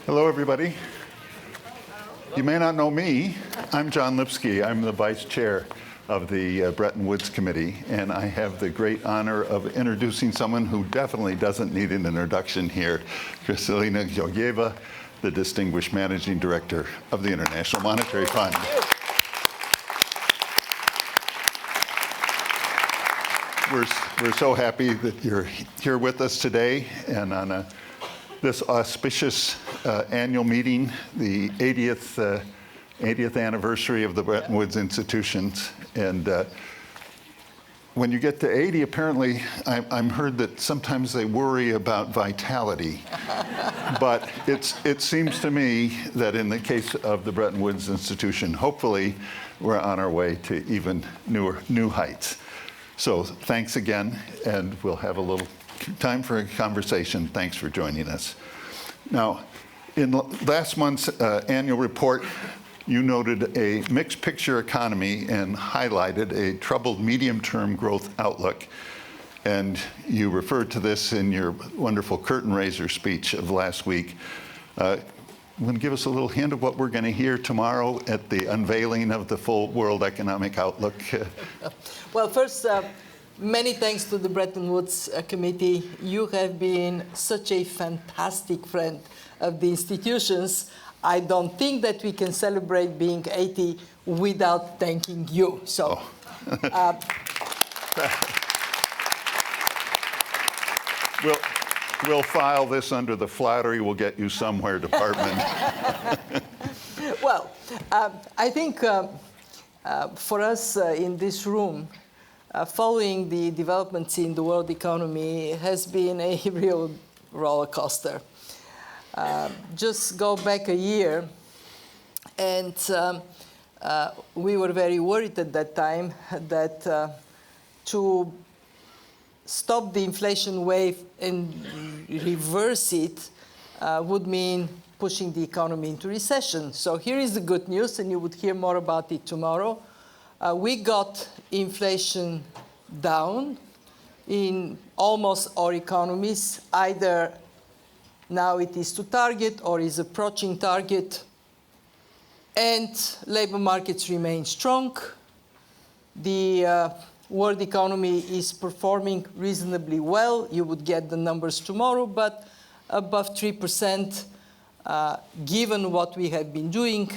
Hello, everybody. You may not know me. I'm John Lipsky. I'm the vice chair of the Bretton Woods Committee, and I have the great honor of introducing someone who definitely doesn't need an introduction here, Kristalina Georgieva, the distinguished managing director of the International Monetary Fund. We're so happy that you're here with us today, and on this auspicious annual meeting, the 80th anniversary of the Bretton Woods institutions. And when you get to 80, apparently, I'm heard that sometimes they worry about vitality. But it seems to me that in the case of the Bretton Woods institution, hopefully, we're on our way to even new heights. So thanks again, and we'll have a little time for a conversation. Thanks for joining us. Now, in last month's annual report, you noted a mixed picture economy and highlighted a troubled medium-term growth outlook. And you referred to this in your wonderful curtain raiser speech of last week. You want to give us a little hint of what we're going to hear tomorrow at the unveiling of the full World Economic Outlook? Well, first, many thanks to the Bretton Woods Committee. You have been such a fantastic friend of the institutions. I don't think that we can celebrate being 80 without thanking you. So, We'll file this under the flattery will get you somewhere department. Well, I think for us in this room, following the developments in the world economy has been a real roller coaster. Just go back a year, and we were very worried at that time that to stop the inflation wave and reverse it would mean pushing the economy into recession. So here is the good news, and you would hear more about it tomorrow. We got inflation down in almost all economies. Either now it is to target or is approaching target. And labor markets remain strong. The world economy is performing reasonably well. You would get the numbers tomorrow, but above 3%, given what we have been doing,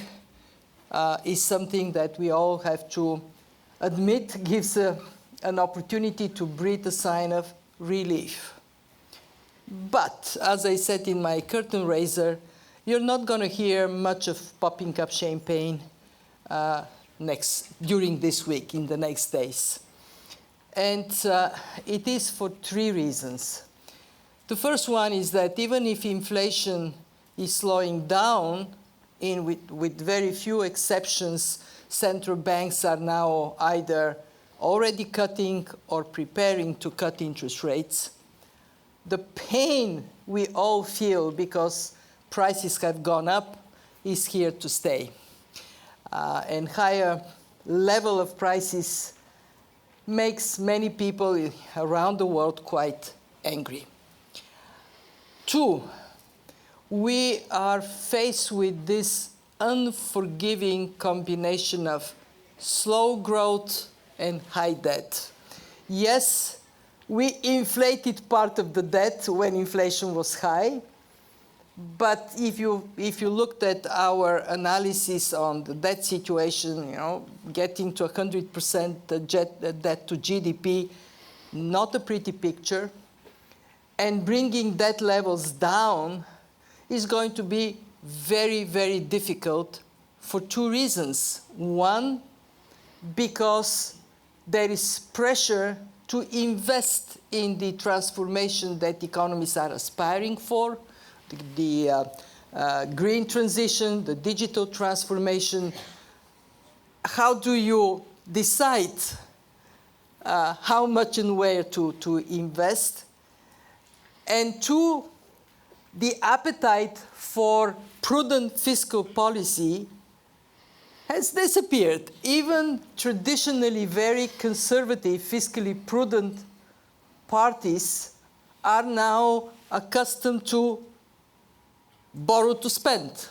is something that we all have to admit gives an opportunity to breathe a sign of relief. But, as I said in my curtain raiser, you're not going to hear much of popping up champagne during this week, in the next days. And it is for three reasons. The first one is that even if inflation is slowing down, with very few exceptions, central banks are now either already cutting or preparing to cut interest rates. The pain we all feel because prices have gone up is here to stay. And higher level of prices makes many people around the world quite angry. Two, we are faced with this unforgiving combination of slow growth and high debt. Yes, we inflated part of the debt when inflation was high, but if you looked at our analysis on the debt situation, getting to 100% debt to GDP, not a pretty picture, and bringing debt levels down is going to be very, very difficult for two reasons. One, because there is pressure to invest in the transformation that economies are aspiring for, the green transition, the digital transformation. How do you decide how much and where to invest? And two, the appetite for prudent fiscal policy has disappeared. Even traditionally very conservative, fiscally prudent parties are now accustomed to borrow to spend.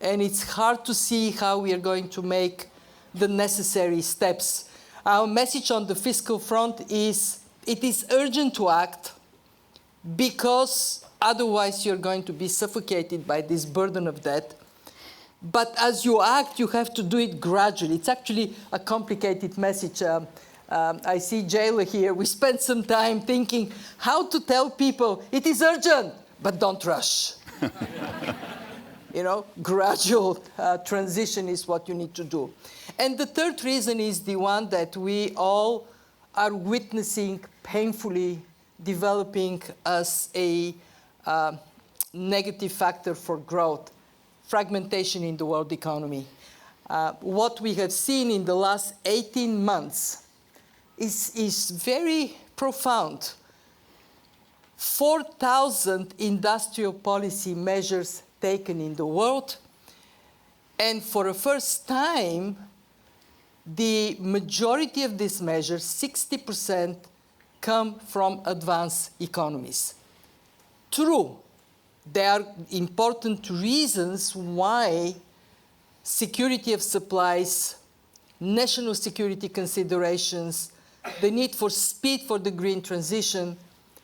And it's hard to see how we are going to make the necessary steps. Our message on the fiscal front is it is urgent to act because otherwise you're going to be suffocated by this burden of debt. But as you act, you have to do it gradually. It's actually a complicated message. I see Jayla here. We spent some time thinking how to tell people it is urgent, but don't rush. You know, gradual transition is what you need to do. And the third reason is the one that we all are witnessing painfully developing as a negative factor for growth, fragmentation in the world economy. What we have seen in the last 18 months is very profound. 4,000 industrial policy measures taken in the world, and for the first time, the majority of these measures, 60%, come from advanced economies. True, there are important reasons why security of supplies, national security considerations, the need for speed for the green transition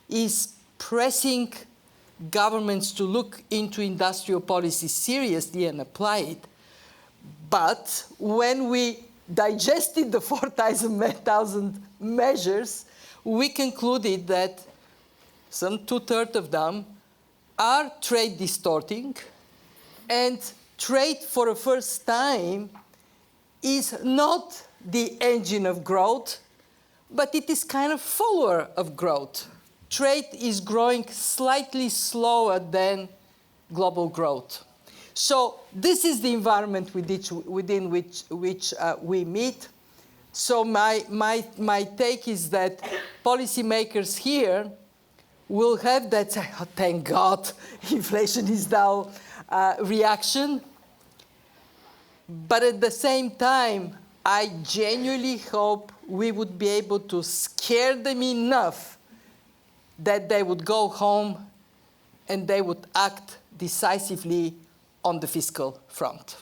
is pressing governments to look into industrial policy seriously and apply it. But when we digested the 4,000 measures, we concluded that some 2/3 of them are trade distorting, and trade for the first time is not the engine of growth, but it is kind of follower of growth. Trade is growing slightly slower than global growth. So this is the environment within which we meet. So my take is that policymakers here will have that, oh, thank God, inflation is down reaction. But at the same time, I genuinely hope we would be able to scare them enough that they would go home and they would act decisively on the fiscal front.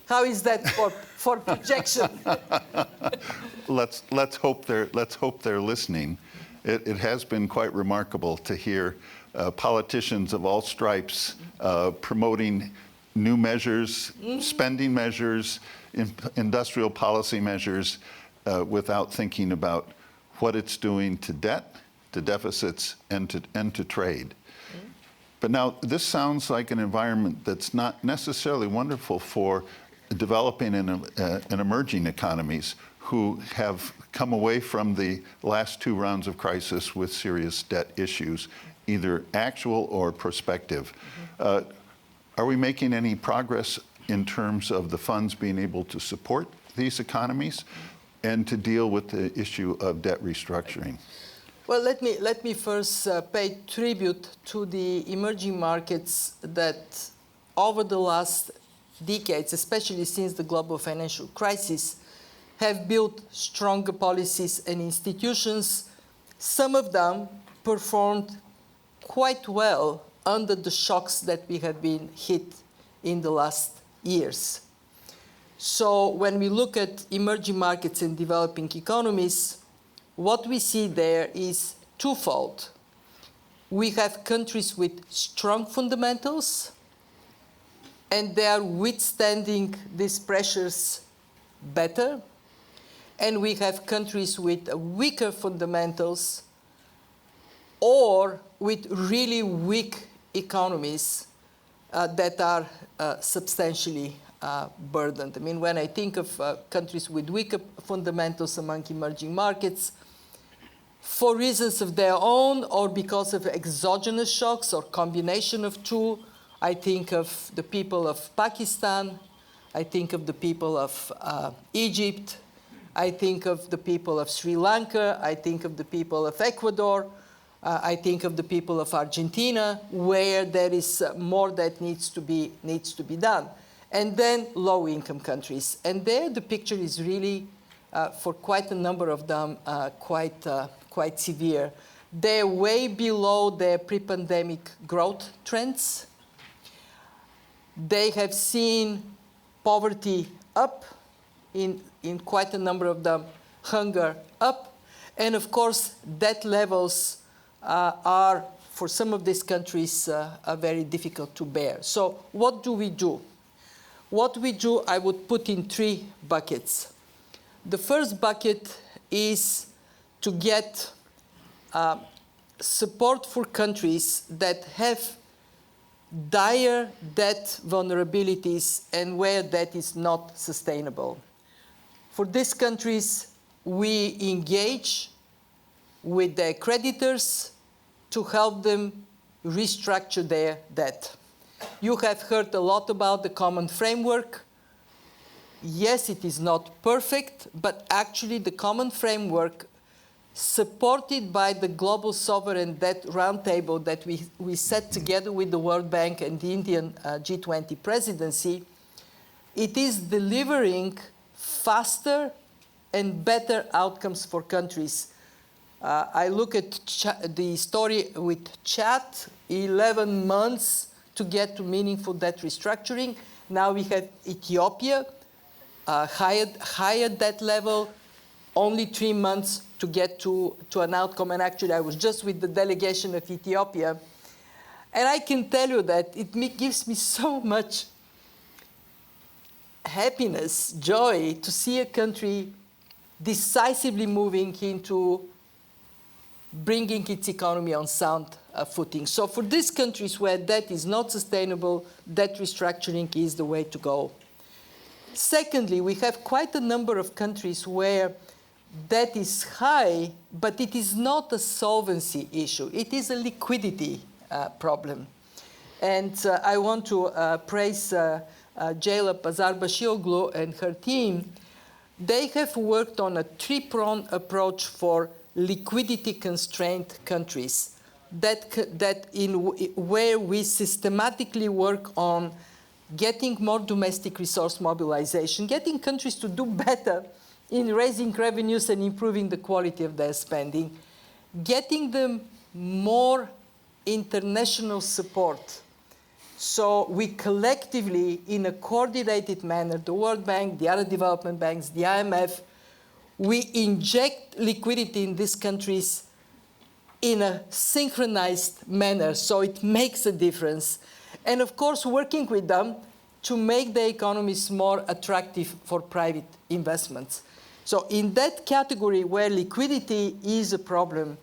How is that for projection? Let's hope they're listening. It has been quite remarkable to hear politicians of all stripes promoting new measures, spending measures, industrial policy measures, without thinking about what it's doing to debt, to deficits, and to trade. But now this sounds like an environment that's not necessarily wonderful for developing and emerging economies who have come away from the last two rounds of crisis with serious debt issues, either actual or prospective. Are we making any progress in terms of the funds being able to support these economies and to deal with the issue of debt restructuring? Well, let me first pay tribute to the emerging markets that over the last decades, especially since the global financial crisis, have built stronger policies and institutions. Some of them performed quite well under the shocks that we have been hit in the last years. So when we look at emerging markets and developing economies, what we see there is twofold. We have countries with strong fundamentals, and they are withstanding these pressures better. And we have countries with weaker fundamentals or with really weak economies that are substantially burdened. I mean, when I think of countries with weaker fundamentals among emerging markets, for reasons of their own or because of exogenous shocks or combination of two, I think of the people of Pakistan, I think of the people of Egypt, I think of the people of Sri Lanka, I think of the people of Ecuador, I think of the people of Argentina, where there is more that needs to be done. And then low-income countries. And there the picture is really, for quite a number of them, quite severe. They're way below their pre-pandemic growth trends. They have seen poverty up in quite a number of them, hunger up, and of course, debt levels are, for some of these countries, are very difficult to bear. So what do we do? What we do, I would put in 3 buckets. The first bucket is to get support for countries that have dire debt vulnerabilities and where that is not sustainable. For these countries, we engage with their creditors to help them restructure their debt. You have heard a lot about the common framework. Yes, it is not perfect, but actually the common framework, supported by the Global Sovereign Debt Roundtable that we set together with the World Bank and the Indian G20 presidency, it is delivering faster and better outcomes for countries. I look at the story with Chad, 11 months to get to meaningful debt restructuring. Now we have Ethiopia, higher debt level, only 3 months to get to an outcome. And actually, I was just with the delegation of Ethiopia. And I can tell you that it gives me so much happiness, joy, to see a country decisively moving into bringing its economy on sound footing. So for these countries where debt is not sustainable, debt restructuring is the way to go. Secondly, we have quite a number of countries where debt is high, but it is not a solvency issue. It is a liquidity problem. And I want to praise Jayla Pazar-Bashioglu and her team. They have worked on a 3-pronged approach for liquidity-constrained countries where we systematically work on getting more domestic resource mobilization, getting countries to do better in raising revenues and improving the quality of their spending, getting them more international support. So we collectively, in a coordinated manner, the World Bank, the other development banks, the IMF, we inject liquidity in these countries in a synchronized manner, so it makes a difference. And of course, working with them to make the economies more attractive for private investments. So in that category where liquidity is a problem,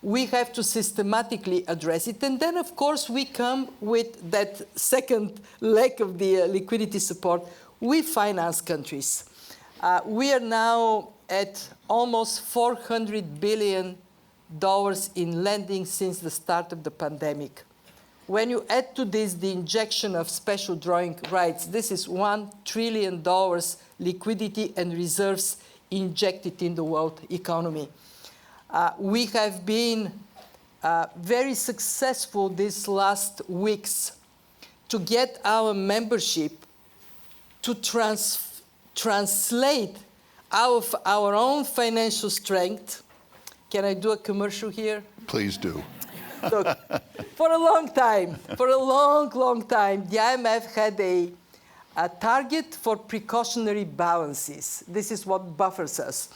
we have to systematically address it. And then, of course, we come with that second leg of the liquidity support. We finance countries. We are now at almost $400 billion in lending since the start of the pandemic. When you add to this the injection of special drawing rights, this is $1 trillion liquidity and reserves injected in the world economy. We have been very successful these last weeks to get our membership to translate our own financial strength. Can I do a commercial here? Please do. Look, for a long time, for a long time, the IMF had a target for precautionary balances. This is what buffers us.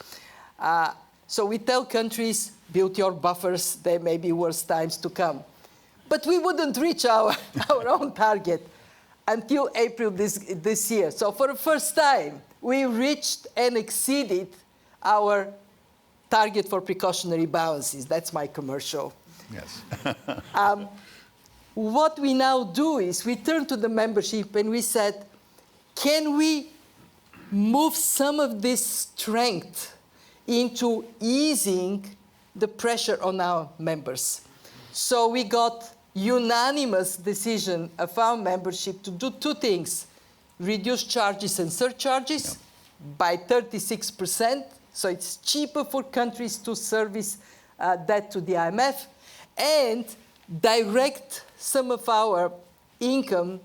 So we tell countries, build your buffers, there may be worse times to come. But we wouldn't reach our own target until April this year. So for the first time, we reached and exceeded our target for precautionary balances. That's my commercial. Yes. What we now do is we turn to the membership and we said, can we move some of this strength into easing the pressure on our members? So we got unanimous decision of our membership to do 2 things: reduce charges and surcharges by 36%, so it's cheaper for countries to service debt to the IMF, and direct some of our income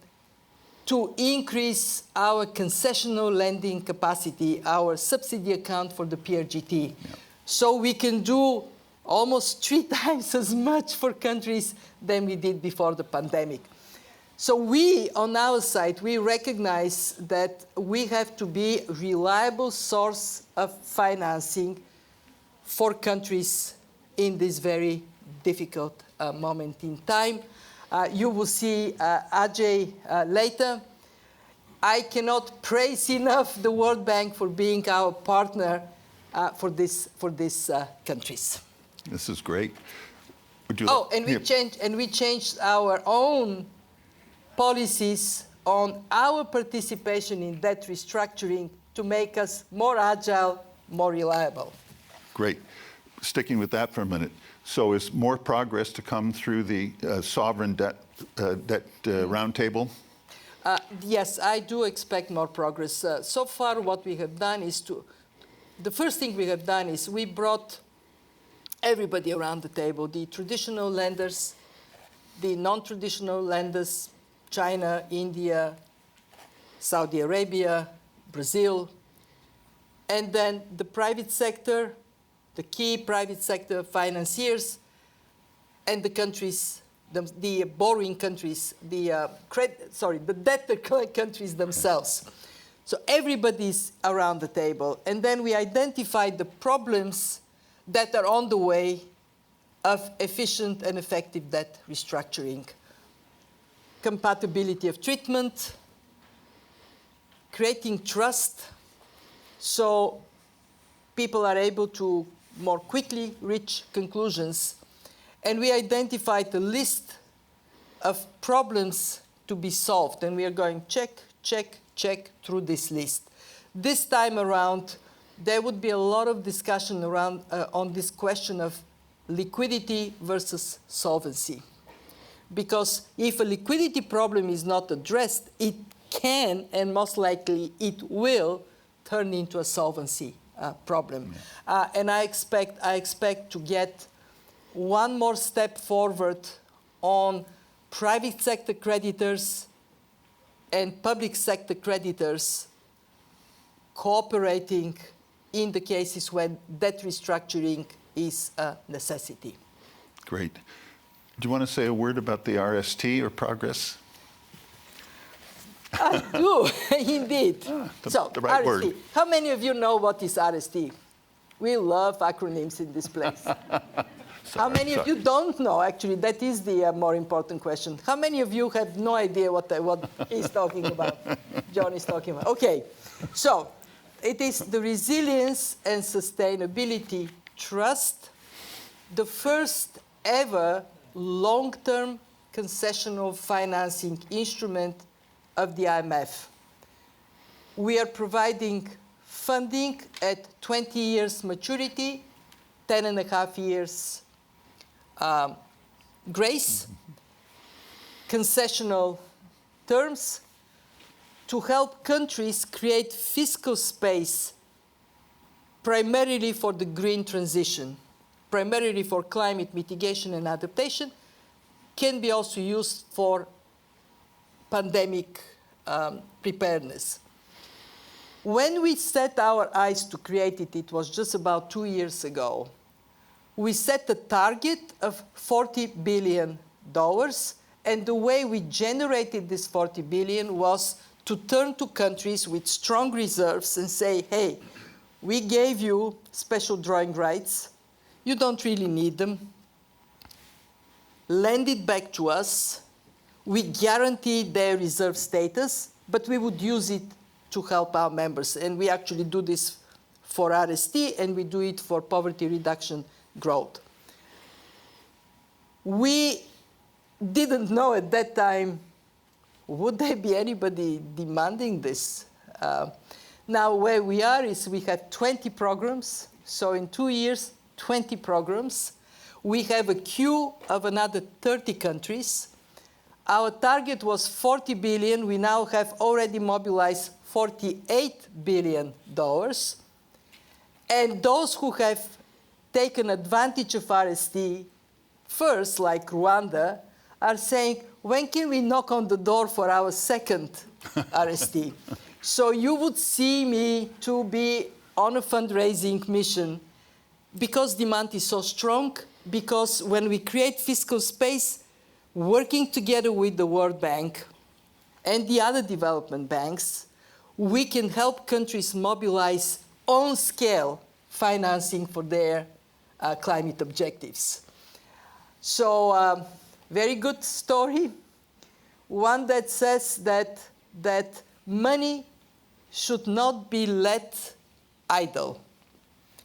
to increase our concessional lending capacity, our subsidy account for the PRGT. So we can do almost 3 times as much for countries than we did before the pandemic. So we, on our side, we recognize that we have to be a reliable source of financing for countries in this very difficult moment in time. You will see Ajay later. I cannot praise enough the World Bank for being our partner for these countries. This is great. Would you We changed our own policies on our participation in debt restructuring to make us more agile, more reliable. Great. Sticking with that for a minute. So is more progress to come through the sovereign debt roundtable? Yes, I do expect more progress. So far, what we have done is the first thing we have done is we brought everybody around the table, the traditional lenders, the non-traditional lenders, China, India, Saudi Arabia, Brazil, and then the private sector, the key private sector financiers, and the countries, the borrowing countries, the debtor countries themselves. So everybody's around the table. And then we identified the problems that are on the way of efficient and effective debt restructuring. Compatibility of treatment, creating trust so people are able to more quickly reach conclusions. And we identified a list of problems to be solved, and we are going check through this list. This time around, there would be a lot of discussion around on this question of liquidity versus solvency. Because if a liquidity problem is not addressed, it can, and most likely it will, turn into a solvency problem. Yeah. And I expect to get one more step forward on private sector creditors and public sector creditors cooperating in the cases when debt restructuring is a necessity. Great. Do you want to say a word about the RST or progress? I do, indeed. The right RST. word. How many of you know what is RST? We love acronyms in this place. How many of you don't know? Actually, that is the more important question. How many of you have no idea what he's talking about, John is talking about? Okay, so it is the Resilience and Sustainability Trust, the first ever long-term concessional financing instrument of the IMF. We are providing funding at 20 years maturity, 10 and a half years grace, concessional terms to help countries create fiscal space primarily for the green transition, primarily for climate mitigation and adaptation, can be also used for pandemic preparedness. When we set our eyes to create it, it was just about 2 years ago, we set a target of $40 billion, and the way we generated this $40 billion was to turn to countries with strong reserves and say, hey, we gave you special drawing rights, you don't really need them, lend it back to us, we guarantee their reserve status, but we would use it to help our members. And we actually do this for RST, and we do it for poverty reduction growth. We didn't know at that time, would there be anybody demanding this? Now where we are is we have 20 programs. So in 2 years, 20 programs. We have a queue of another 30 countries. Our target was 40 billion. We now have already mobilized $48 billion. And those who have taken advantage of RST first, like Rwanda, are saying, when can we knock on the door for our second RST? So you would see me to be on a fundraising mission because demand is so strong, because when we create fiscal space, working together with the World Bank and the other development banks, we can help countries mobilize on scale financing for their climate objectives. So, very good story. One that says that money should not be let idle.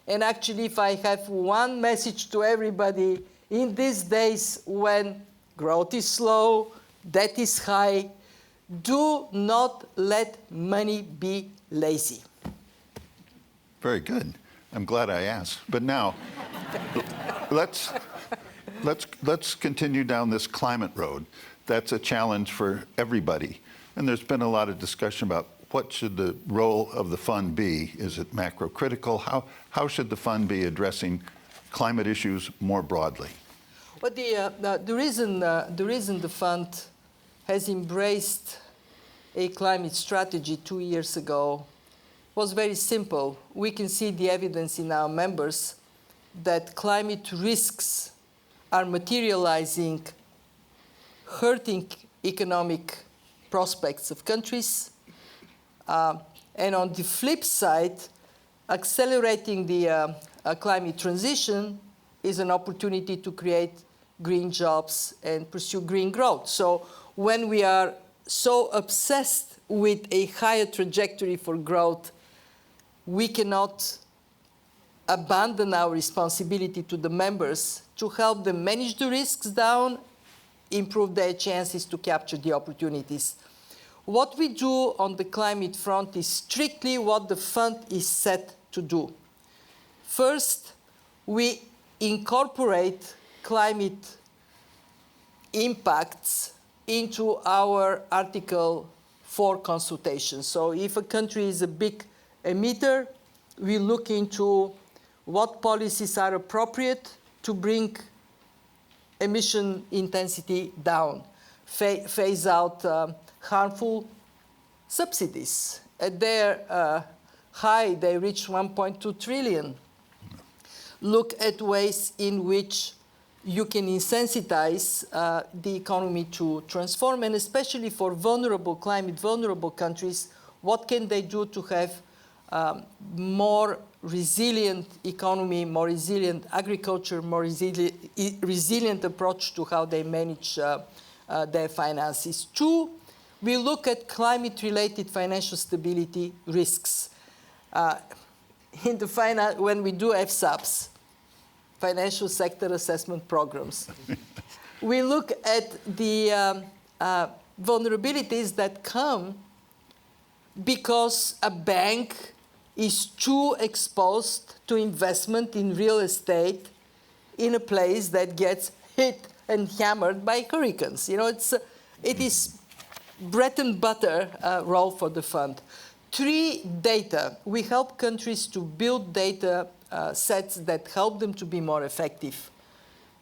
And actually, if I have one message to everybody in these days when growth is slow, debt is high, do not let money be lazy. Very good. I'm glad I asked. But now, let's continue down this climate road. That's a challenge for everybody. And there's been a lot of discussion about what should the role of the fund be? Is it macro-critical? How should the fund be addressing climate issues more broadly? Well, the reason the fund has embraced a climate strategy 2 years ago was very simple. We can see the evidence in our members that climate risks are materializing, hurting economic prospects of countries. And on the flip side, accelerating the climate transition is an opportunity to create green jobs and pursue green growth. So when we are so obsessed with a higher trajectory for growth, we cannot abandon our responsibility to the members to help them manage the risks down, improve their chances to capture the opportunities. What we do on the climate front is strictly what the fund is set to do. First, we incorporate climate impacts into our Article 4 consultation. So if a country is a big emitter, we look into what policies are appropriate to bring emission intensity down, phase out harmful subsidies. At their high, they reach 1.2 trillion. Look at ways in which you can insensitize the economy to transform, and especially for vulnerable, climate-vulnerable countries, what can they do to have more resilient economy, more resilient agriculture, more resilient approach to how they manage their finances. Two, we look at climate-related financial stability risks. When we do FSAPs, financial sector assessment programs, we look at the vulnerabilities that come because a bank is too exposed to investment in real estate in a place that gets hit and hammered by hurricanes. You know, it is bread and butter role for the fund. Three, data. We help countries to build data sets that help them to be more effective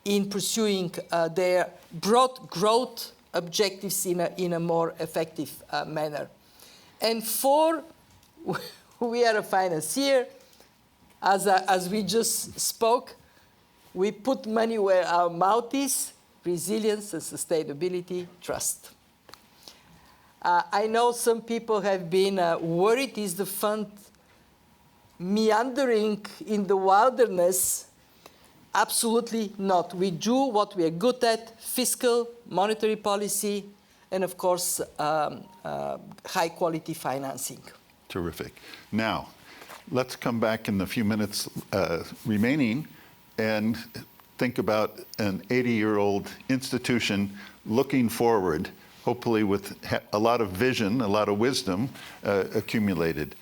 in pursuing their broad growth objectives in a more effective manner. And four, we are a financier. As we just spoke, we put money where our mouth is: resilience and sustainability, trust. I know some people have been worried, is the fund meandering in the wilderness? Absolutely not. We do what we are good at: fiscal, monetary policy, and of course, high-quality financing. Terrific. Now, let's come back in the few minutes remaining and think about an 80-year-old institution looking forward, hopefully with a lot of vision, a lot of wisdom accumulated.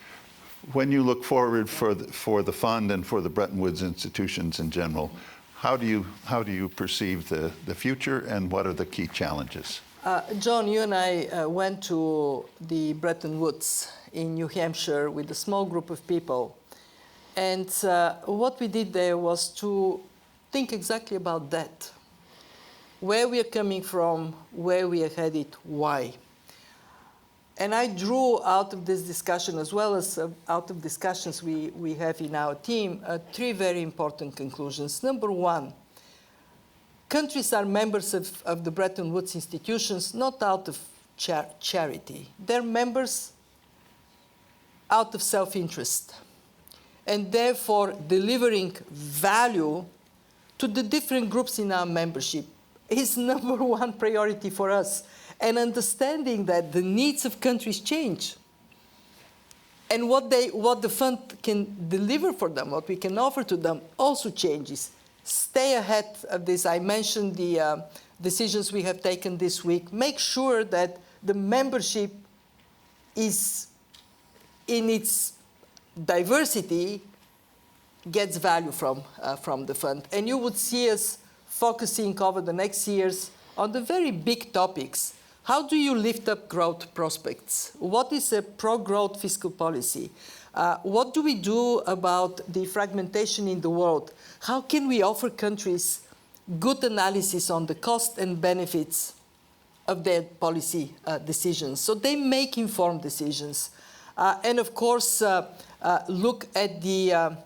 When you look forward for the fund and for the Bretton Woods institutions in general, how do you perceive the future, and what are the key challenges? John, you and I went to the Bretton Woods in New Hampshire with a small group of people. And what we did there was to think exactly about that. Where we are coming from, where we are headed, why. And I drew out of this discussion, as well as out of discussions we have in our team, 3 very important conclusions. Number 1, countries are members of the Bretton Woods institutions not out of charity. They're members out of self-interest, and therefore delivering value to the different groups in our membership is number 1 priority for us. And understanding that the needs of countries change, and what the fund can deliver for them, what we can offer to them, also changes. Stay ahead of this. I mentioned the decisions we have taken this week. Make sure that the membership is, in its diversity, gets value from the fund. And you would see us focusing over the next years on the very big topics. How do you lift up growth prospects? What is a pro-growth fiscal policy? What do we do about the fragmentation in the world? How can we offer countries good analysis on the cost and benefits of their policy decisions, so they make informed decisions? And of course, look at the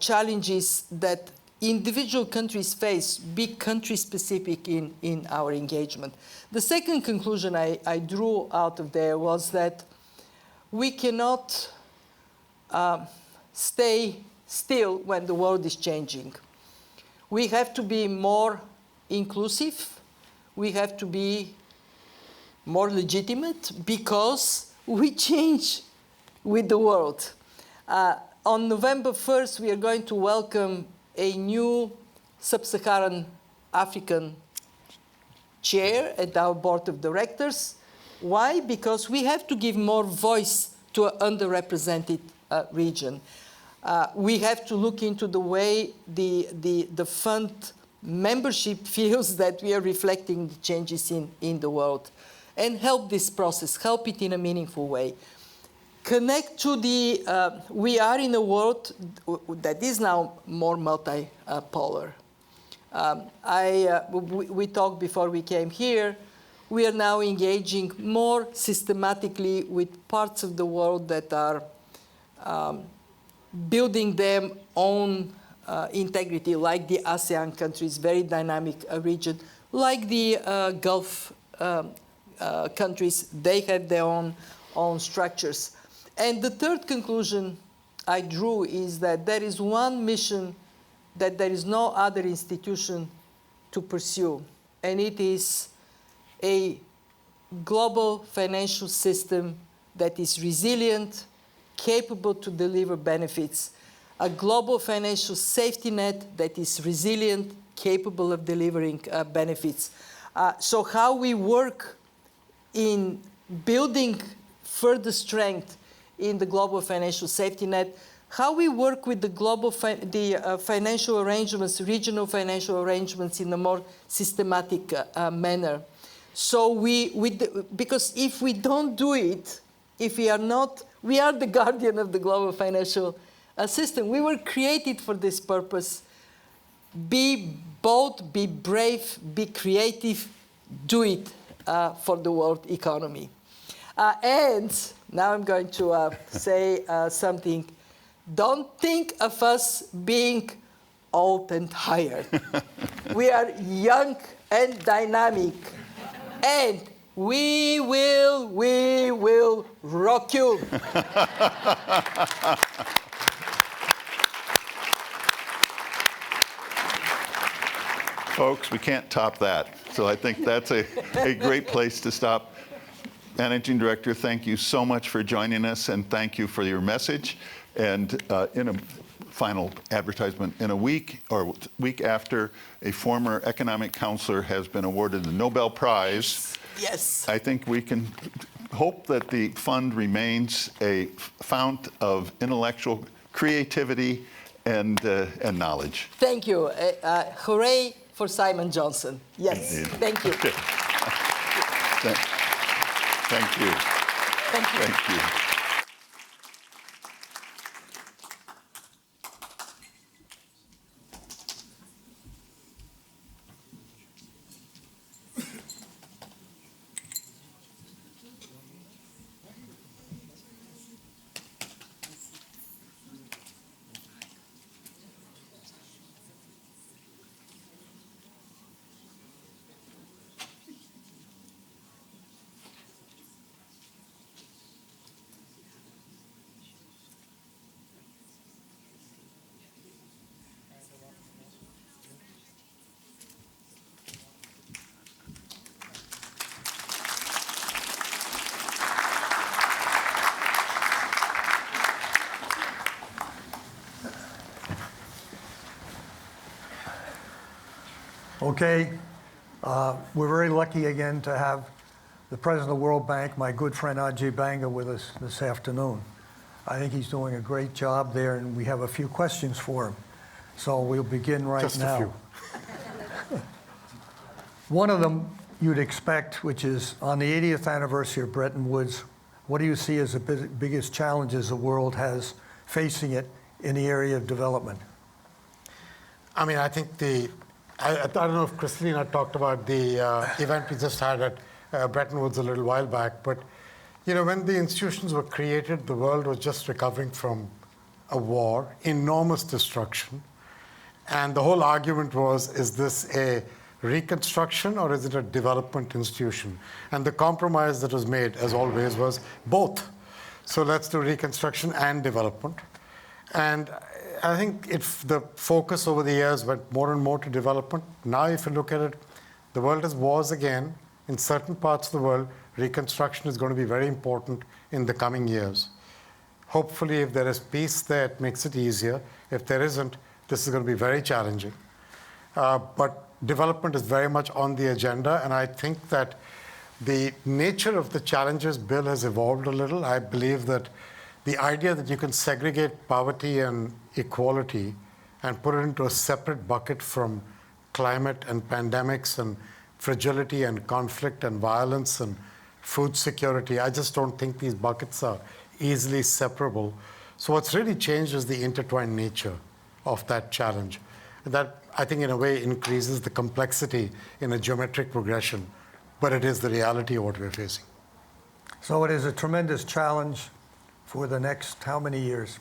challenges that individual countries face, be country-specific in our engagement. The second conclusion I drew out of there was that we cannot stay still when the world is changing. We have to be more inclusive. We have to be more legitimate, because we change with the world. On November 1st, we are going to welcome a new sub-Saharan African chair at our board of directors. Why? Because we have to give more voice to an underrepresented region. We have to look into the way the fund membership feels that we are reflecting the changes in the world, and help this process, help it in a meaningful way. Connect to the, we are in a world that is now more multipolar. We talked before we came here. We are now engaging more systematically with parts of the world that are building their own integrity, like the ASEAN countries, very dynamic region, like the Gulf countries. They have their own structures. And the third conclusion I drew is that there is one mission that there is no other institution to pursue, and it is a global financial system that is resilient, capable to deliver benefits, a global financial safety net that is resilient, capable of delivering benefits. So how we work in building further strength in the global financial safety net, how we work with the global financial arrangements, regional financial arrangements in a more systematic manner. So because if we don't do it, if we are not, we are the guardian of the global financial system. We were created for this purpose. Be bold, be brave, be creative, do it for the world economy. And now I'm going to say something. Don't think of us being old and tired. We are young and dynamic. And we will rock you. Folks, we can't top that. So I think that's a great place to stop. Managing Director, thank you so much for joining us, and thank you for your message. And in a final advertisement, in a week or week after a former economic counselor has been awarded the Nobel Prize, yes, I think we can hope that the fund remains a fount of intellectual creativity and knowledge. Thank you. Hooray for Simon Johnson. Yes, Indeed. Thank you. Okay. Thank you. Thank you. Thank you. Okay, we're very lucky again to have the President of the World Bank, my good friend Ajay Banga, with us this afternoon. I think he's doing a great job there, and we have a few questions for him. So we'll begin right Just now. a few. One of them you'd expect, which is on the 80th anniversary of Bretton Woods, what do you see as the biggest challenges the world has facing it in the area of development? I mean, I think I don't know if Kristalina talked about the event we just had at Bretton Woods a little while back, but when the institutions were created, the world was just recovering from a war, enormous destruction, and the whole argument was, is this a reconstruction or is it a development institution? And the compromise that was made, as always, was both. So let's do reconstruction and development. And I think the focus over the years went more and more to development. Now, if you look at it, the world has wars again. In certain parts of the world, reconstruction is going to be very important in the coming years. Hopefully, if there is peace there, it makes it easier. If there isn't, this is going to be very challenging. But development is very much on the agenda, and I think that the nature of the challenges bill has evolved a little. I believe that the idea that you can segregate poverty and equality and put it into a separate bucket from climate and pandemics and fragility and conflict and violence and food security, I just don't think these buckets are easily separable. So what's really changed is the intertwined nature of that challenge. That, I think, in a way, increases the complexity in a geometric progression, but it is the reality of what we're facing. So it is a tremendous challenge for the next how many years?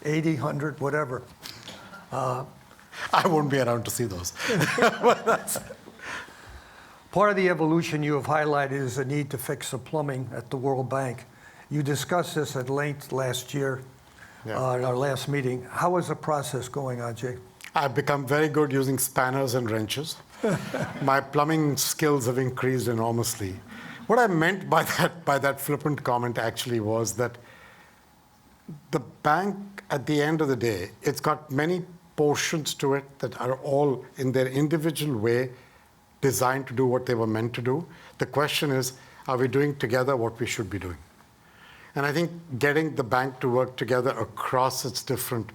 80, 100, whatever. I won't be around to see those. Part of the evolution you have highlighted is the need to fix the plumbing at the World Bank. You discussed this at length last year, at our last meeting. How is the process going, Ajay? I've become very good using spanners and wrenches. My plumbing skills have increased enormously. What I meant by that flippant comment actually was that the bank, at the end of the day, it's got many portions to it that are all in their individual way designed to do what they were meant to do. The question is, are we doing together what we should be doing? And I think getting the bank to work together across its different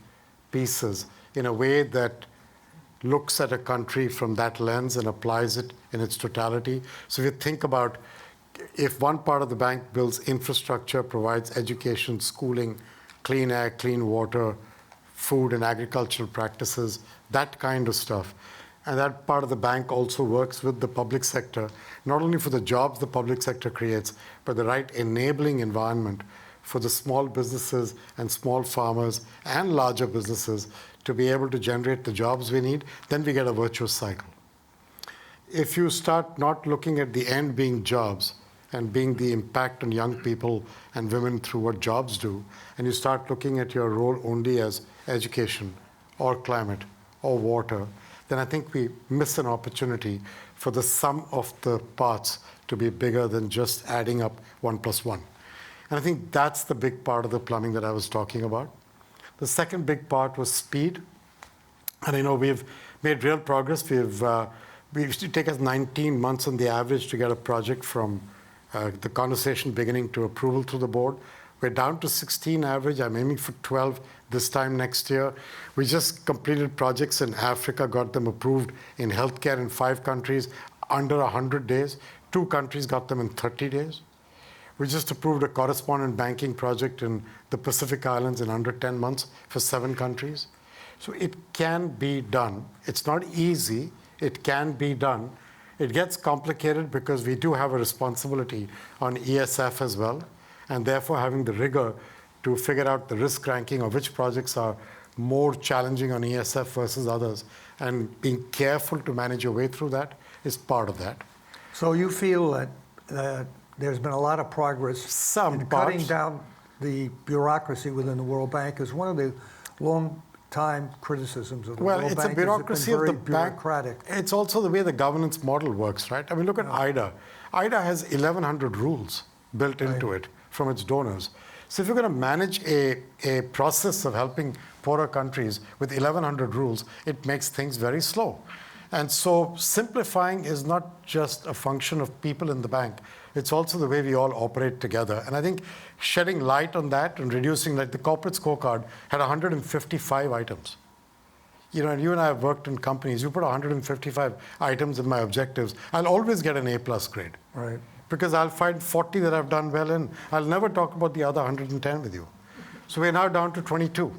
pieces in a way that looks at a country from that lens and applies it in its totality. So if you think about, if one part of the bank builds infrastructure, provides education, schooling, clean air, clean water, food and agricultural practices, that kind of stuff. And that part of the bank also works with the public sector, not only for the jobs the public sector creates, but the right enabling environment for the small businesses and small farmers and larger businesses to be able to generate the jobs we need, then we get a virtuous cycle. If you start not looking at the end being jobs and being the impact on young people and women through what jobs do, and you start looking at your role only as education or climate or water, then I think we miss an opportunity for the sum of the parts to be bigger than just adding up 1 + 1. And I think that's the big part of the plumbing that I was talking about. The second big part was speed. And we've made real progress. We used to take us 19 months on the average to get a project from the conversation beginning to approval through the board. We're down to 16 average. I'm aiming for 12 this time next year. We just completed projects in Africa, got them approved in healthcare in 5 countries under 100 days. 2 countries got them in 30 days. We just approved a correspondent banking project in the Pacific Islands in under 10 months for 7 countries. So it can be done. It's not easy. It can be done. It gets complicated because we do have a responsibility on ESF as well, and therefore having the rigor to figure out the risk ranking of which projects are more challenging on ESF versus others, and being careful to manage your way through that is part of that. So you feel that there's been a lot of progress in cutting down the bureaucracy within the World Bank is one of the long-time criticisms of the World Bank. Well, it's a bureaucracy of the bureaucratic. bank. It's also the way the governance model works, right? I mean, look at IDA. IDA has 1,100 rules built into it from its donors. So if you're going to manage a process of helping poorer countries with 1,100 rules, it makes things very slow. And so simplifying is not just a function of people in the bank. It's also the way we all operate together. And I think shedding light on that and reducing, like the corporate scorecard had 155 items. You know, and you and I have worked in companies. You put 155 items in my objectives, I'll always get an A+ grade. Right. Because I'll find 40 that I've done well in. I'll never talk about the other 110 with you. So we're now down to 22.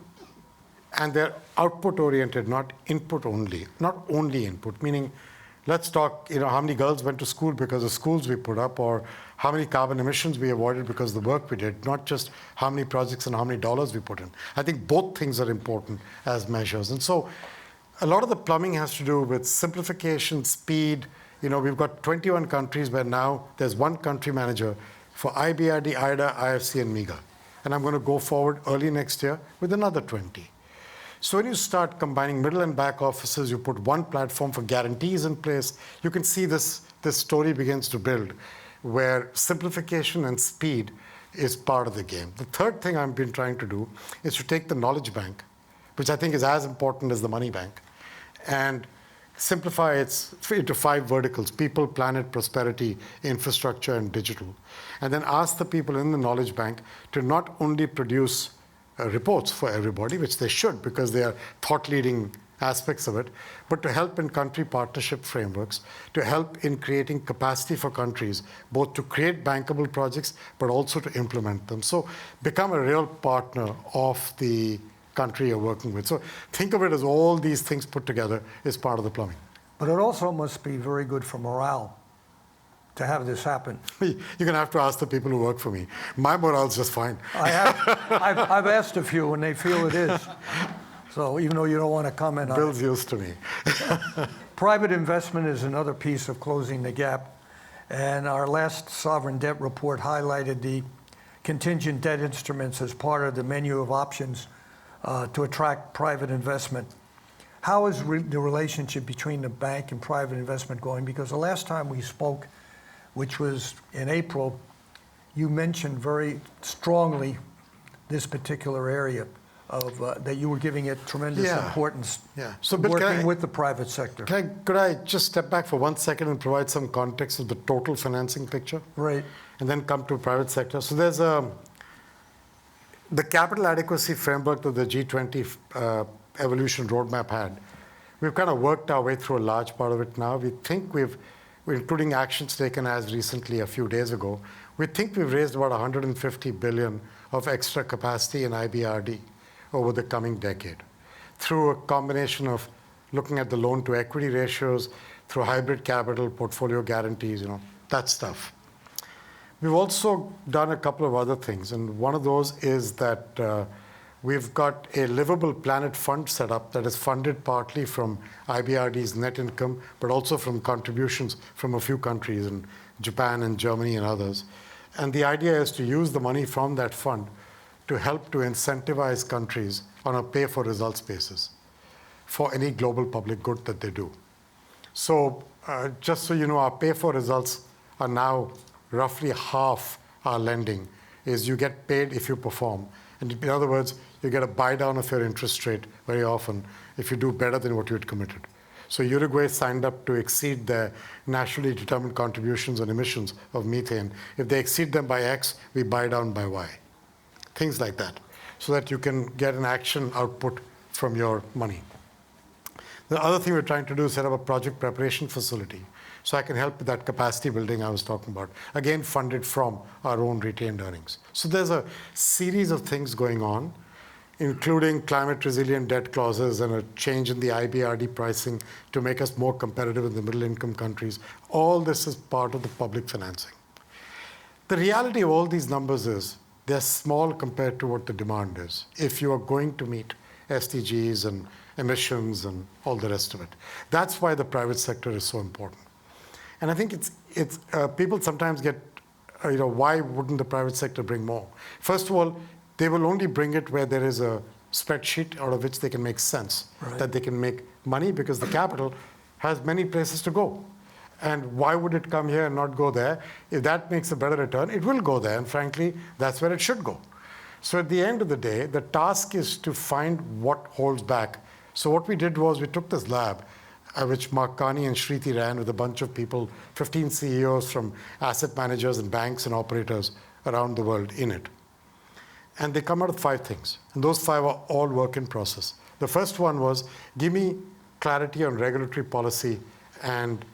And they're output-oriented, not input only. Not only input, meaning let's talk, you know, how many girls went to school because of schools we put up, or how many carbon emissions we avoided because of the work we did, not just how many projects and how many dollars we put in. I think both things are important as measures. And so a lot of the plumbing has to do with simplification, speed. You know, we've got 21 countries where now there's one country manager for IBRD, IDA, IFC, and MEGA. And I'm going to go forward early next year with another 20. So when you start combining middle and back offices, you put one platform for guarantees in place, you can see this story begins to build, where simplification and speed is part of the game. The third thing I've been trying to do is to take the knowledge bank, which I think is as important as the money bank, and simplify it into 5 verticals: people, planet, prosperity, infrastructure, and digital. And then ask the people in the knowledge bank to not only produce reports for everybody, which they should because they are thought-leading aspects of it, but to help in country partnership frameworks, to help in creating capacity for countries, both to create bankable projects, but also to implement them. So become a real partner of the country you're working with. So think of it as all these things put together is part of the plumbing. But it also must be very good for morale to have this happen. You're going to have to ask the people who work for me. My morale's just fine. I've asked a few, and they feel it is. So even though you don't want to comment on it. Bill's used to me. Private investment is another piece of closing the gap. And our last sovereign debt report highlighted the contingent debt instruments as part of the menu of options to attract private investment. How is the relationship between the bank and private investment going? Because the last time we spoke, which was in April, you mentioned very strongly this particular area of that you were giving it tremendous importance. Yeah. So, Bill, working with the private sector. Could I just step back for 1 second and provide some context of the total financing picture? Right. And then come to private sector. So there's the capital adequacy framework that the G20 evolution roadmap had. We've kind of worked our way through a large part of it now. We think we're including actions taken as recently a few days ago. We think we've raised about 150 billion of extra capacity in IBRD over the coming decade through a combination of looking at the loan to equity ratios, through hybrid capital, portfolio guarantees, you know, that stuff. We've also done a couple of other things, and one of those is that we've got a livable planet fund set up that is funded partly from IBRD's net income, but also from contributions from a few countries, in Japan and Germany and others. And the idea is to use the money from that fund to help to incentivize countries on a pay-for-results basis for any global public good that they do. So just so you know, our pay-for-results are now roughly half our lending is you get paid if you perform. And in other words, you get a buy down of your interest rate very often if you do better than what you had committed. So Uruguay signed up to exceed their nationally determined contributions on emissions of methane. If they exceed them by X, we buy down by Y. Things like that, so that you can get an action output from your money. The other thing we're trying to do is set up a project preparation facility so I can help with that capacity building I was talking about, again funded from our own retained earnings. So there's a series of things going on, including climate resilient debt clauses and a change in the IBRD pricing to make us more competitive in the middle income countries. All this is part of the public financing. The reality of all these numbers is they're small compared to what the demand is if you are going to meet SDGs and emissions and all the rest of it. That's why the private sector is so important. And I think it's people sometimes get, why wouldn't the private sector bring more? First of all, they will only bring it where there is a spreadsheet out of which they can make sense, right, that they can make money because the capital has many places to go. And why would it come here and not go there? If that makes a better return, it will go there. And frankly, that's where it should go. So at the end of the day, the task is to find what holds back. So what we did was we took this lab which Mark Carney and Shriti ran with a bunch of people, 15 CEOs from asset managers and banks and operators around the world in it. And they come out with 5 things. And those 5 are all work in process. The first one was, give me clarity on regulatory policy and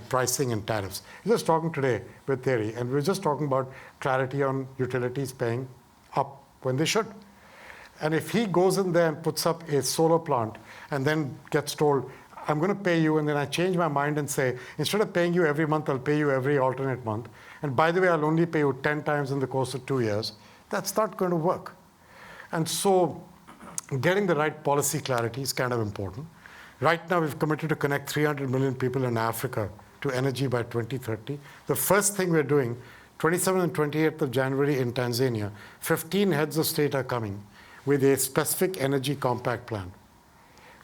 pricing and tariffs. I was just talking today with Thierry, and we were just talking about clarity on utilities paying up when they should. And if he goes in there and puts up a solar plant and then gets told, I'm going to pay you, and then I change my mind and say, instead of paying you every month, I'll pay you every alternate month. And by the way, I'll only pay you 10 times in the course of 2 years. That's not going to work. And so getting the right policy clarity is kind of important. Right now, we've committed to connect 300 million people in Africa to energy by 2030. The first thing we're doing, 27th and 28th of January in Tanzania, 15 heads of state are coming with a specific energy compact plan,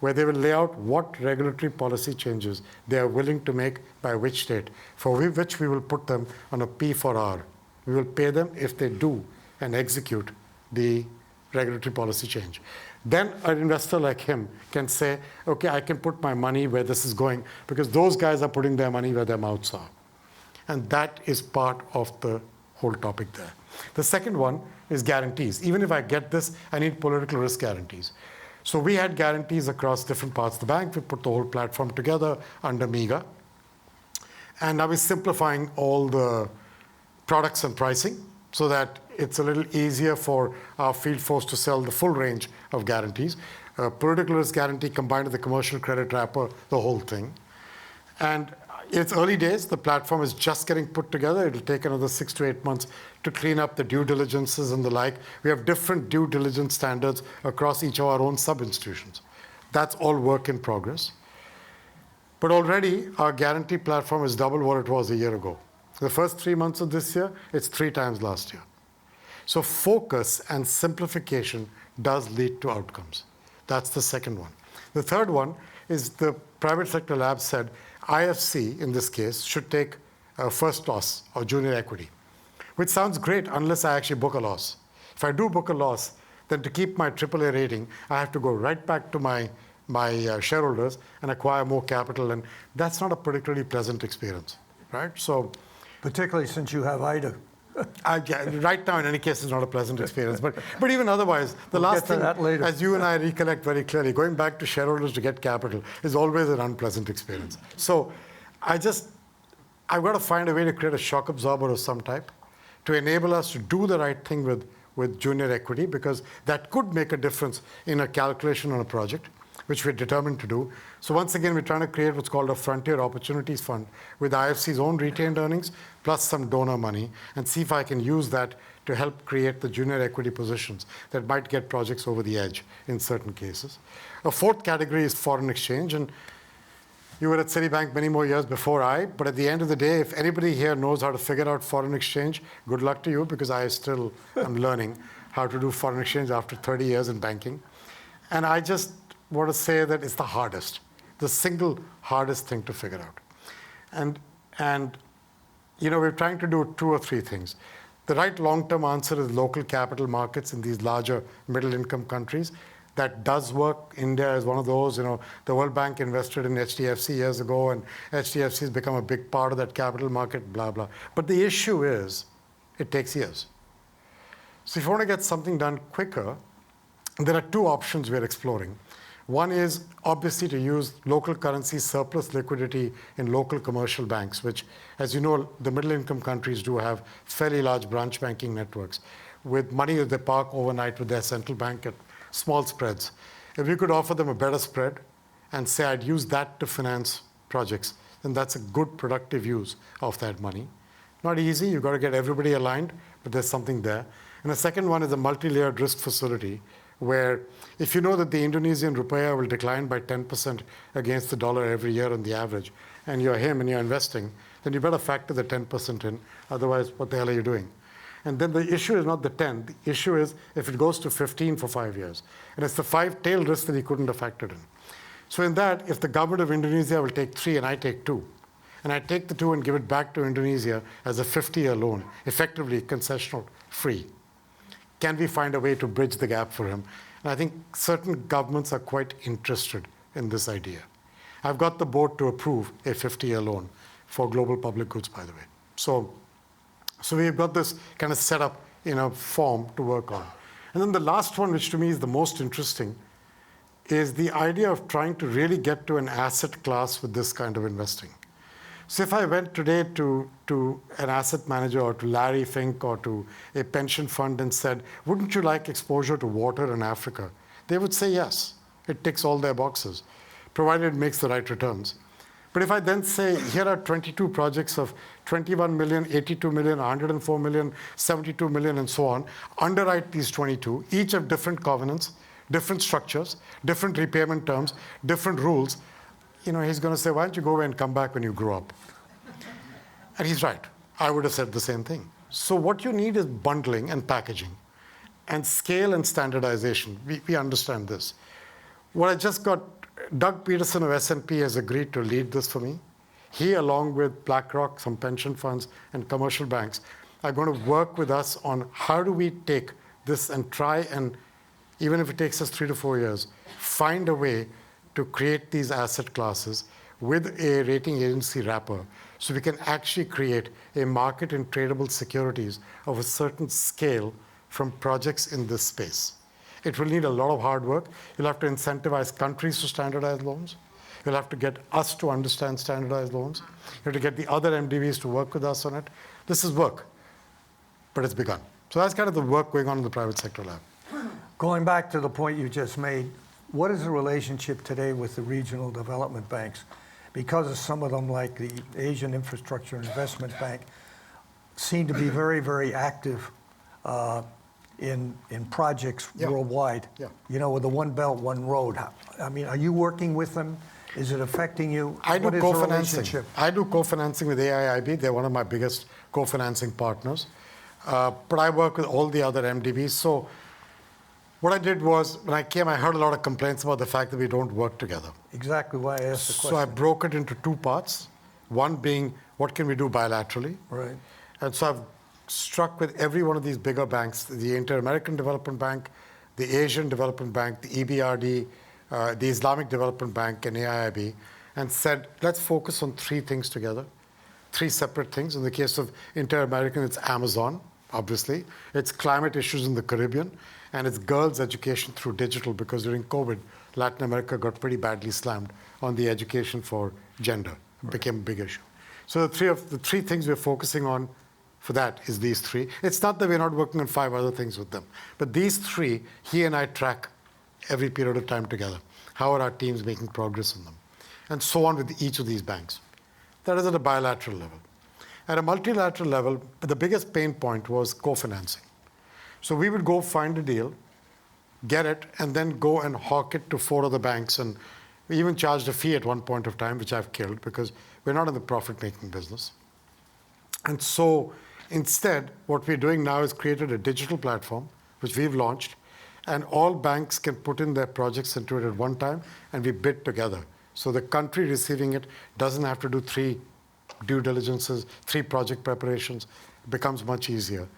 where they will lay out what regulatory policy changes they are willing to make by which state, for which we will put them on a P for R. We will pay them if they do and execute the regulatory policy change. Then an investor like him can say, okay, I can put my money where this is going, because those guys are putting their money where their mouths are. And that is part of the whole topic there. The second one is guarantees. Even if I get this, I need political risk guarantees. So we had guarantees across different parts of the bank. We put the whole platform together under MIGA. And now we're simplifying all the products and pricing so that it's a little easier for our field force to sell the full range of guarantees. Political risk guarantee combined with the commercial credit wrapper, the whole thing. And it's early days. The platform is just getting put together. It'll take another 6 to 8 months to clean up the due diligences and the like. We have different due diligence standards across each of our own sub-institutions. That's all work in progress. But already, our guarantee platform is double what it was a year ago. The first 3 months of this year, it's 3 times last year. So focus and simplification does lead to outcomes. That's the second one. The third one is the private sector lab said IFC, in this case, should take first loss or junior equity, which sounds great unless I actually book a loss. If I do book a loss, then to keep my AAA rating, I have to go right back to my shareholders and acquire more capital, and that's not a particularly pleasant experience, right? So, Particularly since you have IDA. right now, in any case, it's not a pleasant experience. But even otherwise, the We'll last get to thing, that later. as you and I recollect very clearly, going back to shareholders to get capital is always an unpleasant experience. So I've got to find a way to create a shock absorber of some type to enable us to do the right thing with junior equity, because that could make a difference in a calculation on a project, which we're determined to do. So once again, we're trying to create what's called a Frontier Opportunities Fund with IFC's own retained earnings plus some donor money, and see if I can use that to help create the junior equity positions that might get projects over the edge in certain cases. A fourth category is foreign exchange, and you were at Citibank many more years before but at the end of the day, if anybody here knows how to figure out foreign exchange, good luck to you, because I still am learning how to do foreign exchange after 30 years in banking. And I just want to say that it's the single hardest thing to figure out. And we're trying to do 2 or 3 things. The right long-term answer is local capital markets in these larger middle-income countries. That does work. India is one of those. The World Bank invested in HDFC years ago, and HDFC has become a big part of that capital market, blah, blah. But the issue is, it takes years. So if you want to get something done quicker, there are 2 options we're exploring. One is obviously to use local currency surplus liquidity in local commercial banks, which, as you know, the middle-income countries do have fairly large branch banking networks with money that they park overnight with their central bank at small spreads. If we could offer them a better spread and say I'd use that to finance projects, then that's a good productive use of that money. Not easy, you've got to get everybody aligned, but there's something there. And the second one is a multi-layered risk facility, where if you know that the Indonesian rupiah will decline by 10% against the dollar every year on the average, and you're him and you're investing, then you better factor the 10% in. Otherwise, what the hell are you doing? And then the issue is not the 10. The issue is if it goes to 15 for 5 years. And it's the 5-tail risk that he couldn't have factored in. So in that, if the government of Indonesia will take 3 and I take 2, and I take the 2 and give it back to Indonesia as a 50-year loan, effectively concessional free, can we find a way to bridge the gap for him? And I think certain governments are quite interested in this idea. I've got the board to approve a 50-year loan for global public goods, by the way. So we've got this kind of set up in a form to work on. And then the last one, which to me is the most interesting, is the idea of trying to really get to an asset class with this kind of investing. So if I went today to an asset manager or to Larry Fink or to a pension fund and said, wouldn't you like exposure to water in Africa? They would say yes. It ticks all their boxes, provided it makes the right returns. But if I then say, here are 22 projects of 21 million, 82 million, 104 million, 72 million, and so on, underwrite these 22, each have different covenants, different structures, different repayment terms, different rules, he's going to say, why don't you go away and come back when you grow up? And he's right. I would have said the same thing. So what you need is bundling and packaging and scale and standardization. We understand this. What I just got, Doug Peterson of S&P has agreed to lead this for me. He, along with BlackRock, some pension funds, and commercial banks, are going to work with us on how do we take this and try and, even if it takes us 3 to 4 years, find a way to create these asset classes with a rating agency wrapper so we can actually create a market in tradable securities of a certain scale from projects in this space. It will need a lot of hard work. You'll have to incentivize countries to standardize loans. You'll have to get us to understand standardized loans. You have to get the other MDBs to work with us on it. This is work, but it's begun. So that's kind of the work going on in the private sector lab. Going back to the point you just made, what is the relationship today with the regional development banks? Because of some of them, like the Asian Infrastructure Investment Bank, seem to be very, very active in projects worldwide. Yeah. With the One Belt, One Road. I mean, are you working with them? Is it affecting you? I do What is the co-financing. relationship? I do co-financing with AIIB. They're one of my biggest co-financing partners. But I work with all the other MDBs. So what I did was, when I came, I heard a lot of complaints about the fact that we don't work together. Exactly why I asked the question. So I broke it into 2 parts. One being, what can we do bilaterally? Right. And so I've struck with every one of these bigger banks, the Inter-American Development Bank, the Asian Development Bank, the EBRD, the Islamic Development Bank, and AIIB, and said, let's focus on 3 things together, 3 separate things. In the case of Inter-American, it's Amazon, obviously. It's climate issues in the Caribbean, and it's girls' education through digital, because during COVID, Latin America got pretty badly slammed on the education for gender. It became a big issue. So the three things we're focusing on for that is these 3. It's not that we're not working on 5 other things with them, but these 3, he and I track every period of time together. How are our teams making progress on them? And so on with each of these banks. That is at a bilateral level. At a multilateral level, the biggest pain point was co-financing. So we would go find a deal, get it, and then go and hawk it to 4 other banks. And we even charged a fee at one point of time, which I've killed, because we're not in the profit-making business. And so instead, what we're doing now is created a digital platform, which we've launched, and all banks can put in their projects into it at one time, and we bid together. So the country receiving it doesn't have to do 3 due diligences, 3 project preparations. It becomes much easier.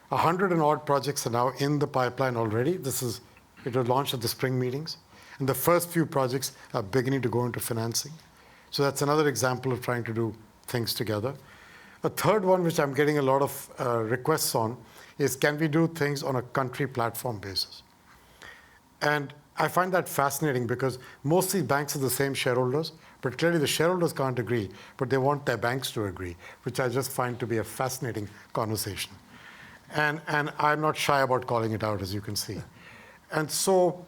100 and odd projects are now in the pipeline already. It was launched at the spring meetings. And the first few projects are beginning to go into financing. So that's another example of trying to do things together. A third one, which I'm getting a lot of requests on, is can we do things on a country platform basis? And I find that fascinating, because most of these banks are the same shareholders, but clearly the shareholders can't agree, but they want their banks to agree, which I just find to be a fascinating conversation. And I'm not shy about calling it out, as you can see. And so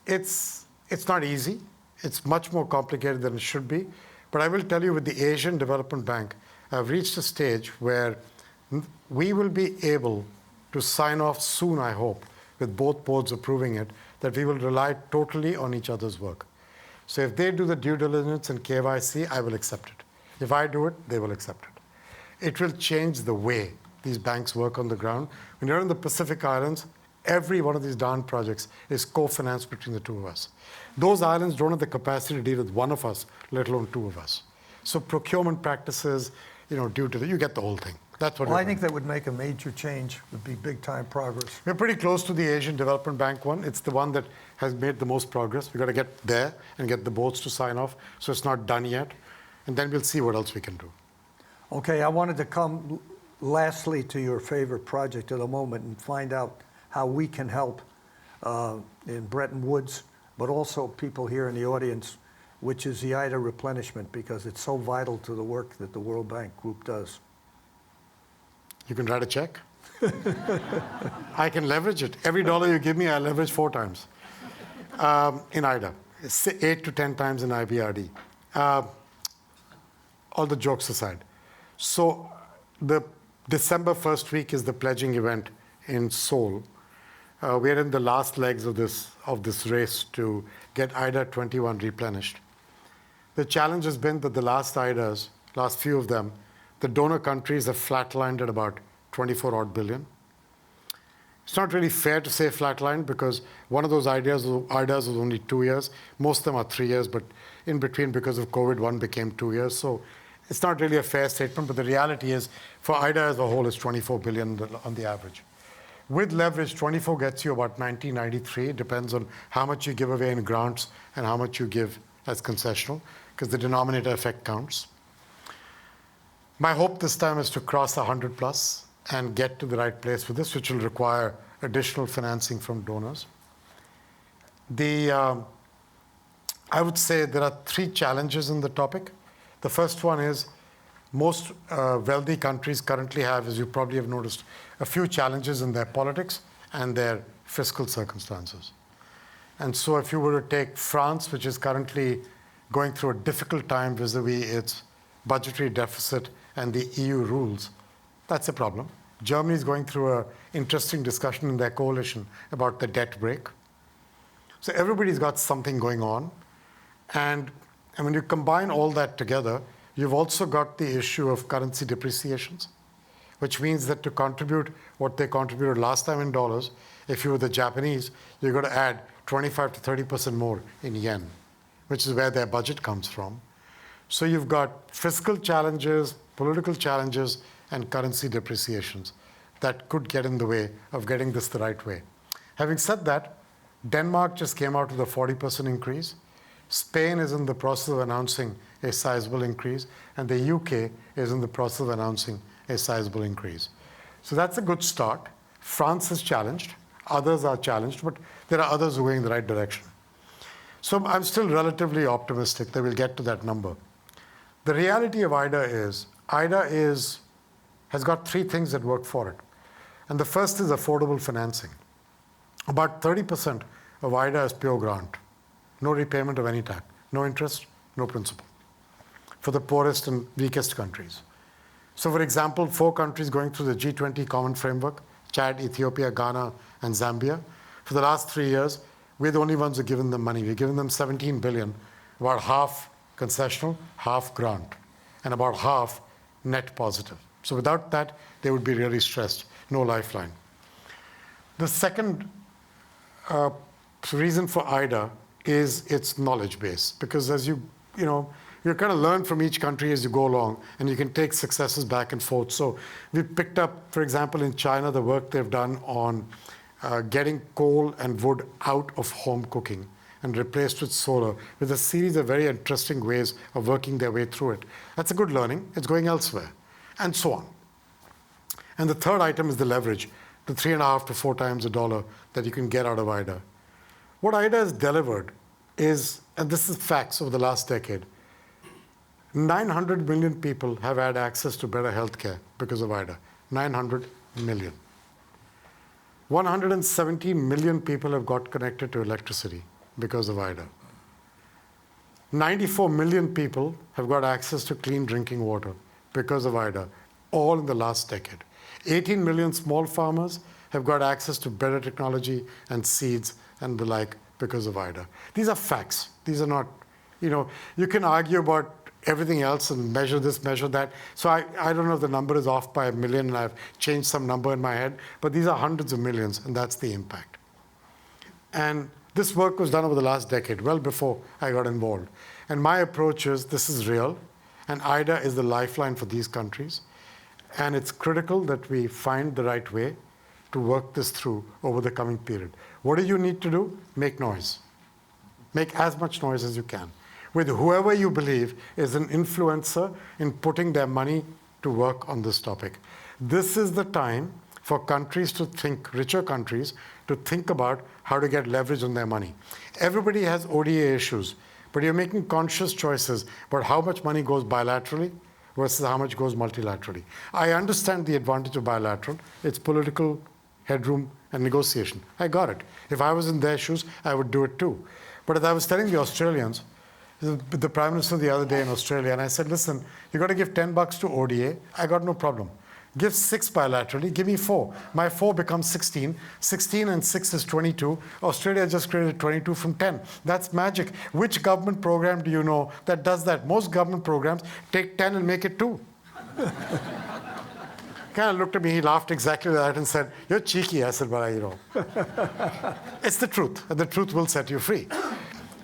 it's not easy. It's much more complicated than it should be. But I will tell you, with the Asian Development Bank, I've reached a stage where we will be able to sign off soon, I hope, with both boards approving it, that we will rely totally on each other's work. So if they do the due diligence and KYC, I will accept it. If I do it, they will accept it. It will change the way these banks work on the ground. When you're in the Pacific Islands, every one of these darn projects is co-financed between the 2 of us. Those islands don't have the capacity to deal with 1 of us, let alone 2 of us. So procurement practices, due to you get the whole thing. That's what Well, we're I think doing. that would make a major change, would be big-time progress. We're pretty close to the Asian Development Bank one. It's the one that has made the most progress. We've got to get there and get the boards to sign off, so it's not done yet. And then we'll see what else we can do. Okay, I wanted to come lastly to your favorite project of the moment and find out how we can help in Bretton Woods, but also people here in the audience, which is the IDA replenishment, because it's so vital to the work that the World Bank Group does. You can write a check. I can leverage it. Every dollar you give me, I leverage 4 times in IDA, 8 to 10 times in IBRD. All the jokes aside. So the December 1st week is the pledging event in Seoul. We're in the last legs of this race to get IDA 21 replenished. The challenge has been that the last IDAs, last few of them, the donor countries have flatlined at about 24 odd billion. It's not really fair to say flatlined because one of those IDAs was only 2 years. Most of them are 3 years, but in between, because of COVID, one became 2 years. So it's not really a fair statement, but the reality is for IDA as a whole, it's 24 billion on the average. With leverage, 24 gets you about 1993. It depends on how much you give away in grants and how much you give as concessional, because the denominator effect counts. My hope this time is to cross 100 plus and get to the right place with this, which will require additional financing from donors. I would say there are 3 challenges in the topic. The first one is most wealthy countries currently have, as you probably have noticed, a few challenges in their politics and their fiscal circumstances. And so if you were to take France, which is currently going through a difficult time vis-a-vis its budgetary deficit and the EU rules, that's a problem. Germany is going through an interesting discussion in their coalition about the debt brake. So everybody's got something going on. And when you combine all that together, you've also got the issue of currency depreciations, which means that to contribute what they contributed last time in dollars, if you were the Japanese, you've got to add 25 to 30% more in yen, which is where their budget comes from. So you've got fiscal challenges, political challenges, and currency depreciations that could get in the way of getting this the right way. Having said that, Denmark just came out with a 40% increase. Spain is in the process of announcing a sizable increase, and the UK is in the process of announcing a sizable increase. So that's a good start. France is challenged, others are challenged, but there are others who are going in the right direction. So I'm still relatively optimistic that we'll get to that number. The reality of IDA has got 3 things that work for it. And the first is affordable financing. About 30% of IDA is pure grant. No repayment of any type. No interest, no principal. For the poorest and weakest countries. So for example, 4 countries going through the G20 Common Framework, Chad, Ethiopia, Ghana, and Zambia. For the last 3 years, we're the only ones who've given them money. We've given them 17 billion, about half concessional, half grant, and about half net positive. So without that, they would be really stressed. No lifeline. The second reason for IDA is its knowledge base, because as you kind of learn from each country as you go along, and you can take successes back and forth. So we picked up, for example, in China, the work they've done on getting coal and wood out of home cooking and replaced with solar, with a series of very interesting ways of working their way through it. That's a good learning. It's going elsewhere, and so on. And the third item is the leverage, the 3.5 to 4 times a dollar that you can get out of IDA. What IDA has delivered is, and this is facts over the last decade, 900 million people have had access to better health care because of IDA. 900 million. 170 million people have got connected to electricity because of IDA. 94 million people have got access to clean drinking water because of IDA, all in the last decade. 18 million small farmers have got access to better technology and seeds and the like because of IDA. These are facts. These are not, you can argue about everything else and measure this, measure that. So I don't know if the number is off by 1 million and I've changed some number in my head, but these are hundreds of millions, and that's the impact. And this work was done over the last decade, well before I got involved. And my approach is this is real, and IDA is the lifeline for these countries. And it's critical that we find the right way to work this through over the coming period. What do you need to do? Make noise. Make as much noise as you can with whoever you believe is an influencer in putting their money to work on this topic. This is the time for countries to think, richer countries, to think about how to get leverage on their money. Everybody has ODA issues, but you're making conscious choices about how much money goes bilaterally versus how much goes multilaterally. I understand the advantage of bilateral. It's political headroom and negotiation. I got it. If I was in their shoes, I would do it too. But as I was telling the Australians, the Prime Minister the other day in Australia, and I said, listen, you got to give $10 to ODA. I got no problem. Give 6 bilaterally, give me 4. My 4 becomes 16. 16 and 6 is 22. Australia just created 22 from 10. That's magic. Which government program do you know that does that? Most government programs take 10 and make it 2. Kind of looked at me, he laughed exactly like that and said, you're cheeky. I said, well, you know. It's the truth, and the truth will set you free.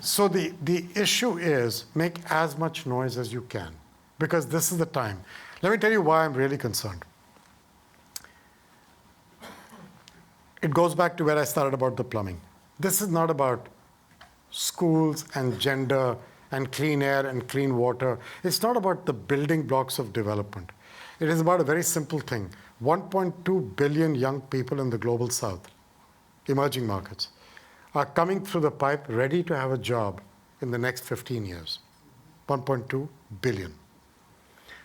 So the issue is make as much noise as you can, because this is the time. Let me tell you why I'm really concerned. It goes back to where I started about the plumbing. This is not about schools and gender and clean air and clean water. It's not about the building blocks of development. It is about a very simple thing. 1.2 billion young people in the global south, emerging markets, are coming through the pipe ready to have a job in the next 15 years. 1.2 billion.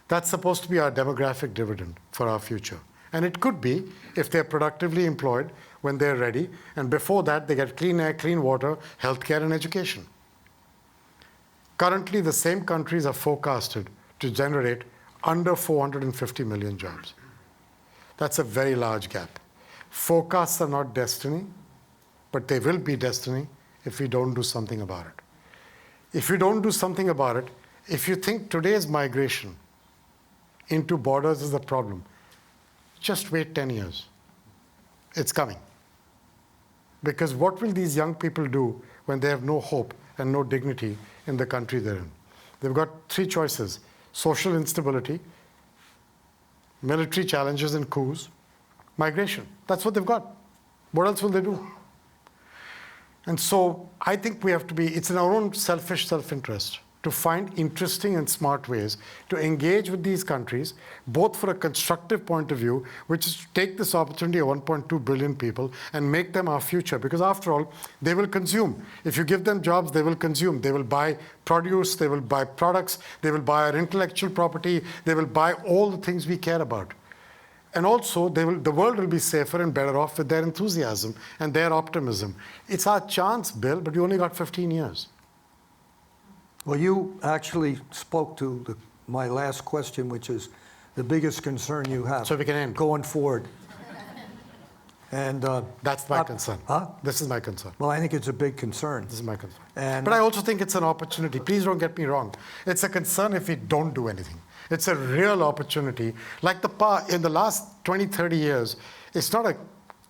That's supposed to be our demographic dividend for our future. And it could be if they're productively employed when they're ready, and before that they get clean air, clean water, healthcare, and education. Currently, the same countries are forecasted to generate under 450 million jobs. That's a very large gap. Forecasts are not destiny, but they will be destiny if we don't do something about it. If you don't do something about it, if you think today's migration into borders is the problem, just wait 10 years. It's coming. Because what will these young people do when they have no hope and no dignity in the country they're in? They've got 3 choices: social instability, military challenges and coups, migration. That's what they've got. What else will they do? And so I think we have to be, it's in our own selfish self-interest to find interesting and smart ways to engage with these countries, both for a constructive point of view, which is to take this opportunity of 1.2 billion people and make them our future. Because after all, they will consume. If you give them jobs, they will consume. They will buy produce, they will buy products, they will buy our intellectual property, they will buy all the things we care about. And also, the world will be safer and better off with their enthusiasm and their optimism. It's our chance, Bill, but we only got 15 years. Well, you actually spoke to my last question, which is the biggest concern you have. So we can end. Going forward. And that's my concern. Huh? This is my concern. Well, I think it's a big concern. This is my concern. And but I also think it's an opportunity. Please don't get me wrong. It's a concern if we don't do anything. It's a real opportunity. Like in the last 20, 30 years, it's not a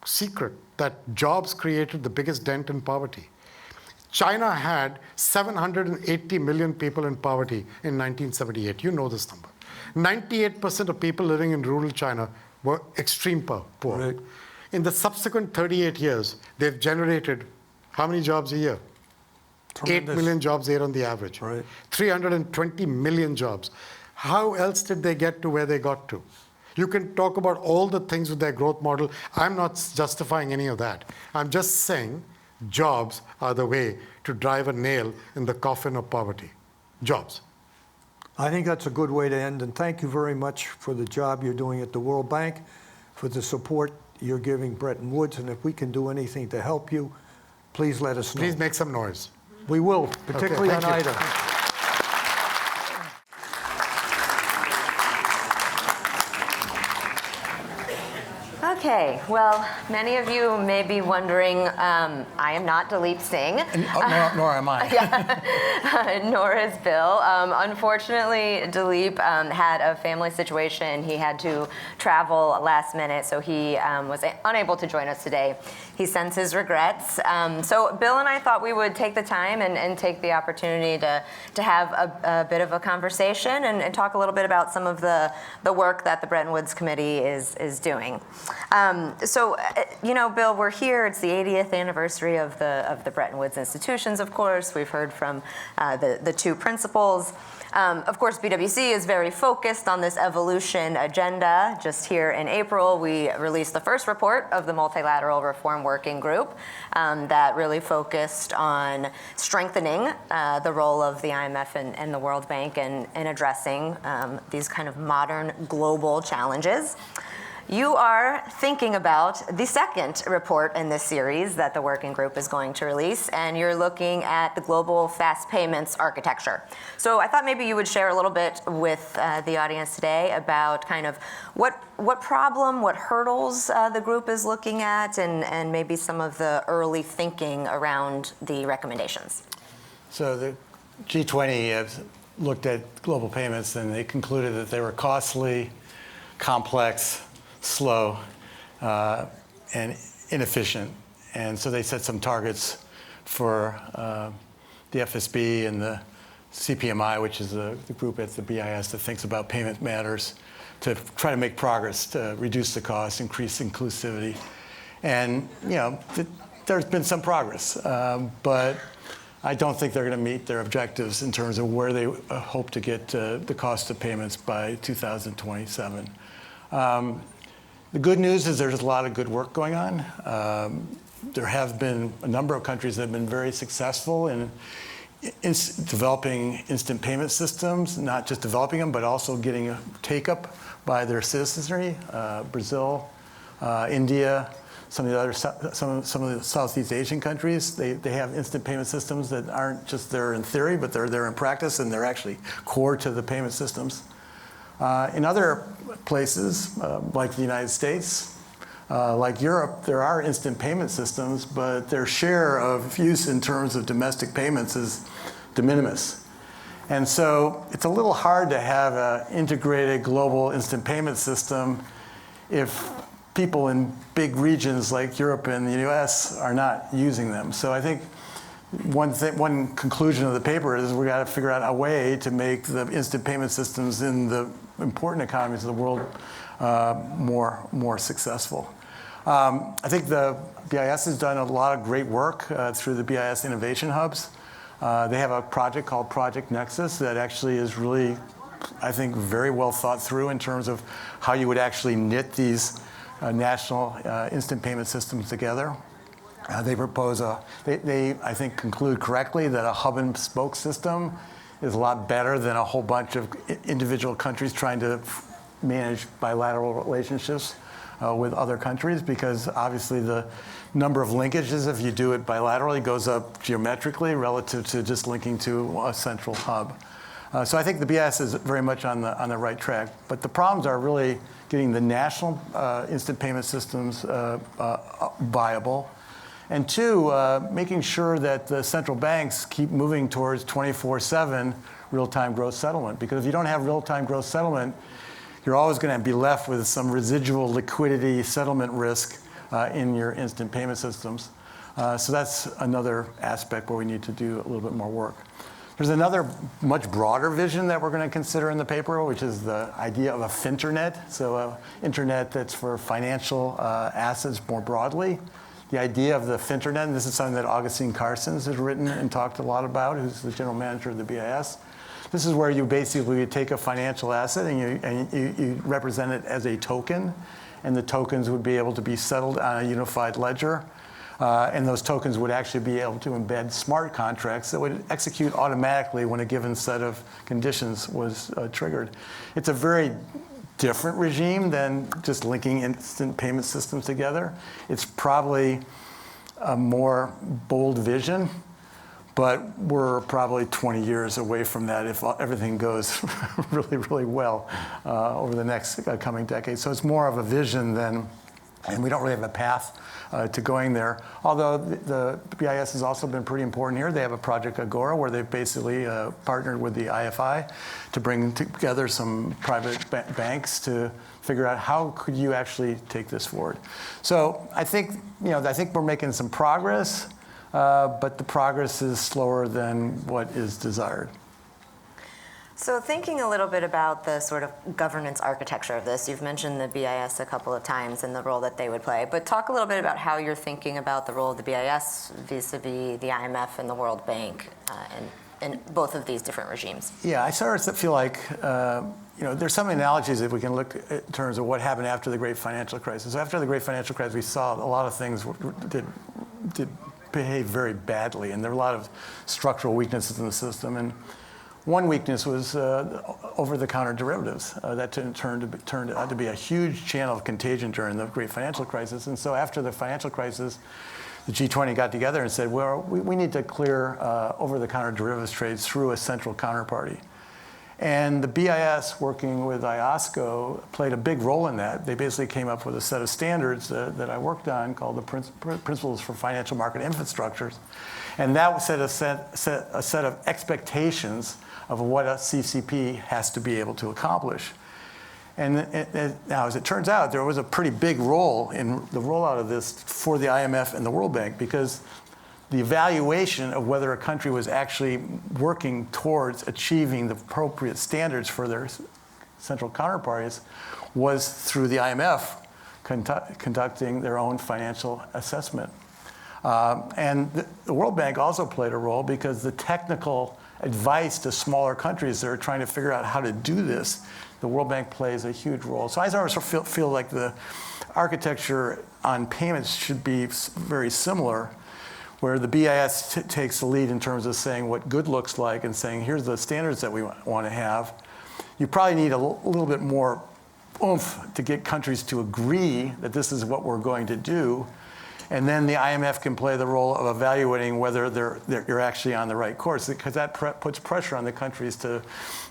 secret that jobs created the biggest dent in poverty. China had 780 million people in poverty in 1978. You know this number. 98% of people living in rural China were extreme poor. Right. In the subsequent 38 years, they've generated how many jobs a year? Tremendous. 8 million jobs a year on the average. Right. 320 million jobs. How else did they get to where they got to? You can talk about all the things with their growth model. I'm not justifying any of that. I'm just saying jobs are the way to drive a nail in the coffin of poverty. Jobs. I think that's a good way to end, and thank you very much for the job you're doing at the World Bank, for the support you're giving Bretton Woods, and if we can do anything to help you, please let us know. Please make some noise. We will, particularly on thank you. IDA. Okay, well, many of you may be wondering, I am not Dalip Singh. Nor am I. Nor is Bill. Unfortunately, Dalip had a family situation. He had to travel last minute, so he was unable to join us today. He sends his regrets. So Bill and I thought we would take the time and take the opportunity to have a bit of a conversation and talk a little bit about some of the work that the Bretton Woods Committee is doing. Bill, we're here. It's the 80th anniversary of the Bretton Woods institutions, of course. We've heard from the two principals. Of course, BWC is very focused on this evolution agenda. Just here in April, we released the first report of the Multilateral Reform Working Group that really focused on strengthening the role of the IMF and the World Bank in addressing these kind of modern global challenges. You are thinking about the second report in this series that the working group is going to release, and you're looking at the global fast payments architecture. So I thought maybe you would share a little bit with the audience today about kind of what problem, what hurdles the group is looking at, and maybe some of the early thinking around the recommendations. So the G20 has looked at global payments, and they concluded that they were costly, complex, slow, and inefficient. And so they set some targets for the FSB and the CPMI, which is the group at the BIS that thinks about payment matters, to try to make progress, to reduce the cost, increase inclusivity. And, there's been some progress, but I don't think they're going to meet their objectives in terms of where they hope to get the cost of payments by 2027. The good news is there's a lot of good work going on. There have been a number of countries that have been very successful in developing instant payment systems, not just developing them, but also getting a take-up by their citizenry. Brazil, India, some of the Southeast Asian countries, they have instant payment systems that aren't just there in theory, but they're there in practice, and they're actually core to the payment systems. In other places, like the United States, like Europe, there are instant payment systems, but their share of use in terms of domestic payments is de minimis. And so it's a little hard to have an integrated global instant payment system if people in big regions like Europe and the US are not using them. So I think one conclusion of the paper is we got to figure out a way to make the instant payment systems in the important economies of the world more successful. I think the BIS has done a lot of great work through the BIS Innovation Hubs. They have a project called Project Nexus that actually is really, I think, very well thought through in terms of how you would actually knit these national instant payment systems together. They propose they, I think, conclude correctly that a hub and spoke system is a lot better than a whole bunch of individual countries trying to manage bilateral relationships with other countries, because obviously the number of linkages, if you do it bilaterally, goes up geometrically relative to just linking to a central hub. So I think the BIS is very much on the right track. But the problems are really getting the national instant payment systems viable. And two, making sure that the central banks keep moving towards 24/7 real-time gross settlement. Because if you don't have real-time gross settlement, you're always going to be left with some residual liquidity settlement risk in your instant payment systems. So that's another aspect where we need to do a little bit more work. There's another much broader vision that we're going to consider in the paper, which is the idea of a finternet. So an internet that's for financial assets more broadly. The idea of the finternet, and this is something that Augustine Carstens has written and talked a lot about, who's the general manager of the BIS. This is where you basically take a financial asset and you represent it as a token, and the tokens would be able to be settled on a unified ledger. And those tokens would actually be able to embed smart contracts that would execute automatically when a given set of conditions was triggered. It's a very different regime than just linking instant payment systems together. It's probably a more bold vision, but we're probably 20 years away from that if everything goes really, really well over the next coming decade. So it's more of a vision than And we don't really have a path to going there. Although the BIS has also been pretty important here. They have a Project Agora where they've basically partnered with the IFI to bring together some private banks to figure out how could you actually take this forward. So I think, I think we're making some progress, but the progress is slower than what is desired. So thinking a little bit about the sort of governance architecture of this, you've mentioned the BIS a couple of times and the role that they would play, but talk a little bit about how you're thinking about the role of the BIS vis-a-vis the IMF and the World Bank in both of these different regimes. Yeah, I sort of feel like, there's some analogies that we can look at in terms of what happened after the Great Financial Crisis. After the Great Financial Crisis, we saw a lot of things did behave very badly, and there were a lot of structural weaknesses in the system. And one weakness was over-the-counter derivatives. That turned out to be a huge channel of contagion during the Great Financial Crisis. And so after the financial crisis, the G20 got together and said, well, we need to clear over-the-counter derivatives trades through a central counterparty. And the BIS, working with IOSCO, played a big role in that. They basically came up with a set of standards that I worked on called the Principles for Financial Market Infrastructures. And that set a set of expectations of what a CCP has to be able to accomplish. And now, as it turns out, there was a pretty big role in the rollout of this for the IMF and the World Bank, because the evaluation of whether a country was actually working towards achieving the appropriate standards for their central counterparties was through the IMF conducting their own financial assessment. And the World Bank also played a role because the technical advice to smaller countries that are trying to figure out how to do this, the World Bank plays a huge role. So I sort of feel like the architecture on payments should be very similar, where the BIS takes the lead in terms of saying what good looks like and saying, here's the standards that we want to have. You probably need a little bit more oomph to get countries to agree that this is what we're going to do. And then the IMF can play the role of evaluating whether you're actually on the right course, because that puts pressure on the countries to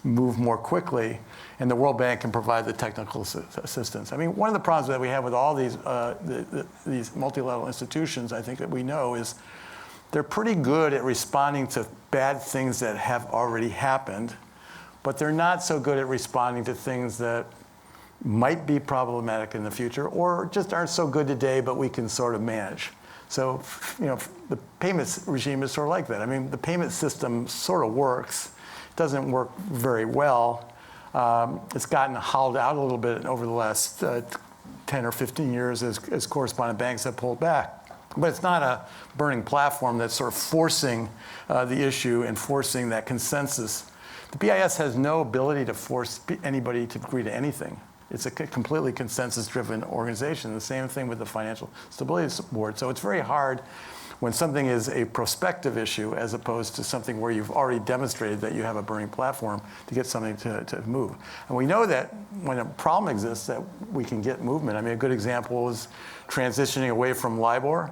move more quickly, and the World Bank can provide the technical assistance. I mean, one of the problems that we have with all these multilateral institutions, I think that we know, is they're pretty good at responding to bad things that have already happened, but they're not so good at responding to things that might be problematic in the future, or just aren't so good today, but we can sort of manage. So, the payments regime is sort of like that. I mean, the payment system sort of works. It doesn't work very well. It's gotten hollowed out a little bit over the last 10 or 15 years as correspondent banks have pulled back. But it's not a burning platform that's sort of forcing the issue and forcing that consensus. The BIS has no ability to force anybody to agree to anything. It's a completely consensus-driven organization. The same thing with the Financial Stability Board. So it's very hard when something is a prospective issue as opposed to something where you've already demonstrated that you have a burning platform to get something to move. And we know that when a problem exists that we can get movement. I mean, a good example is transitioning away from LIBOR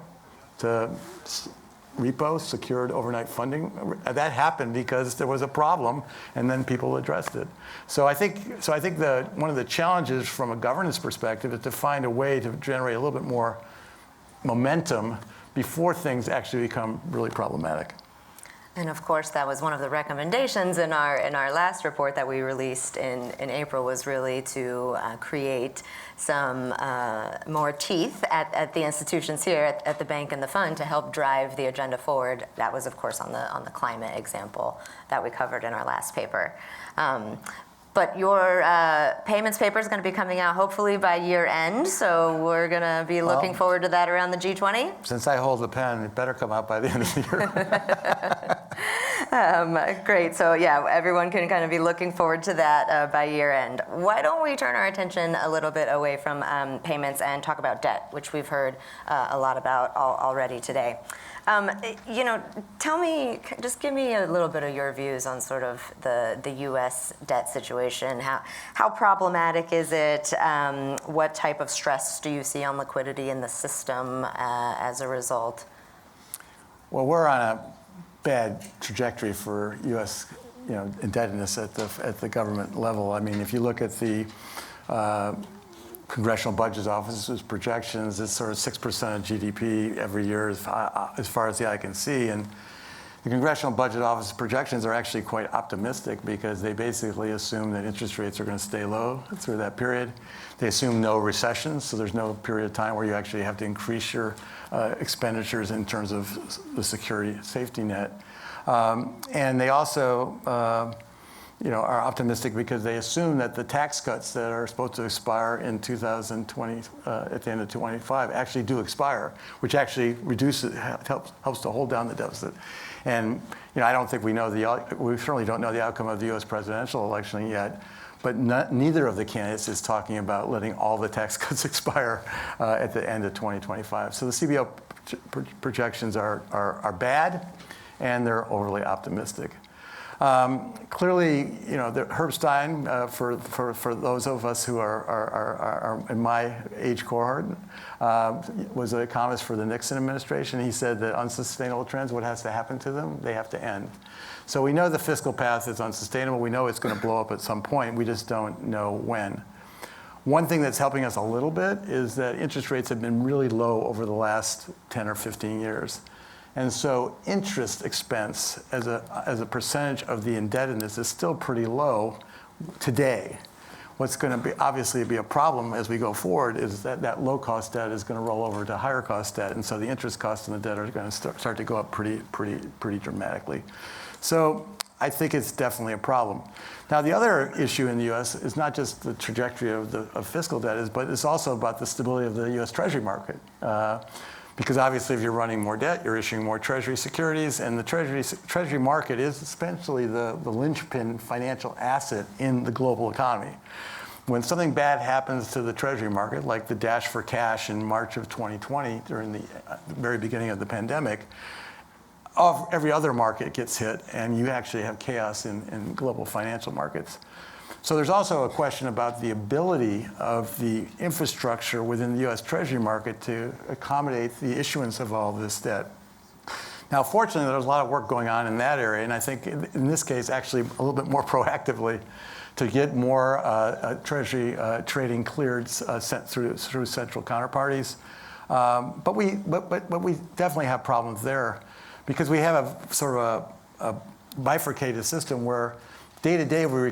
to repo, secured overnight funding. That happened because there was a problem, and then people addressed it. So I think one of the challenges from a governance perspective is to find a way to generate a little bit more momentum before things actually become really problematic. And of course, that was one of the recommendations in our last report that we released in April, was really to create some more teeth at the institutions here at the bank and the fund to help drive the agenda forward. That was, of course, on the climate example that we covered in our last paper. But your payments paper is going to be coming out hopefully by year end, so we're going to be looking forward to that around the G20. Since I hold the pen, it better come out by the end of the year. Great. So yeah, everyone can kind of be looking forward to that by year end. Why don't we turn our attention a little bit away from payments and talk about debt, which we've heard a lot about already today. Tell me, just give me a little bit of your views on sort of the U.S. debt situation. How problematic is it? What type of stress do you see on liquidity in the system as a result? Well, we're on a bad trajectory for U.S. indebtedness at the government level. I mean, if you look at the Congressional Budget Office's projections, it's sort of 6% of GDP every year as far as the eye can see. And the Congressional Budget Office projections are actually quite optimistic because they basically assume that interest rates are going to stay low through that period. They assume no recession, so there's no period of time where you actually have to increase your expenditures in terms of the security safety net. And they also are optimistic because they assume that the tax cuts that are supposed to expire in 2020, at the end of 2025, actually do expire, which actually helps to hold down the deficit. And I don't think we certainly don't know the outcome of the U.S. presidential election yet, but neither of the candidates is talking about letting all the tax cuts expire at the end of 2025. So the CBO projections are bad, and they're overly optimistic. Clearly, the Herb Stein, for those of us who are in my age cohort, was an economist for the Nixon administration. He said that unsustainable trends, what has to happen to them? They have to end. So we know the fiscal path is unsustainable. We know it's going to blow up at some point. We just don't know when. One thing that's helping us a little bit is that interest rates have been really low over the last 10 or 15 years. And so interest expense as a percentage of the indebtedness is still pretty low today. What's going to obviously be a problem as we go forward is that low-cost debt is going to roll over to higher-cost debt, and so the interest costs on the debt are going to start to go up pretty dramatically. So I think it's definitely a problem. Now, the other issue in the U.S. is not just the trajectory of fiscal debt, but it's also about the stability of the U.S. Treasury market. Because obviously, if you're running more debt, you're issuing more Treasury securities, and the Treasury market is essentially the linchpin financial asset in the global economy. When something bad happens to the Treasury market, like the dash for cash in March of 2020 during the very beginning of the pandemic, every other market gets hit, and you actually have chaos in global financial markets. So there's also a question about the ability of the infrastructure within the U.S. Treasury market to accommodate the issuance of all of this debt. Now, fortunately, there's a lot of work going on in that area, and I think in this case, actually a little bit more proactively, to get more Treasury trading cleared sent through central counterparties. But we definitely have problems there because we have a sort of a bifurcated system where day to day, we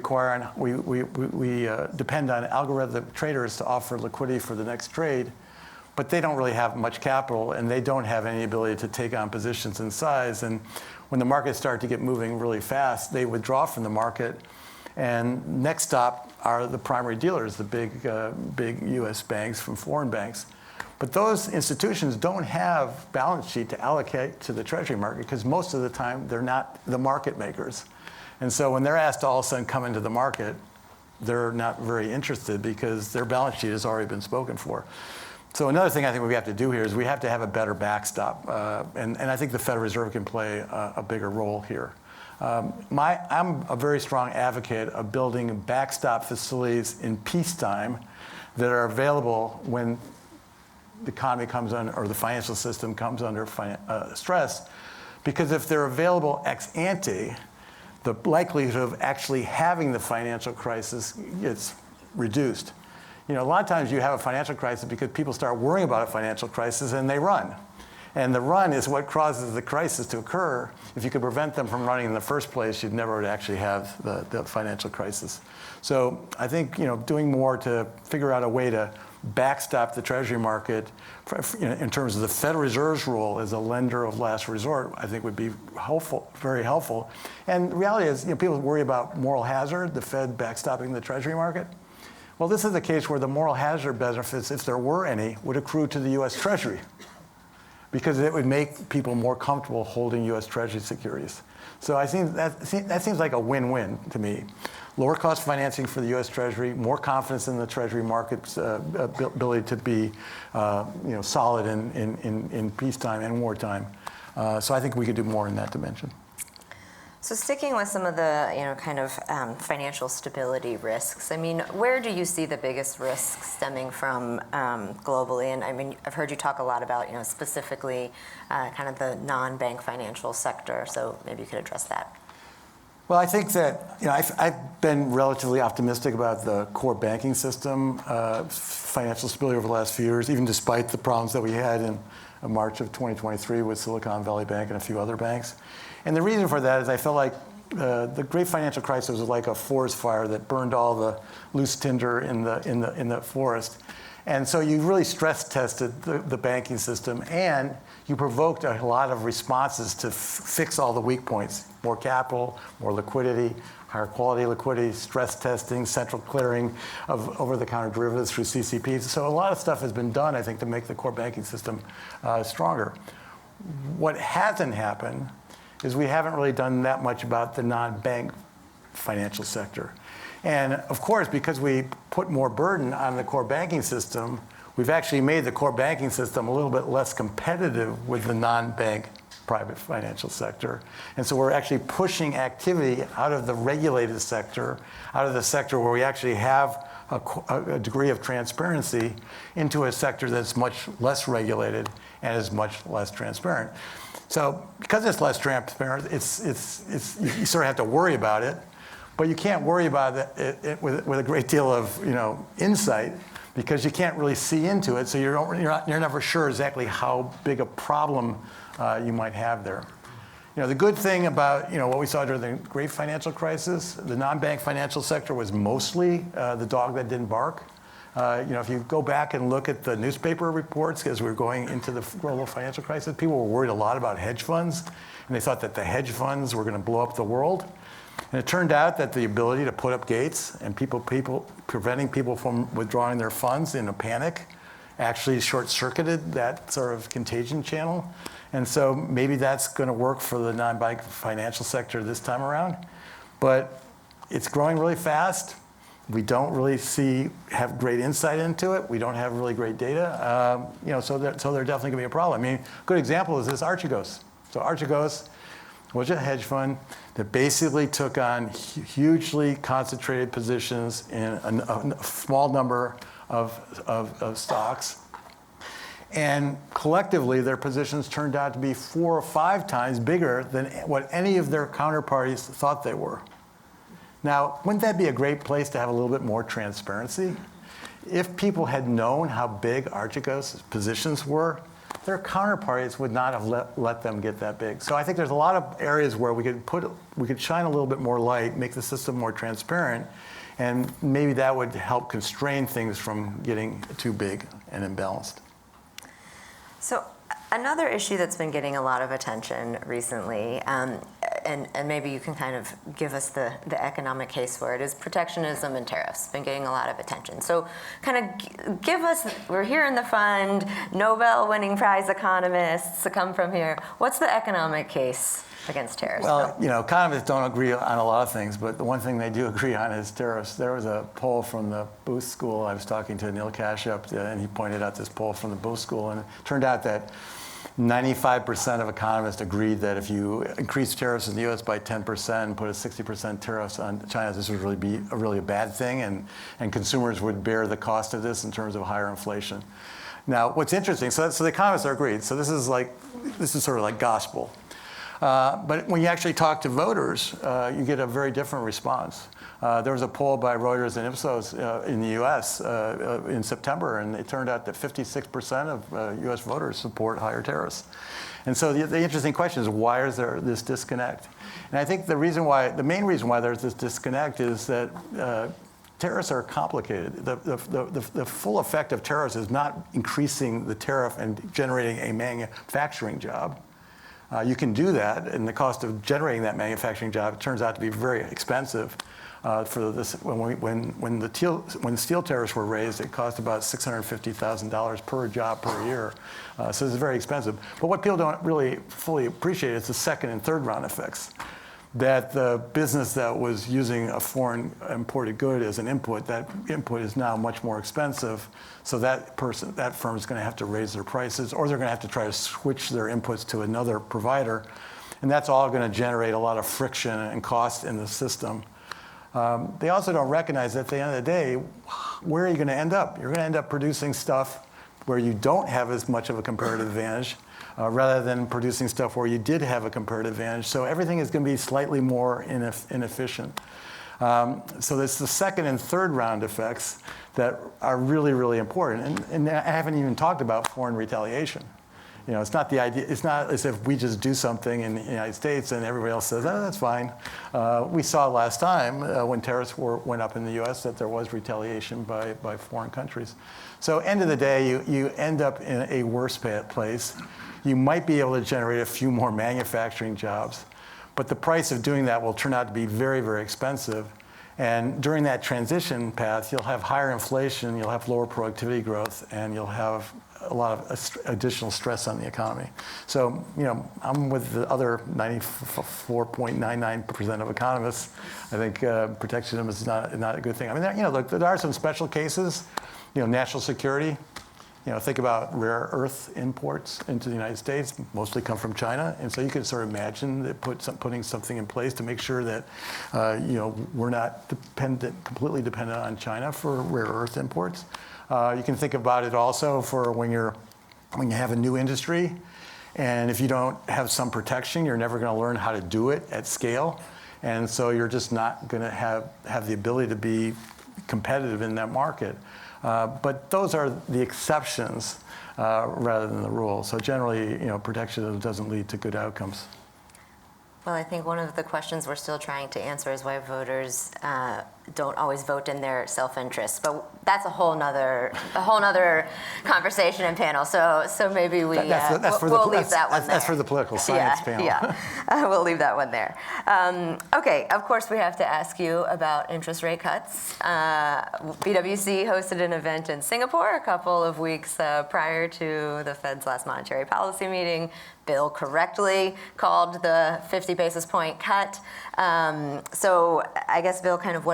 depend on algorithmic traders to offer liquidity for the next trade, but they don't really have much capital, and they don't have any ability to take on positions in size. And when the markets start to get moving really fast, they withdraw from the market. And next stop are the primary dealers, the big U.S. banks from foreign banks. But those institutions don't have balance sheet to allocate to the Treasury market because most of the time they're not the market makers. And so when they're asked to all of a sudden come into the market, they're not very interested because their balance sheet has already been spoken for. So another thing I think we have to do here is we have to have a better backstop. And I think the Federal Reserve can play a bigger role here. I'm a very strong advocate of building backstop facilities in peacetime that are available when the economy comes under, or the financial system comes under stress. Because if they're available ex ante, the likelihood of actually having the financial crisis gets reduced. A lot of times you have a financial crisis because people start worrying about a financial crisis and they run. And the run is what causes the crisis to occur. If you could prevent them from running in the first place, you'd never actually have the financial crisis. So I think doing more to figure out a way to backstop the Treasury market in terms of the Federal Reserve's role as a lender of last resort, I think would be helpful, very helpful. And the reality is, people worry about moral hazard, the Fed backstopping the Treasury market. Well, this is a case where the moral hazard benefits, if there were any, would accrue to the U.S. Treasury because it would make people more comfortable holding U.S. Treasury securities. So I think that seems like a win-win to me. Lower cost financing for the U.S. Treasury, more confidence in the Treasury market's ability to be solid in peacetime and wartime. So I think we could do more in that dimension. So sticking with some of the financial stability risks, where do you see the biggest risks stemming from globally? And I've heard you talk a lot about specifically kind of the non-bank financial sector. So maybe you could address that. Well, I think that I've been relatively optimistic about the core banking system, financial stability over the last few years, even despite the problems that we had in March of 2023 with Silicon Valley Bank and a few other banks. And the reason for that is I felt like the great financial crisis was like a forest fire that burned all the loose tinder in the forest. And so you really stress tested the banking system, and you provoked a lot of responses to fix all the weak points: more capital, more liquidity, higher quality liquidity, stress testing, central clearing of over-the-counter derivatives through CCPs. So a lot of stuff has been done, I think, to make the core banking system stronger. What hasn't happened is we haven't really done that much about the non-bank financial sector. And of course, because we put more burden on the core banking system, we've actually made the core banking system a little bit less competitive with the non-bank private financial sector. And so we're actually pushing activity out of the regulated sector, out of the sector where we actually have a degree of transparency, into a sector that's much less regulated and is much less transparent. So because it's less transparent, you sort of have to worry about it. But you can't worry about it with a great deal of insight, because you can't really see into it, so you're never sure exactly how big a problem you might have there. The good thing about what we saw during the great financial crisis, the non-bank financial sector was mostly the dog that didn't bark. If you go back and look at the newspaper reports as we were going into the global financial crisis, people were worried a lot about hedge funds, and they thought that the hedge funds were going to blow up the world. And it turned out that the ability to put up gates and preventing people from withdrawing their funds in a panic actually short-circuited that sort of contagion channel. And so maybe that's going to work for the non-bank financial sector this time around. But it's growing really fast. We don't really have great insight into it. We don't have really great data. So there's definitely going to be a problem. I mean, a good example is this Archegos. So Archegos was a hedge fund that basically took on hugely concentrated positions in a small number of stocks. And collectively, their positions turned out to be 4 or 5 times bigger than what any of their counterparties thought they were. Now, wouldn't that be a great place to have a little bit more transparency? If people had known how big Archegos' positions were, their counterparties would not have let them get that big. So I think there's a lot of areas where we could shine a little bit more light, make the system more transparent, and maybe that would help constrain things from getting too big and imbalanced. So another issue that's been getting a lot of attention recently, and maybe you can kind of give us the economic case for it, is protectionism and tariffs. Been getting a lot of attention. So kind of give us, we're here in the fund, Nobel winning prize economists to come from here. What's the economic case against tariffs? Well, economists don't agree on a lot of things, but the one thing they do agree on is tariffs. There was a poll from the Booth School. I was talking to Neil Kashyap, and he pointed out this poll from the Booth School, and it turned out that 95% of economists agreed that if you increase tariffs in the U.S. by 10% and put a 60% tariffs on China, this would really be a bad thing, and consumers would bear the cost of this in terms of higher inflation. Now, what's interesting, so the economists are agreed. So this is sort of like gospel. But when you actually talk to voters, you get a very different response. There was a poll by Reuters and Ipsos in the U.S. In September, and it turned out that 56% of U.S. voters support higher tariffs. And so the interesting question is, why is there this disconnect? And I think the main reason why there's this disconnect is that tariffs are complicated. The full effect of tariffs is not increasing the tariff and generating a manufacturing job. You can do that, and the cost of generating that manufacturing job turns out to be very expensive. For this, when steel tariffs were raised, it cost about $650,000 per job per year. So it's very expensive. But what people don't really fully appreciate is the second and third round effects. That the business that was using a foreign imported good as an input, that input is now much more expensive. So that firm is going to have to raise their prices, or they're going to have to try to switch their inputs to another provider. And that's all going to generate a lot of friction and cost in the system. They also don't recognize that at the end of the day, where are you going to end up? You're going to end up producing stuff where you don't have as much of a comparative advantage, rather than producing stuff where you did have a comparative advantage. So everything is going to be slightly more inefficient. So there's the second and third round effects that are really, really important. And I haven't even talked about foreign retaliation. You know, it's not the idea. It's not as if we just do something in the United States and everybody else says, "Oh, that's fine." We saw last time when tariffs went up in the U.S. that there was retaliation by foreign countries. So, end of the day, you end up in a worse place. You might be able to generate a few more manufacturing jobs, but the price of doing that will turn out to be very, very expensive. And during that transition path, you'll have higher inflation, you'll have lower productivity growth, and you'll have a lot of additional stress on the economy. So, you know, I'm with the other 94.99% of economists. I think protectionism is not a good thing. I mean, look, there are some special cases. You know, national security. You know, think about rare earth imports into the United States, mostly come from China. And so you can sort of imagine that putting something in place to make sure that, you know, we're not completely dependent on China for rare earth imports. You can think about it also for when you have a new industry, and if you don't have some protection, you're never going to learn how to do it at scale. And so you're just not going to have the ability to be competitive in that market. But those are the exceptions rather than the rule. So generally, you know, protectionism doesn't lead to good outcomes. Well, I think one of the questions we're still trying to answer is why voters don't always vote in their self-interest. But that's a whole nother conversation and panel. So maybe we'll leave that one there. That's for the political science panel. Yeah, we'll leave that one there. Okay, of course we have to ask you about interest rate cuts. BWC hosted an event in Singapore a couple of weeks prior to the Fed's last monetary policy meeting. Bill correctly called the 50 basis point cut. So I guess, Bill, kind of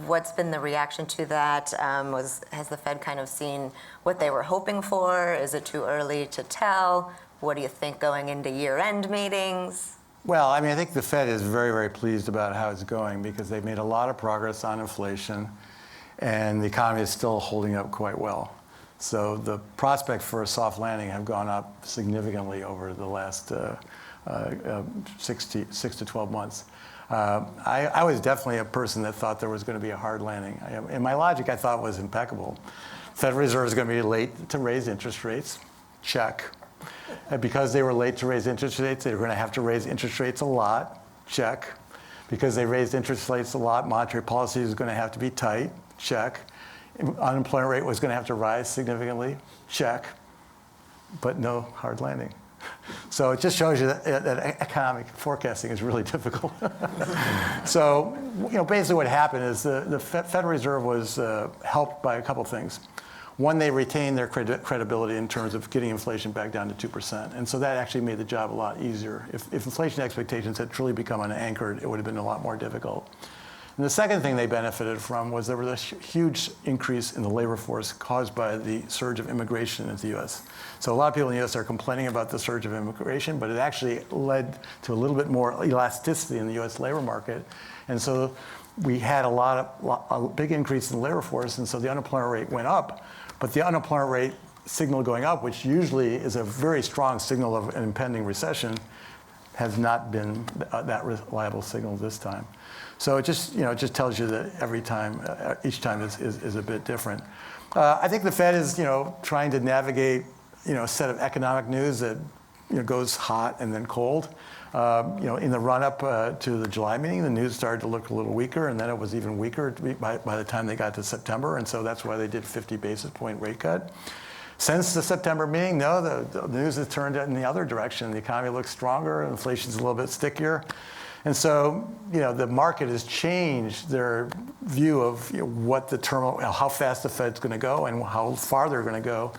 what's been the reaction to that? Has the Fed kind of seen what they were hoping for? Is it too early to tell? What do you think going into year-end meetings? Well, I mean, I think the Fed is very, very pleased about how it's going because they've made a lot of progress on inflation, and the economy is still holding up quite well. So the prospect for a soft landing have gone up significantly over the last 6 to 12 months. I was definitely a person that thought there was going to be a hard landing. And my logic, I thought, was impeccable. Federal Reserve is going to be late to raise interest rates. Check. And because they were late to raise interest rates, they were going to have to raise interest rates a lot. Check. Because they raised interest rates a lot, monetary policy is going to have to be tight. Check. Unemployment rate was going to have to rise significantly. Check. But no hard landing. So it just shows you that economic forecasting is really difficult. So, you know, basically what happened is the Federal Reserve was helped by a couple things. One, they retained their credibility in terms of getting inflation back down to 2%. And so that actually made the job a lot easier. If inflation expectations had truly become unanchored, it would have been a lot more difficult. And the second thing they benefited from was there was a huge increase in the labor force caused by the surge of immigration into the U.S. So a lot of people in the U.S. are complaining about the surge of immigration, but it actually led to a little bit more elasticity in the U.S. labor market. And so we had a big increase in the labor force, and so the unemployment rate went up. But the unemployment rate signal going up, which usually is a very strong signal of an impending recession, has not been that reliable signal this time. So it just tells you that each time is a bit different. I think the Fed is trying to navigate a set of economic news that goes hot and then cold. In the run-up to the July meeting, the news started to look a little weaker, and then it was even weaker by the time they got to September, and so that's why they did 50 basis point rate cut. Since the September meeting, no, the news has turned in the other direction. The economy looks stronger, inflation's a little bit stickier. And so, the market has changed their view of what the terminal, how fast the Fed's going to go and how far they're going to go.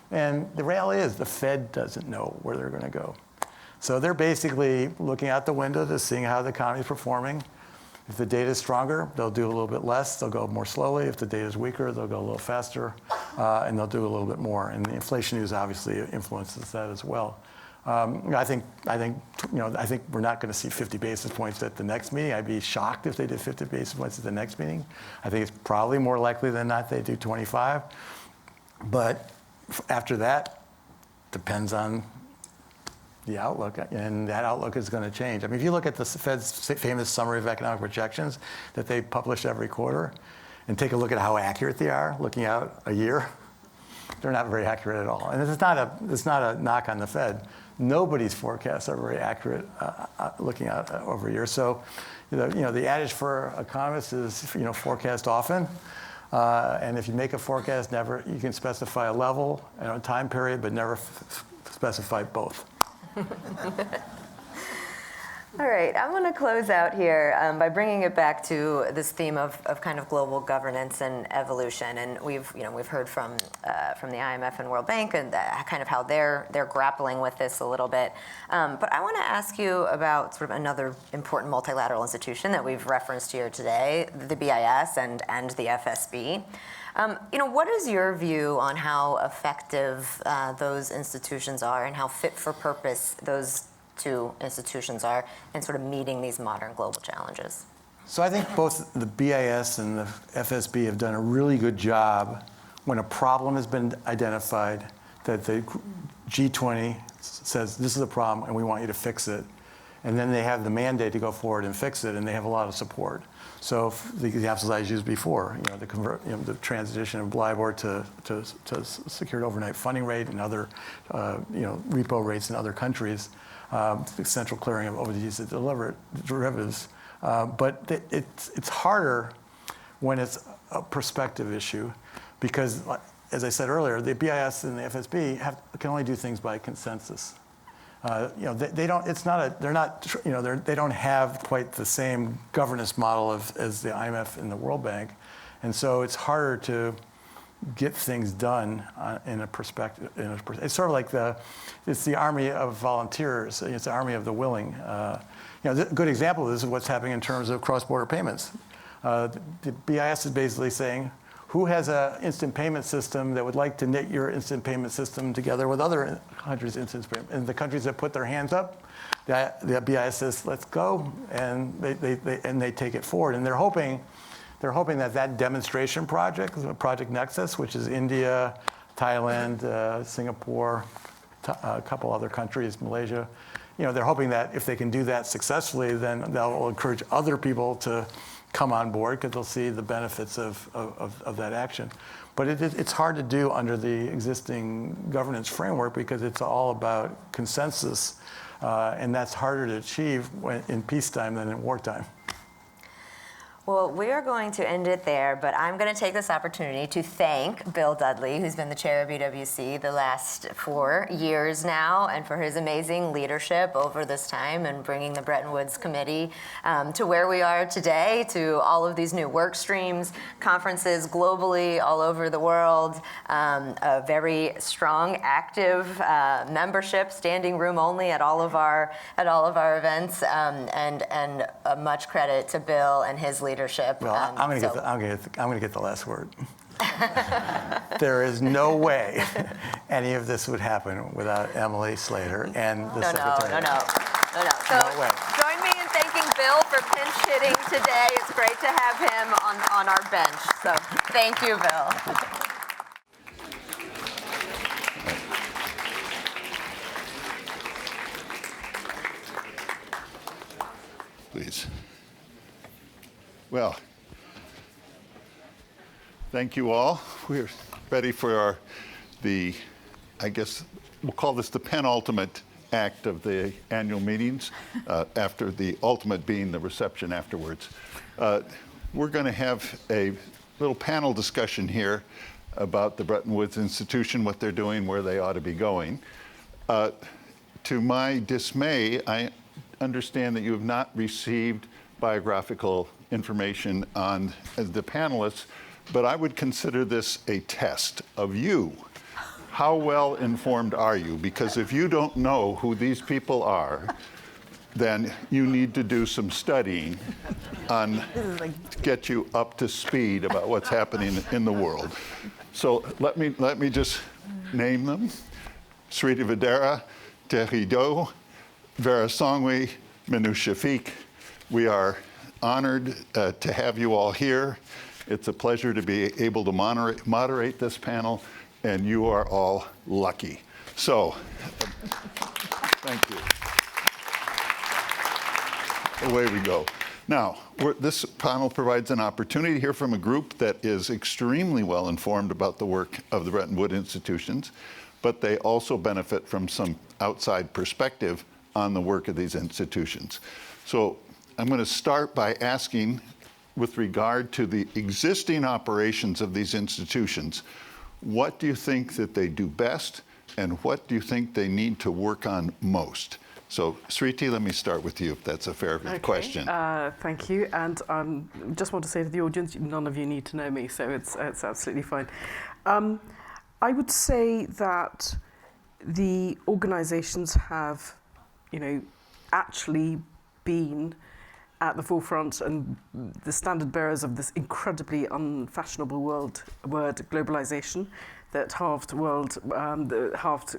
And the reality is the Fed doesn't know where they're going to go. So they're basically looking out the window to seeing how the economy is performing. If the data is stronger, they'll do a little bit less. They'll go more slowly. If the data is weaker, they'll go a little faster, and they'll do a little bit more. And the inflation news obviously influences that as well. I think we're not going to see 50 basis points at the next meeting. I'd be shocked if they did 50 basis points at the next meeting. I think it's probably more likely than not they do 25. But after that, depends on the outlook, and that outlook is going to change. I mean, if you look at the Fed's famous summary of economic projections that they publish every quarter, and take a look at how accurate they are, looking out a year, they're not very accurate at all. And it's not a knock on the Fed. Nobody's forecasts are very accurate looking out over a year. So, the adage for economists is, forecast often. And if you make a forecast, you can specify a level and a time period, but never specify both. All right, I'm going to close out here by bringing it back to this theme of kind of global governance and evolution. And we've heard from the IMF and World Bank and kind of how they're grappling with this a little bit. But I want to ask you about sort of another important multilateral institution that we've referenced here today, the BIS and the FSB. What is your view on how effective those institutions are and how fit for purpose those two institutions are in sort of meeting these modern global challenges? So I think both the BIS and the FSB have done a really good job when a problem has been identified, that the G20 says, this is a problem and we want you to fix it. And then they have the mandate to go forward and fix it, and they have a lot of support. So the examples I used before, the transition of LIBOR to secured overnight funding rate and other, repo rates in other countries, the central clearing of overseas derivatives. But it's harder when it's a perspective issue, because, as I said earlier, the BIS and the FSB can only do things by consensus. They don't. It's not a. They're not. They don't have quite the same governance model as the IMF and the World Bank, and so it's harder to get things done in a perspective. It's sort of like it's the army of volunteers. It's the army of the willing. A good example of this is what's happening in terms of cross-border payments. The BIS is basically saying, who has an instant payment system that would like to knit your instant payment system together with other countries' instant payment? And the countries that put their hands up, the BIS says, let's go, and they take it forward. And they're hoping that demonstration project, Project Nexus, which is India, Thailand, Singapore, a couple other countries, Malaysia, they're hoping that if they can do that successfully, then they'll encourage other people to come on board, because they'll see the benefits of that action. But it's hard to do under the existing governance framework, because it's all about consensus, and that's harder to achieve in peacetime than in wartime. Well, we are going to end it there, but I'm going to take this opportunity to thank Bill Dudley, who's been the chair of BWC the last 4 years now, and for his amazing leadership over this time and bringing the Bretton Woods Committee to where we are today, to all of these new work streams, conferences globally all over the world, a very strong, active membership, standing room only at all of our events, and much credit to Bill and his leadership. Well, I'm going to get the last word. There is no way any of this would happen without Emily Slater and the Secretary. No. So join me in thanking Bill for pinch hitting today. It's great to have him on our bench. So thank you, Bill. Please. Well, thank you all. We're ready for I guess we'll call this the penultimate act of the annual meetings, after the ultimate being the reception afterwards. We're going to have a little panel discussion here about the Bretton Woods Institution, what they're doing, where they ought to be going. To my dismay, I understand that you have not received biographical information on the panelists, but I would consider this a test of you. How well informed are you? Because if you don't know who these people are, then you need to do some studying to get you up to speed about what's happening in the world. So let me just name them: Shriti Vadera, Thierry Deáu, Vera Songwe, Minouche Shafik. We are honored to have you all here. It's a pleasure to be able to moderate this panel, and you are all lucky. So, thank you. Away we go. Now, this panel provides an opportunity to hear from a group that is extremely well informed about the work of the Bretton Woods institutions, but they also benefit from some outside perspective on the work of these institutions. So I'm going to start by asking, with regard to the existing operations of these institutions, what do you think that they do best, and what do you think they need to work on most? So, Shriti, let me start with you, if that's a fair question. Thank you. And just want to say to the audience, none of you need to know me, so it's absolutely fine. I would say that the organizations have, actually been at the forefront and the standard bearers of this incredibly unfashionable word globalization that halved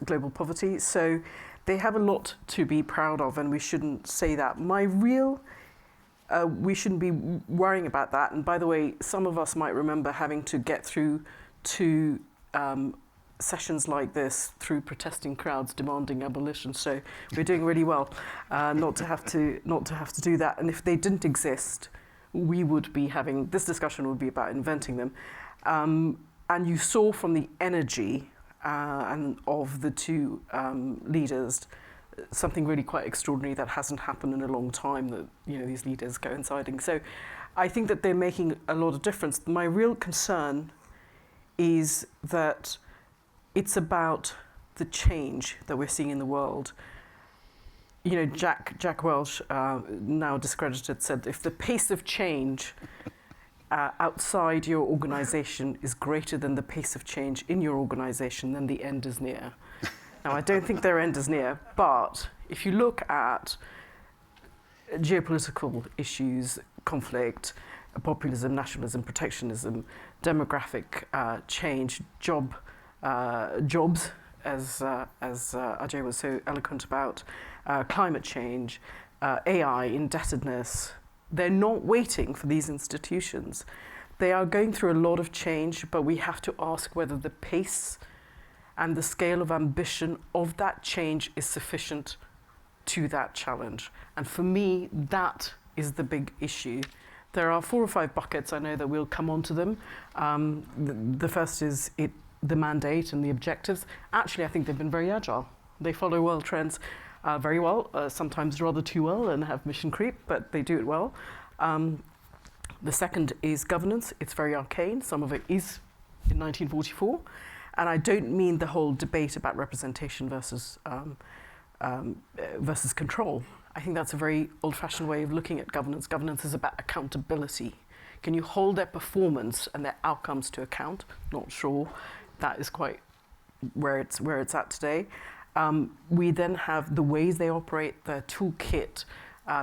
global poverty. So they have a lot to be proud of, and we shouldn't say that. We shouldn't be worrying about that. And by the way, some of us might remember having to get through to sessions like this through protesting crowds demanding abolition. So we're doing really well not to have to do that. And if they didn't exist, we would be having this discussion would be about inventing them. And you saw from the energy and of the two leaders something really quite extraordinary that hasn't happened in a long time, that these leaders coinciding. So I think that they're making a lot of difference. My real concern is that it's about the change that we're seeing in the world. Jack Welch, now discredited, said if the pace of change outside your organization is greater than the pace of change in your organization, then the end is near. Now, I don't think their end is near, but if you look at geopolitical issues, conflict, populism, nationalism, protectionism, demographic change, jobs, as Ajay was so eloquent about, climate change, AI, indebtedness, they're not waiting for these institutions. They are going through a lot of change, but we have to ask whether the pace and the scale of ambition of that change is sufficient to that challenge. And for me, that is the big issue. There are 4 or 5 buckets. I know that we'll come on to them. The first is the mandate and the objectives. Actually, I think they've been very agile. They follow world trends very well, sometimes rather too well, and have mission creep, but they do it well. The second is governance. It's very arcane. Some of it is in 1944. And I don't mean the whole debate about representation versus control. I think that's a very old-fashioned way of looking at governance. Governance is about accountability. Can you hold their performance and their outcomes to account? Not sure. That is quite where it's at today. We then have the ways they operate, their toolkit,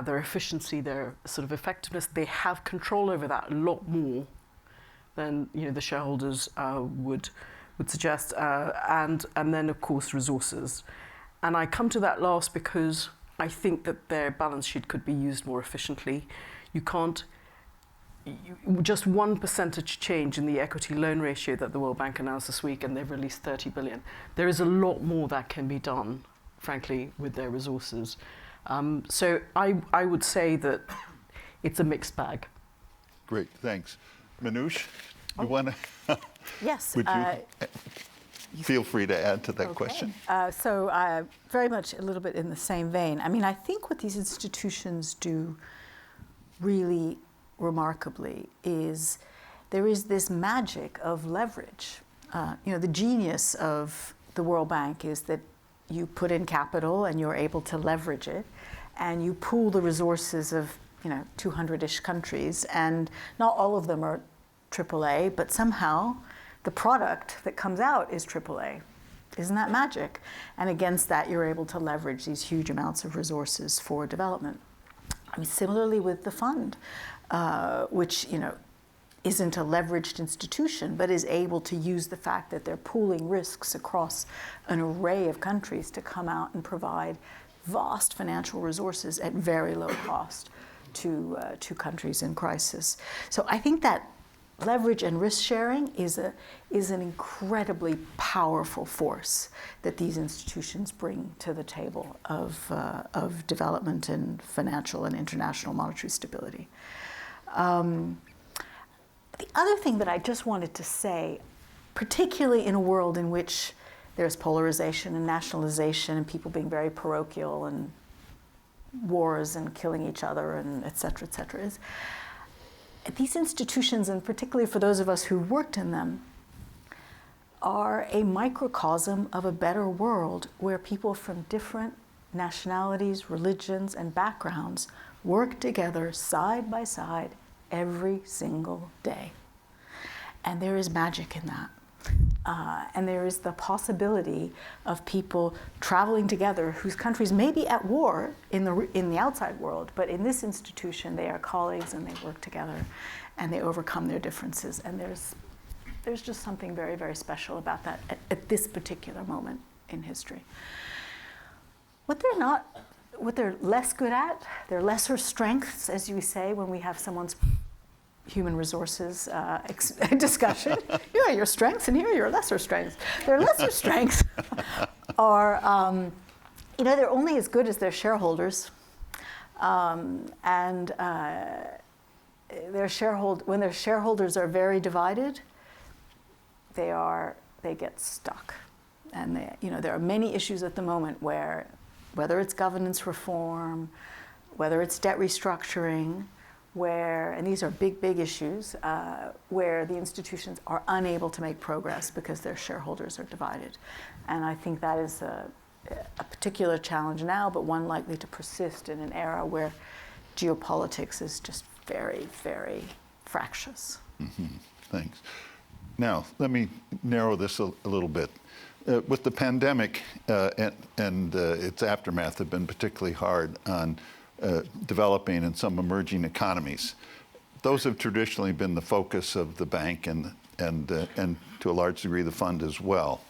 their efficiency, their sort of effectiveness. They have control over that a lot more than the shareholders would suggest. And then, of course, resources. And I come to that last because I think that their balance sheet could be used more efficiently. You can't, just 1% change in the equity loan ratio that the World Bank announced this week, and they've released 30 billion. There is a lot more that can be done, frankly, with their resources. So I would say that it's a mixed bag. Great, thanks. Minouche, you want to? Yes. Would you feel free to add to that question? So very much a little bit in the same vein. I mean, I think what these institutions do really remarkably is there is this magic of leverage. The genius of the World Bank is that you put in capital and you're able to leverage it, and you pool the resources of 200-ish countries, and not all of them are AAA, but somehow the product that comes out is AAA. Isn't that magic? And against that, you're able to leverage these huge amounts of resources for development. I mean, similarly with the fund, which isn't a leveraged institution, but is able to use the fact that they're pooling risks across an array of countries to come out and provide vast financial resources at very low cost to countries in crisis. So I think that leverage and risk sharing is an incredibly powerful force that these institutions bring to the table of development and financial and international monetary stability. The other thing that I just wanted to say, particularly in a world in which there's polarization and nationalization and people being very parochial and wars and killing each other and et cetera, is these institutions, and particularly for those of us who worked in them, are a microcosm of a better world where people from different nationalities, religions, and backgrounds work together side by side every single day. And there is magic in that. And there is the possibility of people traveling together whose countries may be at war in the outside world, but in this institution they are colleagues and they work together and they overcome their differences. And there's just something very, very special about that at this particular moment in history. What they're less good at, their lesser strengths, as you say, when we have someone's human resources discussion. Here are your strengths and here are your lesser strengths. Their lesser strengths are, they're only as good as their shareholders. When their shareholders are very divided, they get stuck. And there are many issues at the moment where, whether it's governance reform, whether it's debt restructuring, and these are big, big issues, where the institutions are unable to make progress because their shareholders are divided. And I think that is a particular challenge now, but one likely to persist in an era where geopolitics is just very, very fractious. Mm-hmm. Thanks. Now, let me narrow this a little bit. With the pandemic and its aftermath have been particularly hard on developing and some emerging economies. Those have traditionally been the focus of the bank and to a large degree the fund as well.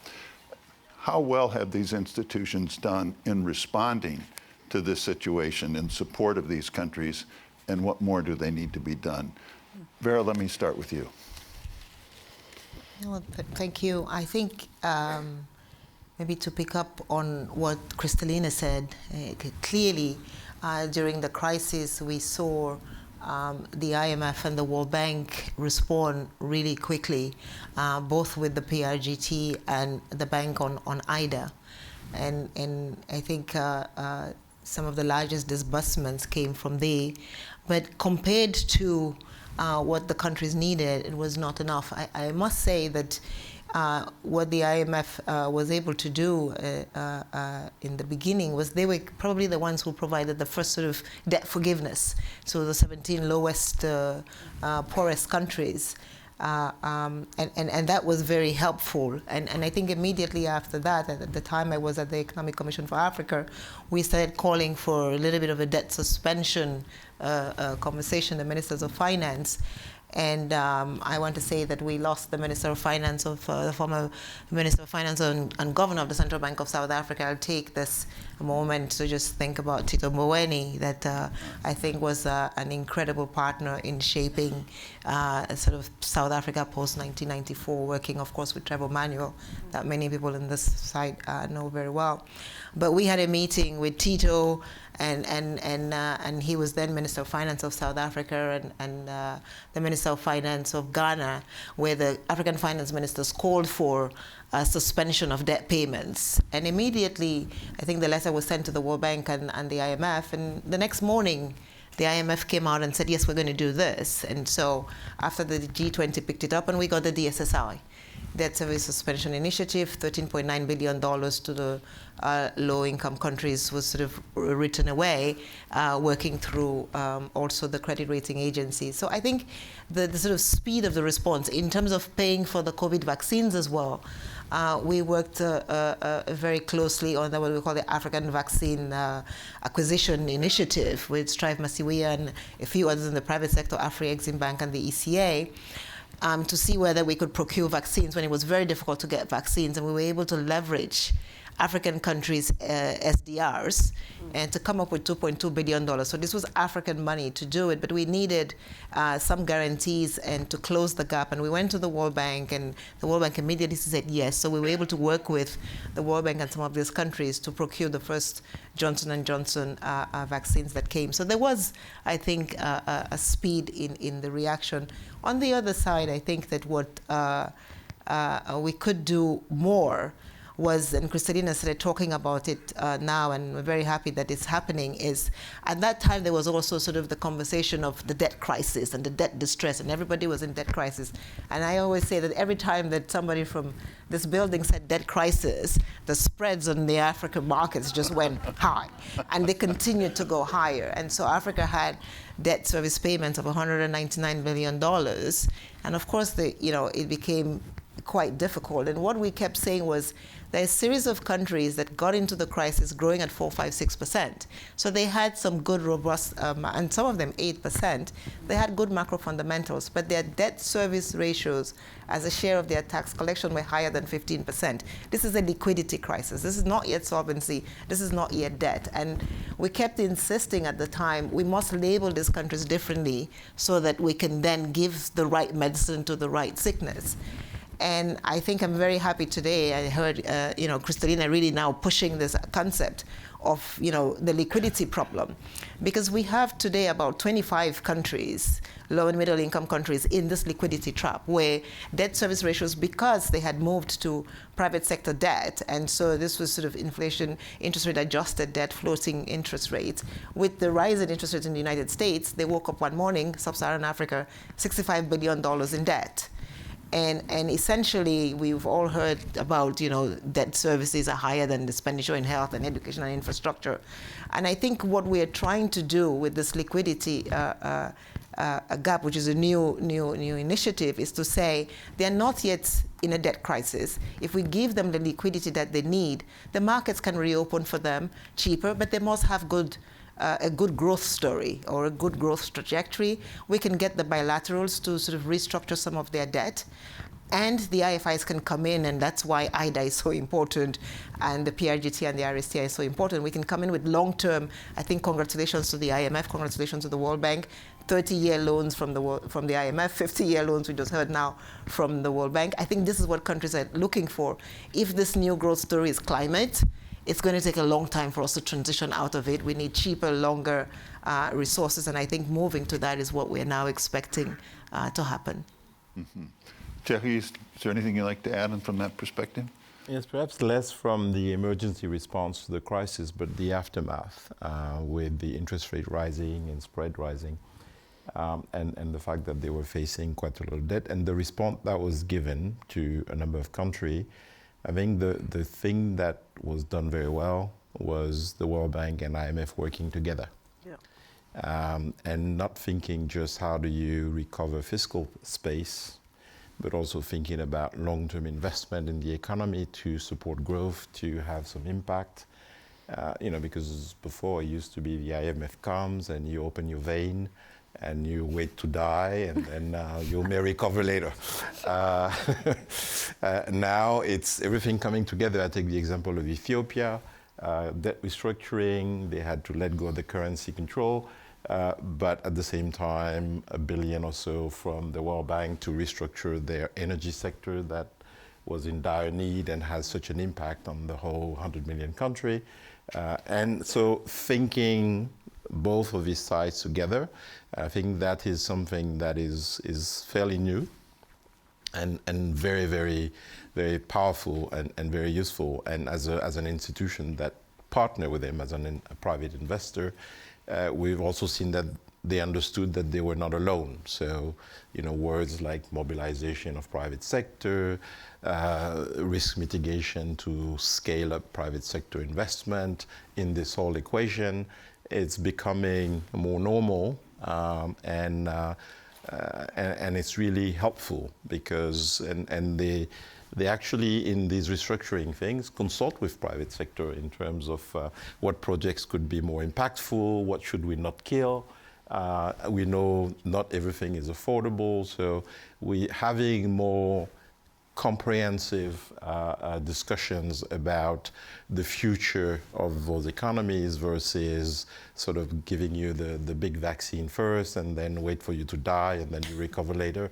How well have these institutions done in responding to this situation in support of these countries, and what more do they need to be done? Vera, let me start with you. Well, thank you. I think maybe to pick up on what Kristalina said, clearly during the crisis we saw the IMF and the World Bank respond really quickly, both with the PRGT and the bank on IDA. And I think some of the largest disbursements came from there. But compared to what the countries needed, it was not enough. I must say that what the IMF was able to do in the beginning was they were probably the ones who provided the first sort of debt forgiveness. So the 17 lowest, poorest countries. And that was very helpful. And I think immediately after that, at the time I was at the Economic Commission for Africa, we started calling for a little bit of a debt suspension conversation, the ministers of finance. And I want to say that we lost the Minister of Finance the former Minister of Finance and Governor of the Central Bank of South Africa. I'll take this moment to just think about Tito Mboweni, that I think was an incredible partner in shaping sort of South Africa post-1994, working, of course, with Trevor Manuel, that many people in this side know very well. But we had a meeting with Tito, and he was then Minister of Finance of South Africa and the Minister of Finance of Ghana, where the African finance ministers called for a suspension of debt payments. And immediately, I think the letter was sent to the World Bank and the IMF, and the next morning, the IMF came out and said, yes, we're going to do this. And so after the G20 picked it up, and we got the DSSI, Debt Service Suspension Initiative, $13.9 billion to the low-income countries was sort of written away, working through also the credit rating agencies. So I think the sort of speed of the response in terms of paying for the COVID vaccines as well, we worked very closely on what we call the African Vaccine Acquisition Initiative with Strive Masiwiya and a few others in the private sector, Afri-Exim Bank and the ECA, to see whether we could procure vaccines when it was very difficult to get vaccines. And we were able to leverage African countries' SDRs and to come up with $2.2 billion. So this was African money to do it, but we needed some guarantees and to close the gap. And we went to the World Bank, and the World Bank immediately said yes. So we were able to work with the World Bank and some of these countries to procure the first Johnson & Johnson vaccines that came. So there was, I think, a speed in the reaction. On the other side, I think that what we could do more was, and Kristalina started talking about it now, and we're very happy that it's happening, is at that time there was also sort of the conversation of the debt crisis and the debt distress, and everybody was in debt crisis. And I always say that every time that somebody from this building said debt crisis, the spreads on the African markets just went high, and they continued to go higher. And so Africa had debt service payments of $199 billion, and of course, it became quite difficult. And what we kept saying was there's a series of countries that got into the crisis growing at 4%, 5%, 6%. So they had some good, robust, and some of them 8%. They had good macro fundamentals, but their debt service ratios as a share of their tax collection were higher than 15%. This is a liquidity crisis. This is not yet solvency. This is not yet debt. And we kept insisting at the time, we must label these countries differently so that we can then give the right medicine to the right sickness. And I think I'm very happy today. I heard, Kristalina really now pushing this concept of, the liquidity problem, because we have today about 25 countries, low and middle income countries, in this liquidity trap where debt service ratios, because they had moved to private sector debt, and so this was sort of inflation, interest rate adjusted debt, floating interest rates. With the rise in interest rates in the United States, they woke up one morning, sub-Saharan Africa, $65 billion in debt. And essentially, we've all heard about, debt services are higher than the expenditure in health and education and infrastructure. And I think what we're trying to do with this liquidity gap, which is a new initiative, is to say they're not yet in a debt crisis. If we give them the liquidity that they need, the markets can reopen for them cheaper, but they must have a good growth story or a good growth trajectory. We can get the bilaterals to sort of restructure some of their debt, and the IFIs can come in, and that's why IDA is so important, and the PRGT and the RSTI is so important. We can come in with long-term, I think, congratulations to the IMF, congratulations to the World Bank, 30-year loans from the IMF, 50-year loans we just heard now from the World Bank. I think this is what countries are looking for. If this new growth story is climate, it's going to take a long time for us to transition out of it. We need cheaper, longer resources, and I think moving to that is what we're now expecting to happen. Mm-hmm. Thierry, is there anything you'd like to add from that perspective? Yes, perhaps less from the emergency response to the crisis, but the aftermath with the interest rate rising and spread rising, and the fact that they were facing quite a lot of debt, and the response that was given to a number of countries. I think the thing that was done very well was the World Bank and IMF working together. Yeah. And not thinking just how do you recover fiscal space, but also thinking about long-term investment in the economy to support growth, to have some impact. Because before it used to be the IMF comes and you open your vein and you wait to die, and then you may recover later. Now it's everything coming together. I take the example of Ethiopia, debt restructuring. They had to let go of the currency control, but at the same time, $1 billion or so from the World Bank to restructure their energy sector that was in dire need and has such an impact on the whole 100 million country. And so thinking both of these sides together, I think that is something that is fairly new and very, very, very powerful and very useful. And as an institution that partner with them as a private investor, we've also seen that they understood that they were not alone. So, words like mobilization of private sector, risk mitigation to scale up private sector investment in this whole equation, it's becoming more normal, and it's really helpful because they actually, in these restructuring things, consult with private sector in terms of what projects could be more impactful, what should we not kill. We know not everything is affordable, so we having more comprehensive discussions about the future of those economies versus sort of giving you the big vaccine first and then wait for you to die and then you recover later.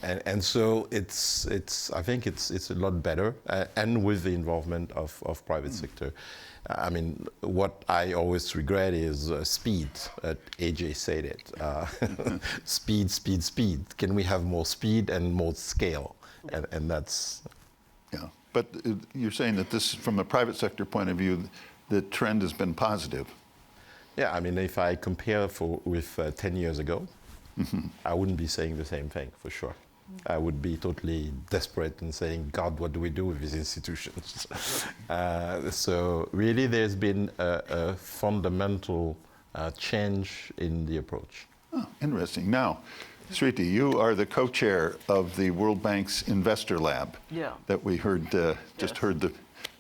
And so I think it's a lot better, and with the involvement of private sector. I mean, what I always regret is speed. Ajay said it. Speed, speed, speed. Can we have more speed and more scale? And that's... Yeah, but you're saying that this, from a private sector point of view, the trend has been positive. Yeah, I mean, if I compare with 10 years ago, I wouldn't be saying the same thing, for sure. I would be totally desperate and saying, God, what do we do with these institutions? So really, there's been a fundamental change in the approach. Oh, interesting. Now, Shriti, you are the co-chair of the World Bank's Investor Lab that we heard just heard the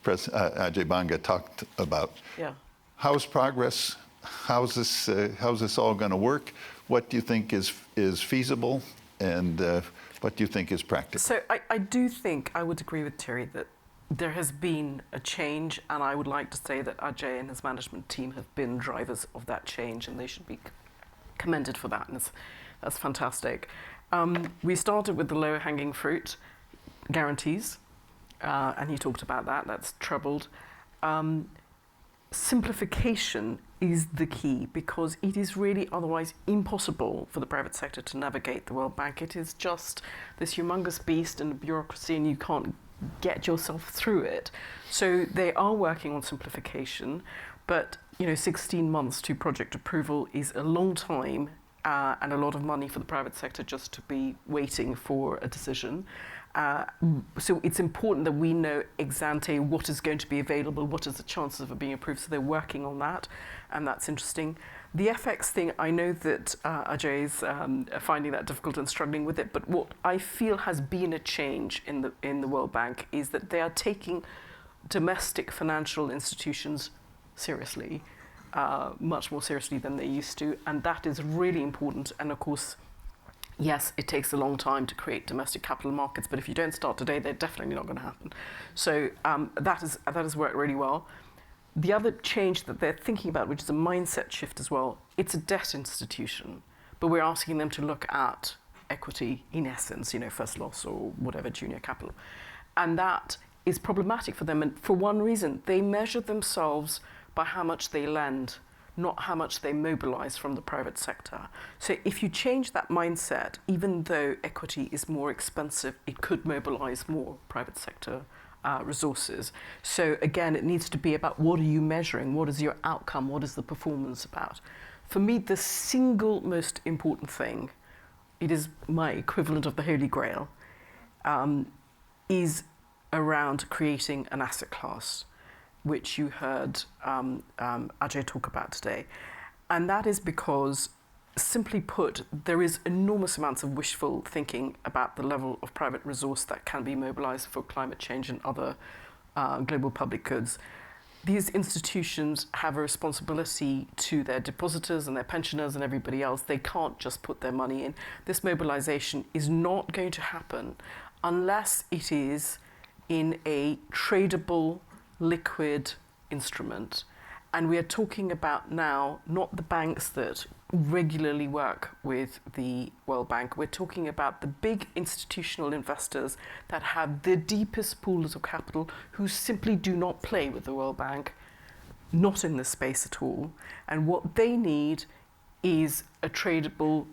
Ajay Banga talked about. Yeah. How's progress? How's this all going to work? What do you think is feasible, and what do you think is practical? So I do think I would agree with Thierry that there has been a change, and I would like to say that Ajay and his management team have been drivers of that change, and they should be commended for that. And that's fantastic. We started with the lower hanging fruit, guarantees, and he talked about that. That's troubled. Simplification is the key, because it is really otherwise impossible for the private sector to navigate the World Bank. It is just this humongous beast and bureaucracy, and you can't get yourself through it. So they are working on simplification, but 16 months to project approval is a long time, and a lot of money for the private sector just to be waiting for a decision. So it's important that we know ex ante what is going to be available, what is the chances of it being approved. So they're working on that, and that's interesting. The FX thing, I know that Ajay is finding that difficult and struggling with it, but what I feel has been a change in the World Bank is that they are taking domestic financial institutions seriously, much more seriously than they used to, and that is really important. And of course, yes, it takes a long time to create domestic capital markets, but if you don't start today, they're definitely not going to happen. So that has worked really well. The other change that they're thinking about, which is a mindset shift as well, it's a debt institution, but we're asking them to look at equity in essence, first loss or whatever, junior capital. And that is problematic for them, and for one reason, they measure themselves by how much they lend, not how much they mobilize from the private sector. So if you change that mindset, even though equity is more expensive, it could mobilize more private sector resources. So again, it needs to be about what are you measuring? What is your outcome? What is the performance about? For me, the single most important thing, it is my equivalent of the Holy Grail, is around creating an asset class, which you heard Ajay talk about today. And that is because, simply put, there is enormous amounts of wishful thinking about the level of private resource that can be mobilized for climate change and other global public goods. These institutions have a responsibility to their depositors and their pensioners and everybody else. They can't just put their money in. This mobilization is not going to happen unless it is in a tradable, liquid instrument. And we are talking about now not the banks that regularly work with the World Bank. We're talking about the big institutional investors that have the deepest pools of capital, who simply do not play with the World Bank, not in this space at all. And what they need is a tradable,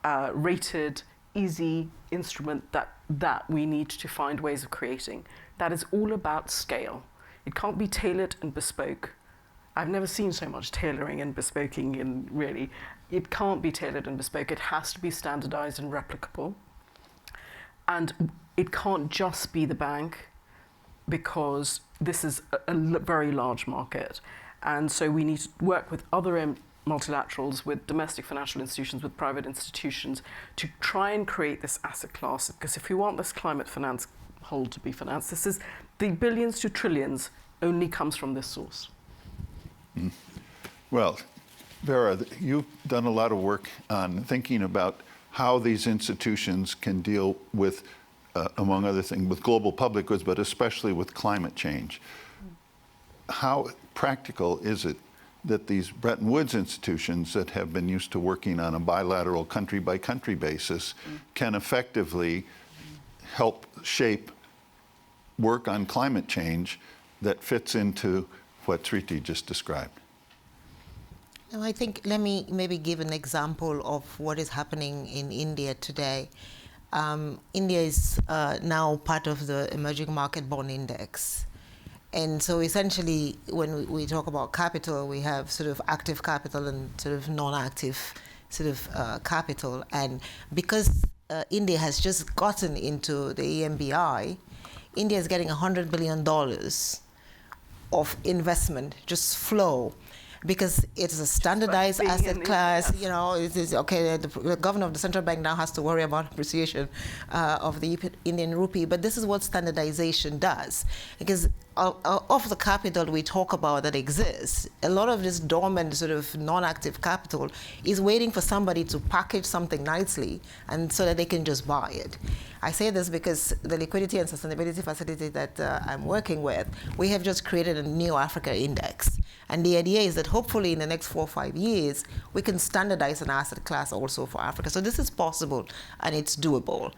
rated, easy instrument that we need to find ways of creating. That is all about scale. It can't be tailored and bespoke. I've never seen so much tailoring and bespoking in really. It can't be tailored and bespoke. It has to be standardized and replicable. And it can't just be the bank, because this is a very large market. And so we need to work with other multilaterals, with domestic financial institutions, with private institutions, to try and create this asset class. Because if we want this climate finance hole to be financed, this is the billions to trillions only comes from this source. Mm. Well, Vera, you've done a lot of work on thinking about how these institutions can deal with among other things, with global public goods, but especially with climate change. How practical is it that these Bretton Woods institutions that have been used to working on a bilateral country-by-country basis can effectively help shape work on climate change that fits into what Shriti just described? I think, let me maybe give an example of what is happening in India today. India is now part of the Emerging Market Bond Index. And so essentially, when we talk about capital, we have sort of active capital and sort of non-active sort of capital. And because India has just gotten into the EMBI, India is getting $100 billion of investment just flow, because it's a standardized asset class. You know, it is okay. The governor of the central bank now has to worry about appreciation of the Indian rupee, but this is what standardization does. Because of the capital we talk about that exists, a lot of this dormant sort of non-active capital is waiting for somebody to package something nicely, and so that they can just buy it. I say this because the liquidity and sustainability facility that I'm working with, we have just created a new Africa index. And the idea is that hopefully in the next 4 or 5 years, we can standardize an asset class also for Africa. So this is possible and it's doable.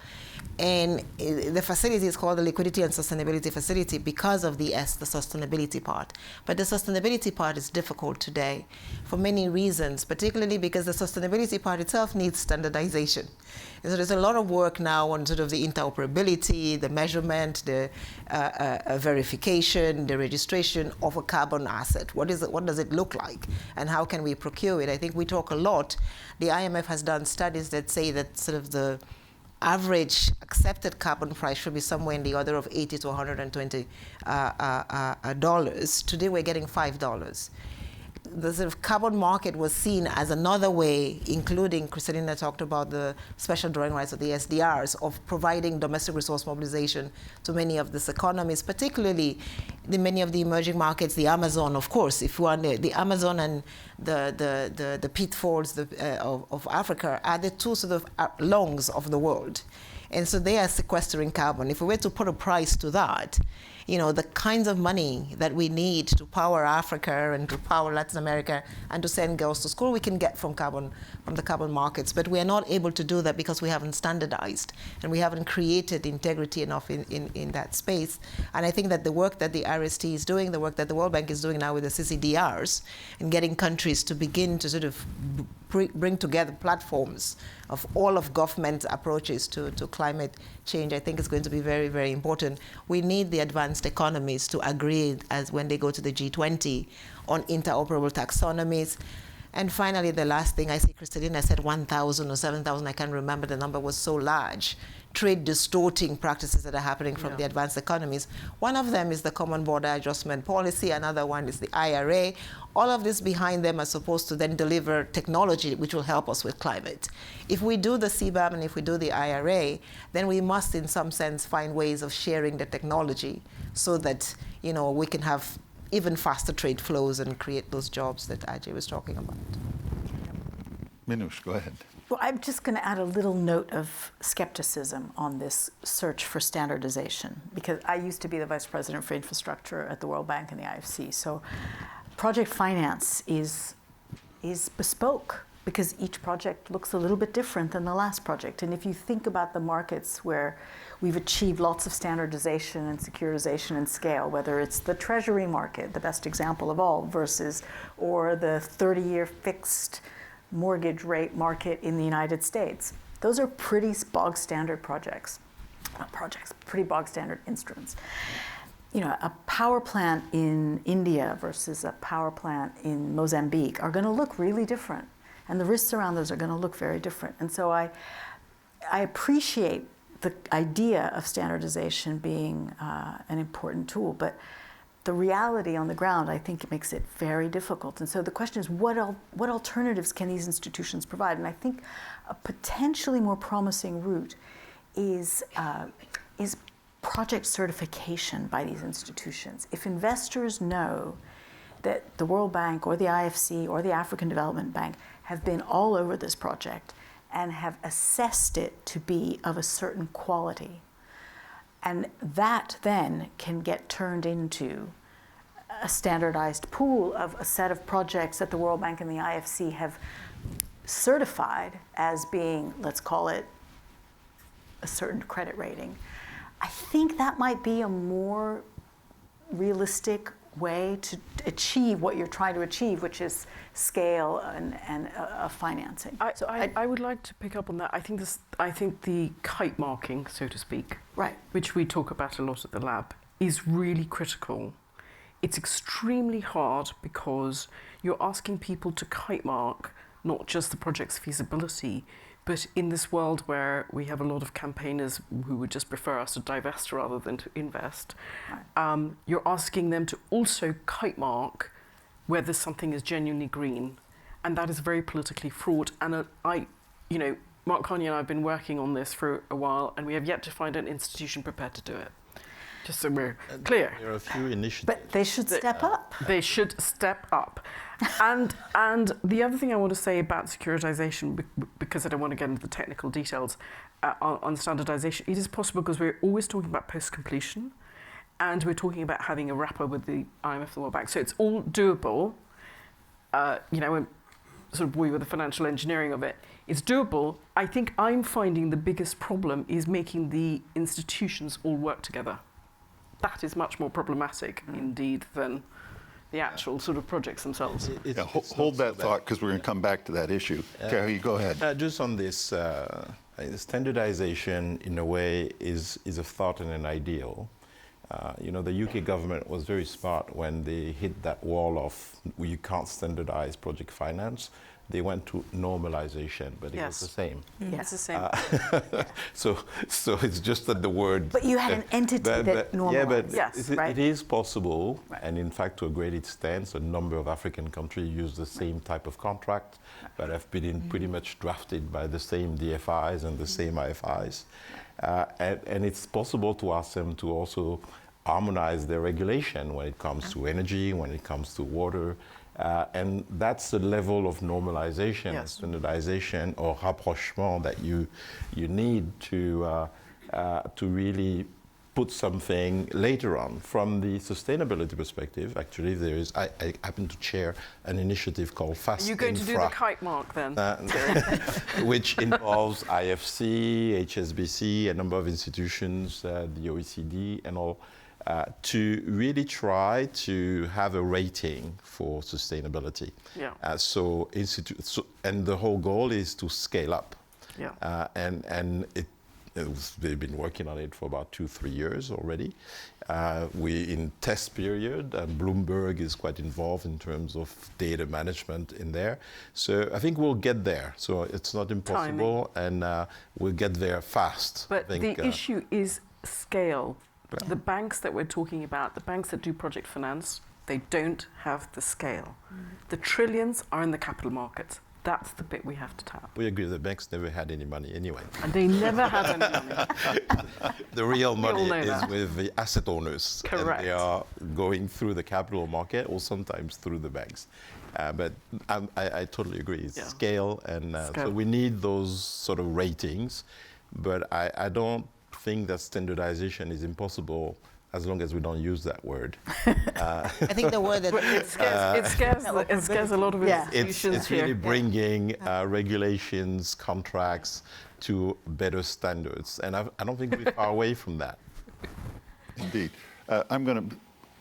And the facility is called the Liquidity and Sustainability Facility because of the sustainability part. But the sustainability part is difficult today for many reasons, particularly because the sustainability part itself needs standardization. And so there's a lot of work now on sort of the interoperability, the measurement, the verification, the registration of a carbon asset. What does it look like? And how can we procure it? I think we talk a lot. The IMF has done studies that say that sort of the average accepted carbon price should be somewhere in the order of $80 to $120 dollars. Today we're getting $5. The sort of carbon market was seen as another way, including Kristalina talked about the special drawing rights of the SDRs, of providing domestic resource mobilization to many of these economies, particularly many of the emerging markets, the Amazon, of course. If you want the Amazon and the pitfalls of Africa are the two sort of lungs of the world. And so they are sequestering carbon. If we were to put a price to that, you know, the kinds of money that we need to power Africa and to power Latin America and to send girls to school, we can get from the carbon markets. But we are not able to do that because we haven't standardized and we haven't created integrity enough in that space. And I think that the work that the RST is doing, the work that the World Bank is doing now with the CCDRs and getting countries to begin to sort of bring together platforms of all of government approaches to climate change, I think is going to be very, very important. We need the advanced economies to agree as when they go to the G20 on interoperable taxonomies. And finally, the last thing, I see Kristalina said 1,000 or 7,000, I can't remember, the number was so large. Trade distorting practices that are happening from the advanced economies. One of them is the Common Border Adjustment Policy, another one is the IRA. All of this behind them are supposed to then deliver technology which will help us with climate. If we do the CBAM and if we do the IRA, then we must in some sense find ways of sharing the technology so that, you know, we can have even faster trade flows and create those jobs that Ajay was talking about. Minouche, go ahead. Well, I'm just going to add a little note of skepticism on this search for standardization, because I used to be the Vice President for Infrastructure at the World Bank and the IFC. So project finance is bespoke because each project looks a little bit different than the last project. And if you think about the markets where we've achieved lots of standardization and securitization and scale, whether it's the treasury market, the best example of all, or the 30-year fixed mortgage rate market in the United States. Those are pretty bog standard pretty bog standard instruments. You know, a power plant in India versus a power plant in Mozambique are going to look really different, and the risks around those are going to look very different. And so I appreciate the idea of standardization being an important tool, but the reality on the ground, I think, makes it very difficult. And so the question is, what alternatives can these institutions provide? And I think a potentially more promising route is project certification by these institutions. If investors know that the World Bank or the IFC or the African Development Bank have been all over this project and have assessed it to be of a certain quality, And that then can get turned into a standardized pool of a set of projects that the World Bank and the IFC have certified as being, let's call it, a certain credit rating. I think that might be a more realistic way to achieve what you're trying to achieve, which is scale and financing. I would like to pick up on that. I think the kite marking, so to speak, Right. which we talk about a lot at the lab, is really critical. It's extremely hard because you're asking people to kite mark not just the project's feasibility, but in this world where we have a lot of campaigners who would just prefer us to divest rather than to invest, you're asking them to also kite mark whether something is genuinely green. And that is very politically fraught. And Mark Carney and I have been working on this for a while, and we have yet to find an institution prepared to do it. Just so we're clear. There are a few initiatives. But they should step up. They should step up. And the other thing I want to say about securitization, because I don't want to get into the technical details on standardization, it is possible because we're always talking about post-completion, and we're talking about having a wrapper with the IMF and the World Bank. So it's all doable. And sort of bore you with the financial engineering of it. It's doable. I think I'm finding the biggest problem is making the institutions all work together. That is much more problematic indeed than the actual sort of projects themselves. Hold that thought, because we're going to come back to that issue. Thierry, go ahead. Just on this, standardization in a way is a thought and an ideal. The UK government was very smart when they hit that wall of you can't standardize project finance. They went to normalization, but it was the same. Yeah. It's the same. So it's just that the word. But you had an entity that normalized. Yeah, but it is possible, and in fact, to a great extent, a number of African countries use the same type of contract, but have been pretty much drafted by the same DFIs and the same IFIs, and it's possible to ask them to also harmonize their regulation when it comes to energy, when it comes to water. And that's the level of normalization, standardization, or rapprochement that you need to really put something later on. From the sustainability perspective, actually, I happen to chair an initiative called Fast Infra. Are you going to do the kite mark then? Which involves IFC, HSBC, a number of institutions, the OECD, and all. To really try to have a rating for sustainability. Yeah. And the whole goal is to scale up. Yeah. And they've been working on it for about 2-3 years already. We're in test period, and Bloomberg is quite involved in terms of data management in there. So I think we'll get there. So it's not impossible, and we'll get there fast. But the issue is scale. The banks that we're talking about, the banks that do project finance, they don't have the scale. The trillions are in the capital markets. That's the bit we have to tap. We agree the banks never had any money anyway. And they never had any money. The real money is that. with the asset owners. Correct. And they are going through the capital market or sometimes through the banks. But I totally agree. It's scale, and so we need those sort of ratings. But I don't think that standardization is impossible as long as we don't use that word. I think the word that it scares a lot of institutions. It's really bringing regulations, contracts to better standards, and I don't think we're far away from that. Indeed. I'm going to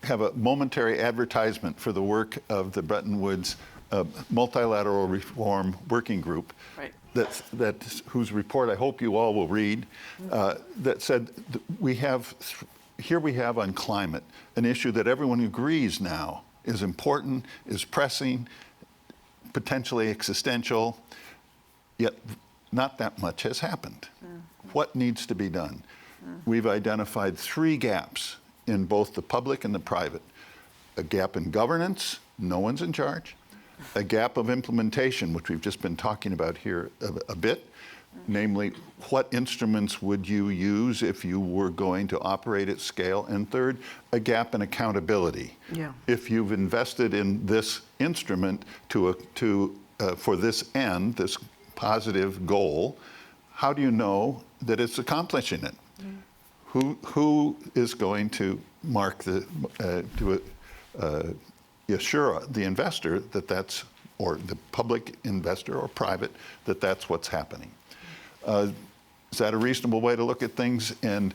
have a momentary advertisement for the work of the Bretton Woods Multilateral Reform Working Group. Right. Whose report I hope you all will read, that said we have on climate an issue that everyone agrees now is important, is pressing, potentially existential, yet not that much has happened. What needs to be done? We've identified 3 gaps in both the public and the private. A gap in governance, no one's in charge. A gap of implementation, which we've just been talking about here a bit, namely, what instruments would you use if you were going to operate at scale? And third, a gap in accountability. Yeah. If you've invested in this instrument for this end, this positive goal, how do you know that it's accomplishing it? who is going to assure the investor that that's, or the public investor or private, that that's what's happening? Is that a reasonable way to look at things? And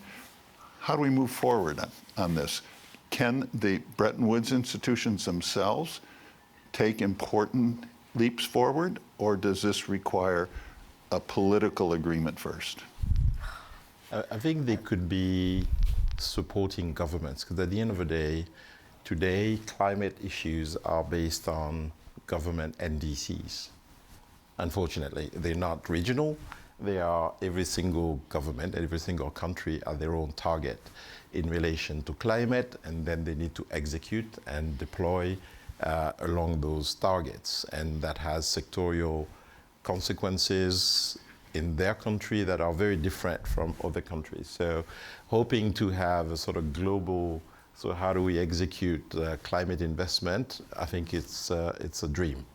how do we move forward on this? Can the Bretton Woods institutions themselves take important leaps forward, or does this require a political agreement first? I think they could be supporting governments, because at the end of the day, today climate issues are based on government NDCs. Unfortunately, they're not regional. They are every single government, every single country are their own target in relation to climate, and then they need to execute and deploy along those targets. And that has sectorial consequences in their country that are very different from other countries. So hoping to have a sort of global, so how do we execute climate investment, I think it's a dream.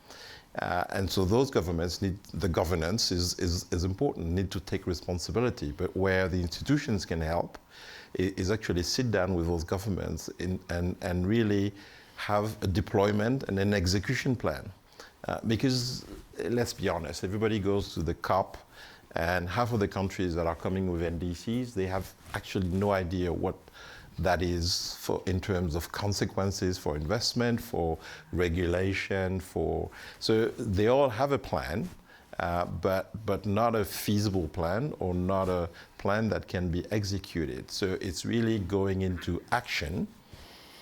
And so those governments need, the governance is important, need to take responsibility. But where the institutions can help is actually sit down with those governments and really have a deployment and an execution plan. Because let's be honest, everybody goes to the COP, and half of the countries that are coming with NDCs, they have actually no idea what that is for in terms of consequences for investment, for regulation, so they all have a plan, but not a feasible plan, or not a plan that can be executed. So it's really going into action,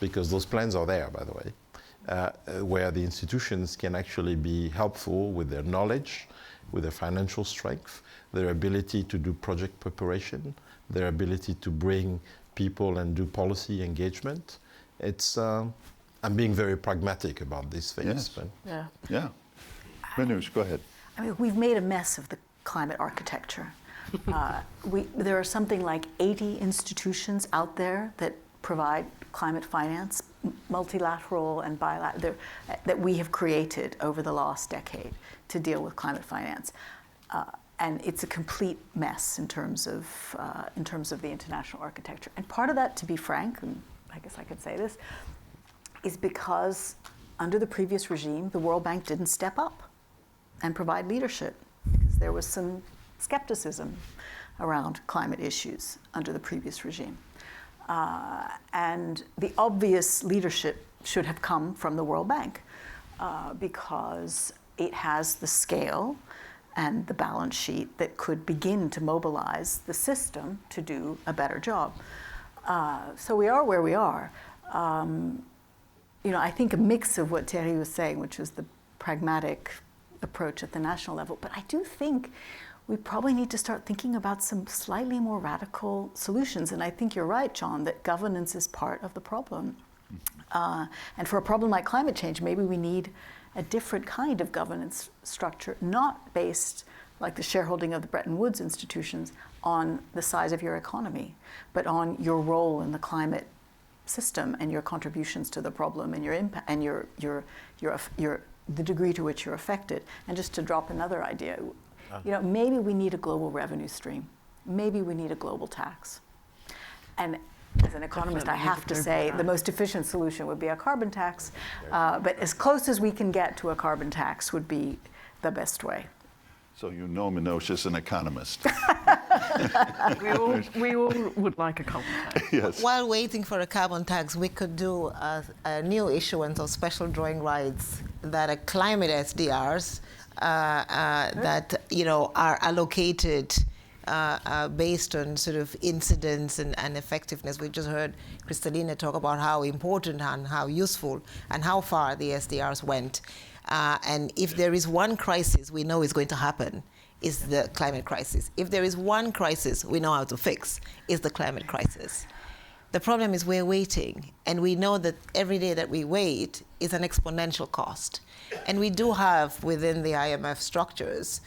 because those plans are there, by the way, where the institutions can actually be helpful with their knowledge, with their financial strength, their ability to do project preparation, their ability to bring people and do policy engagement. It's I'm being very pragmatic about these things. Yes. But Yeah. Minouche, go ahead. I mean, we've made a mess of the climate architecture. There are something like 80 institutions out there that provide climate finance, multilateral and bilateral, that we have created over the last decade to deal with climate finance. And it's a complete mess in terms of the international architecture. And part of that, to be frank, and I guess I could say this, is because under the previous regime, the World Bank didn't step up and provide leadership, because there was some skepticism around climate issues under the previous regime. And the obvious leadership should have come from the World Bank, because it has the scale and the balance sheet that could begin to mobilize the system to do a better job. So we are where we are. I think a mix of what Thierry was saying, which was the pragmatic approach at the national level, but I do think we probably need to start thinking about some slightly more radical solutions. And I think you're right, John, that governance is part of the problem. And for a problem like climate change, maybe we need a different kind of governance structure, not based, like the shareholding of the Bretton Woods institutions, on the size of your economy, but on your role in the climate system and your contributions to the problem and your impact and the degree to which you're affected. And just to drop another idea, maybe we need a global revenue stream. Maybe we need a global tax. And as an economist, I have to say the most efficient solution would be a carbon tax, but as close as we can get to a carbon tax would be the best way. So Minouche is an economist. We all would like a carbon tax. Yes. While waiting for a carbon tax, we could do a new issuance of special drawing rights that are climate SDRs that are allocated based on sort of incidence and effectiveness. We just heard Kristalina talk about how important and how useful and how far the SDRs went. And if there is one crisis we know is going to happen, is the climate crisis. If there is one crisis we know how to fix, is the climate crisis. The problem is we're waiting, and we know that every day that we wait is an exponential cost. And we do have within the IMF structures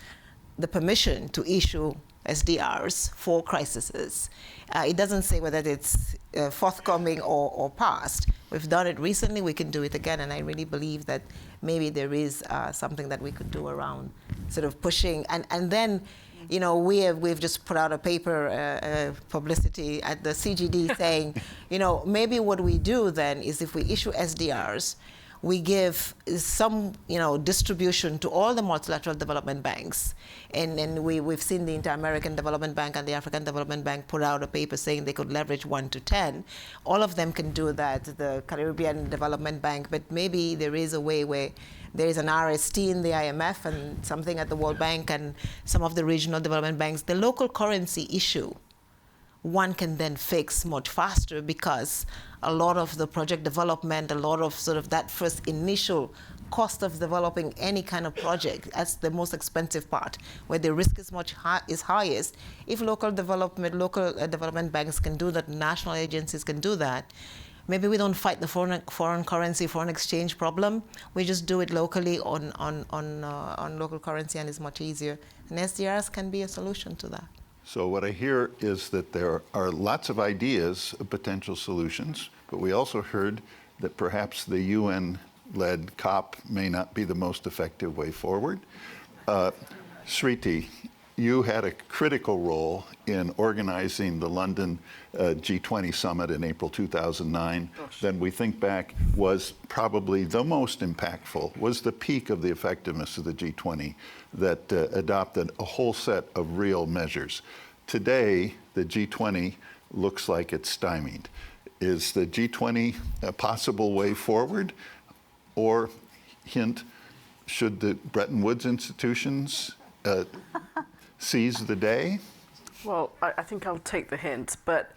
the permission to issue SDRs for crises. It doesn't say whether it's forthcoming or past. We've done it recently, we can do it again, and I really believe that maybe there is something that we could do around sort of pushing. And then You know, we've just put out a paper, publicity at the CGD saying, you know, maybe what we do then is if we issue SDRs, we give some, you know, distribution to all the multilateral development banks. And we've seen the Inter-American Development Bank and the African Development Bank put out a paper saying they could leverage 1 to 10. All of them can do that, the Caribbean Development Bank, but maybe there is a way where there is an RST in the IMF and something at the World Bank and some of the regional development banks. The local currency issue, one can then fix much faster because a lot of the project development, a lot of sort of that first initial cost of developing any kind of project, that's the most expensive part, where the risk is highest. If local development banks can do that, national agencies can do that, maybe we don't fight the foreign currency, foreign exchange problem. We just do it locally on local currency, and it's much easier. And SDRs can be a solution to that. So what I hear is that there are lots of ideas of potential solutions, but we also heard that perhaps the UN-led COP may not be the most effective way forward. Shriti, you had a critical role in organizing the London G20 summit in April 2009. Then we think back was probably the most impactful, was the peak of the effectiveness of the G20 that adopted a whole set of real measures. Today, the G20 looks like it's stymied. Is the G20 a possible way forward? Or, hint, should the Bretton Woods institutions seize the day? Well, I think I'll take the hint, but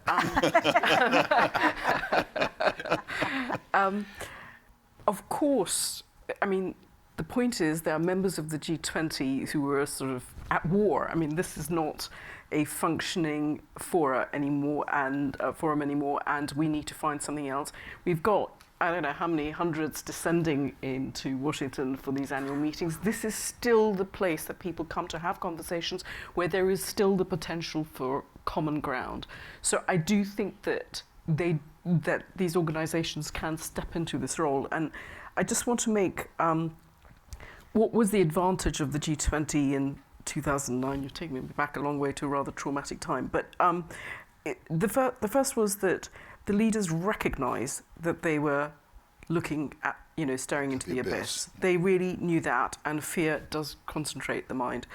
of course, I mean, the point is there are members of the G20 who are sort of at war. I mean, this is not a functioning forum anymore, and we need to find something else. We've got, I don't know how many hundreds descending into Washington for these annual meetings. This is still the place that people come to have conversations where there is still the potential for common ground. So I do think that these organizations can step into this role. And I just want to make, what was the advantage of the G20 in 2009? You're taking me back a long way to a rather traumatic time. But the first was that the leaders recognized that they were looking at, staring into the abyss. They really knew that, and fear does concentrate the mind.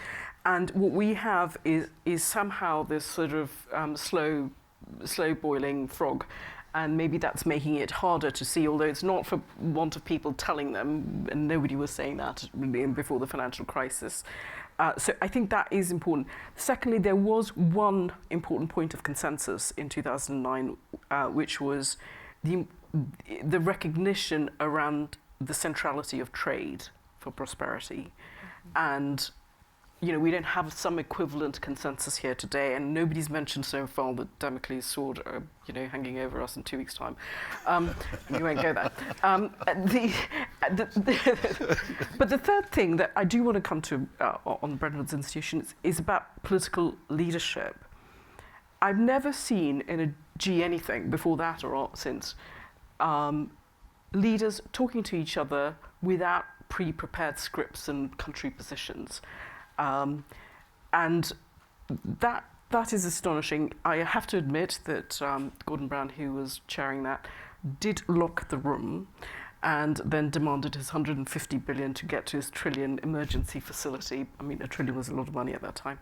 And what we have is somehow this sort of slow boiling frog, and maybe that's making it harder to see, although it's not for want of people telling them, and nobody was saying that before the financial crisis. So I think that is important. Secondly, there was one important point of consensus in 2009, which was the recognition around the centrality of trade for prosperity. And, we don't have some equivalent consensus here today, and nobody's mentioned so far the Damocles sword, hanging over us in 2 weeks' time. We won't go there. But the third thing that I do want to come to on the Bretton Woods Institution is about political leadership. I've never seen in a G anything before that or since leaders talking to each other without pre-prepared scripts and country positions. And that is astonishing. I have to admit that Gordon Brown, who was chairing that, did lock the room and then demanded his $150 billion to get to his $1 trillion emergency facility. I mean, $1 trillion was a lot of money at that time.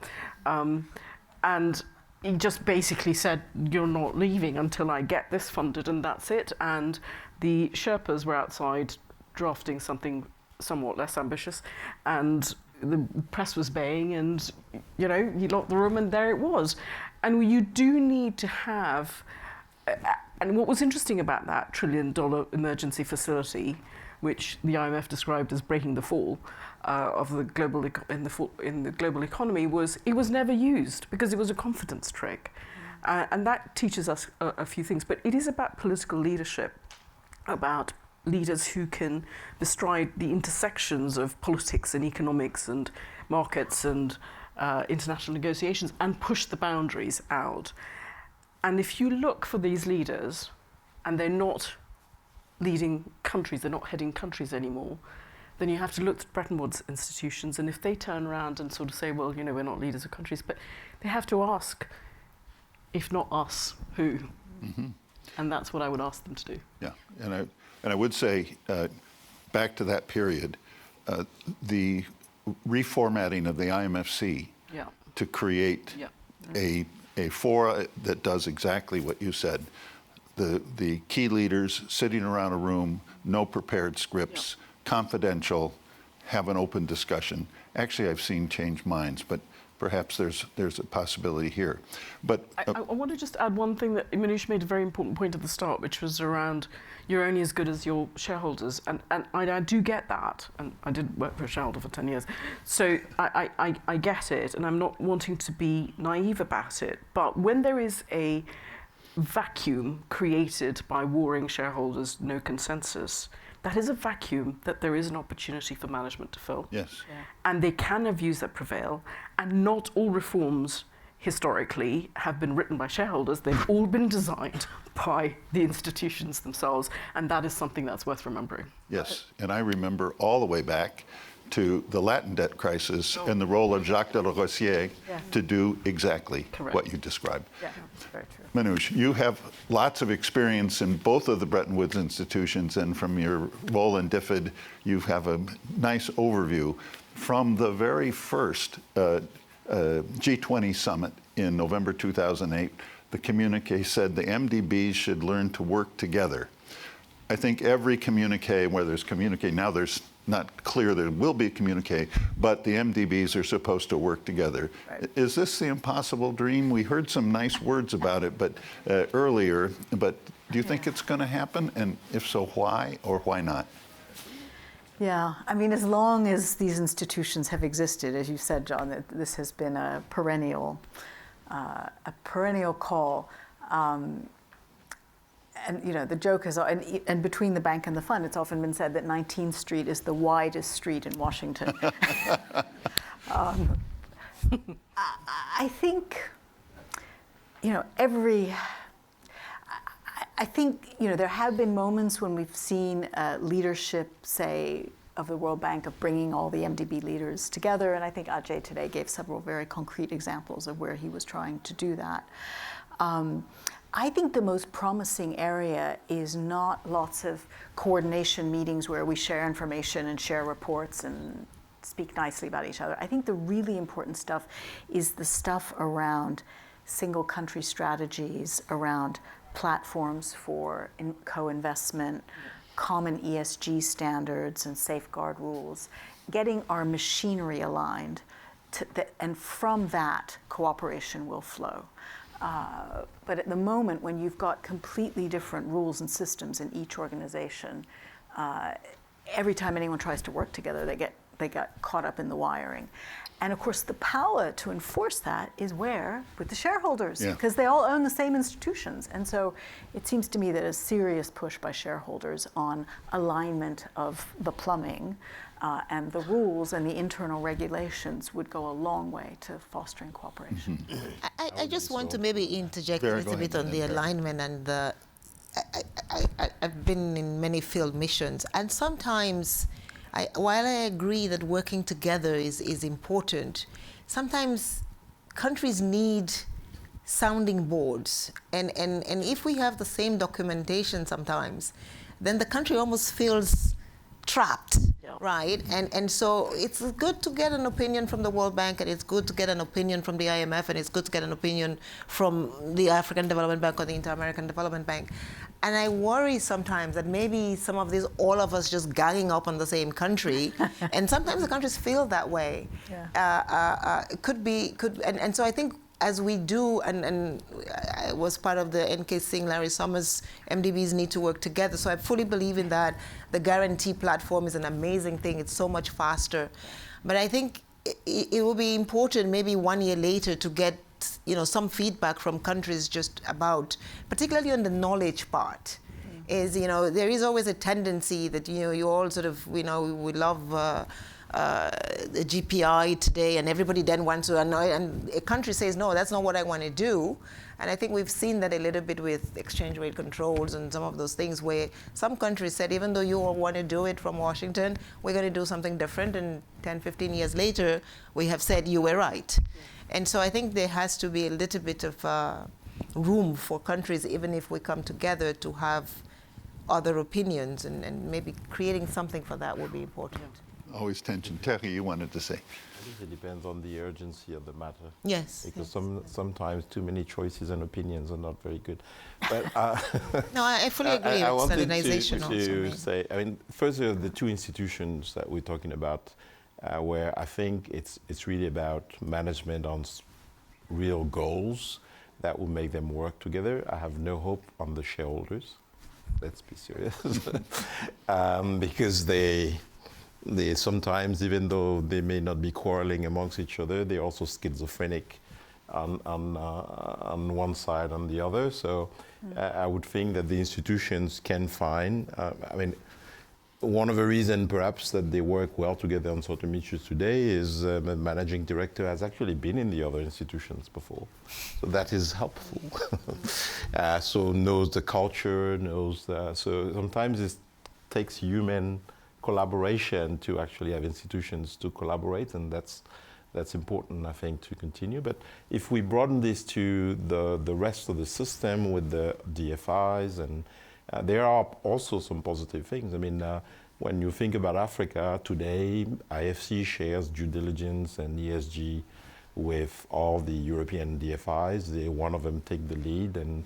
And he just basically said, you're not leaving until I get this funded, and that's it. And the Sherpas were outside drafting something somewhat less ambitious, and the press was baying, and he locked the room, and there it was. And you do need to have, and what was interesting about that $1 trillion emergency facility, which the IMF described as breaking the fall of the global in the global economy, was it was never used because it was a confidence trick, and that teaches us a few things. But it is about political leadership, about leaders who can bestride the intersections of politics and economics and markets and international negotiations and push the boundaries out. And if you look for these leaders, and they're not leading countries, they're not heading countries anymore, then you have to look at Bretton Woods institutions, and if they turn around and sort of say, well, you know, we're not leaders of countries, but they have to ask, if not us, who? Mm-hmm. And that's what I would ask them to do. Yeah, and I would say, back to that period, the reformatting of the IMFC Yeah. to create Yeah. a fora that does exactly what you said. The key leaders sitting around a room, no prepared scripts, confidential, have an open discussion. Actually, I've seen change minds, but perhaps there's a possibility here. But I want to just add one thing that Minouche made a very important point at the start, which was around you're only as good as your shareholders. And I do get that. And I did work for a shareholder for 10 years. So I get it. And I'm not wanting to be naive about it. But when there is a vacuum created by warring shareholders, no consensus, that is a vacuum that there is an opportunity for management to fill. yes, And they can have views that prevail. And not all reforms historically have been written by shareholders. They've all been designed by the institutions themselves. And that is something that's worth remembering. yes. And I remember all the way back to the Latin debt crisis and the role of Jacques de la Rosière to do exactly what you described. Yeah, that's very true. Minouche, you have lots of experience in both of the Bretton Woods institutions, and from your role in DFID, you have a nice overview. From the very first G20 summit in November 2008, the communique said the MDBs should learn to work together. I think every communique, where there's communique, now there's not clear there will be a communique, but the MDBs are supposed to work together. Right. Is this the impossible dream? We heard some nice words about it earlier, but do you think it's going to happen? And if so, why or why not? Yeah, I mean, as long as these institutions have existed, as you said, John, this has been a perennial call. And you know, the joke is, and between the bank and the fund, it's often been said that 19th Street is the widest street in Washington. I think, you know, I think, you know, there have been moments when we've seen leadership, say, of the World Bank of bringing all the MDB leaders together, and I think Ajay today gave several very concrete examples of where he was trying to do that. I think the most promising area is not lots of coordination meetings where we share information and share reports and speak nicely about each other. I think the really important stuff is the stuff around single country strategies, around platforms for co-investment, common ESG standards and safeguard rules, getting our machinery aligned, and from that, cooperation will flow. But at the moment, when you've got completely different rules and systems in each organization, every time anyone tries to work together, they get caught up in the wiring. And of course, the power to enforce that is where? With the shareholders, because they all own the same institutions. And so it seems to me that a serious push by shareholders on alignment of the plumbing and the rules and the internal regulations would go a long way to fostering cooperation. I just want to maybe interject a little bit on the alignment and the. I've been in many field missions, and sometimes, while I agree that working together is important, sometimes countries need sounding boards, and if we have the same documentation sometimes, then the country almost feels trapped, right? And so it's good to get an opinion from the World Bank, and it's good to get an opinion from the IMF, and it's good to get an opinion from the African Development Bank or the Inter-American Development Bank. And I worry sometimes that maybe some of these, all of us just ganging up on the same country, and sometimes the countries feel that way. And so I think as we do, and I was part of the N.K. Singh, Larry Summers, MDBs need to work together. So I fully believe in that. The guarantee platform is an amazing thing. It's so much faster. But I think it will be important maybe 1 year later to get some feedback from countries just about, particularly on the knowledge part. Is, there is always a tendency that, you all sort of, we love the GPI today, and everybody then wants to annoy, and a country says, no, that's not what I want to do. And I think we've seen that a little bit with exchange rate controls and some of those things where some countries said, even though you all want to do it from Washington, we're going to do something different. And 10, 15 years later, we have said, you were right. Yeah. And so I think there has to be a little bit of room for countries, even if we come together, to have other opinions, and maybe creating something for that would be important. Yeah. Always tension. Thierry, you wanted to say. I think it depends on the urgency of the matter. Yes. Because sometimes too many choices and opinions are not very good. But no, I fully agree. I with wanted standardization to say, I mean, first of all, the two institutions that we're talking about, where I think it's really about management on real goals that will make them work together. I have no hope on the shareholders. Let's be serious, because they sometimes, even though they may not be quarreling amongst each other, they're also schizophrenic on one side and the other. So I would think that the institutions can find, I mean, one of the reasons perhaps that they work well together on certain issues today is the managing director has actually been in the other institutions before. So that is helpful. So knows the culture, knows so sometimes it takes human collaboration to actually have institutions to collaborate, and that's important, I think, to continue. But if we broaden this to the rest of the system with the DFIs, and there are also some positive things. I mean, when you think about Africa today, IFC shares due diligence and ESG with all the European DFIs. One of them take the lead, and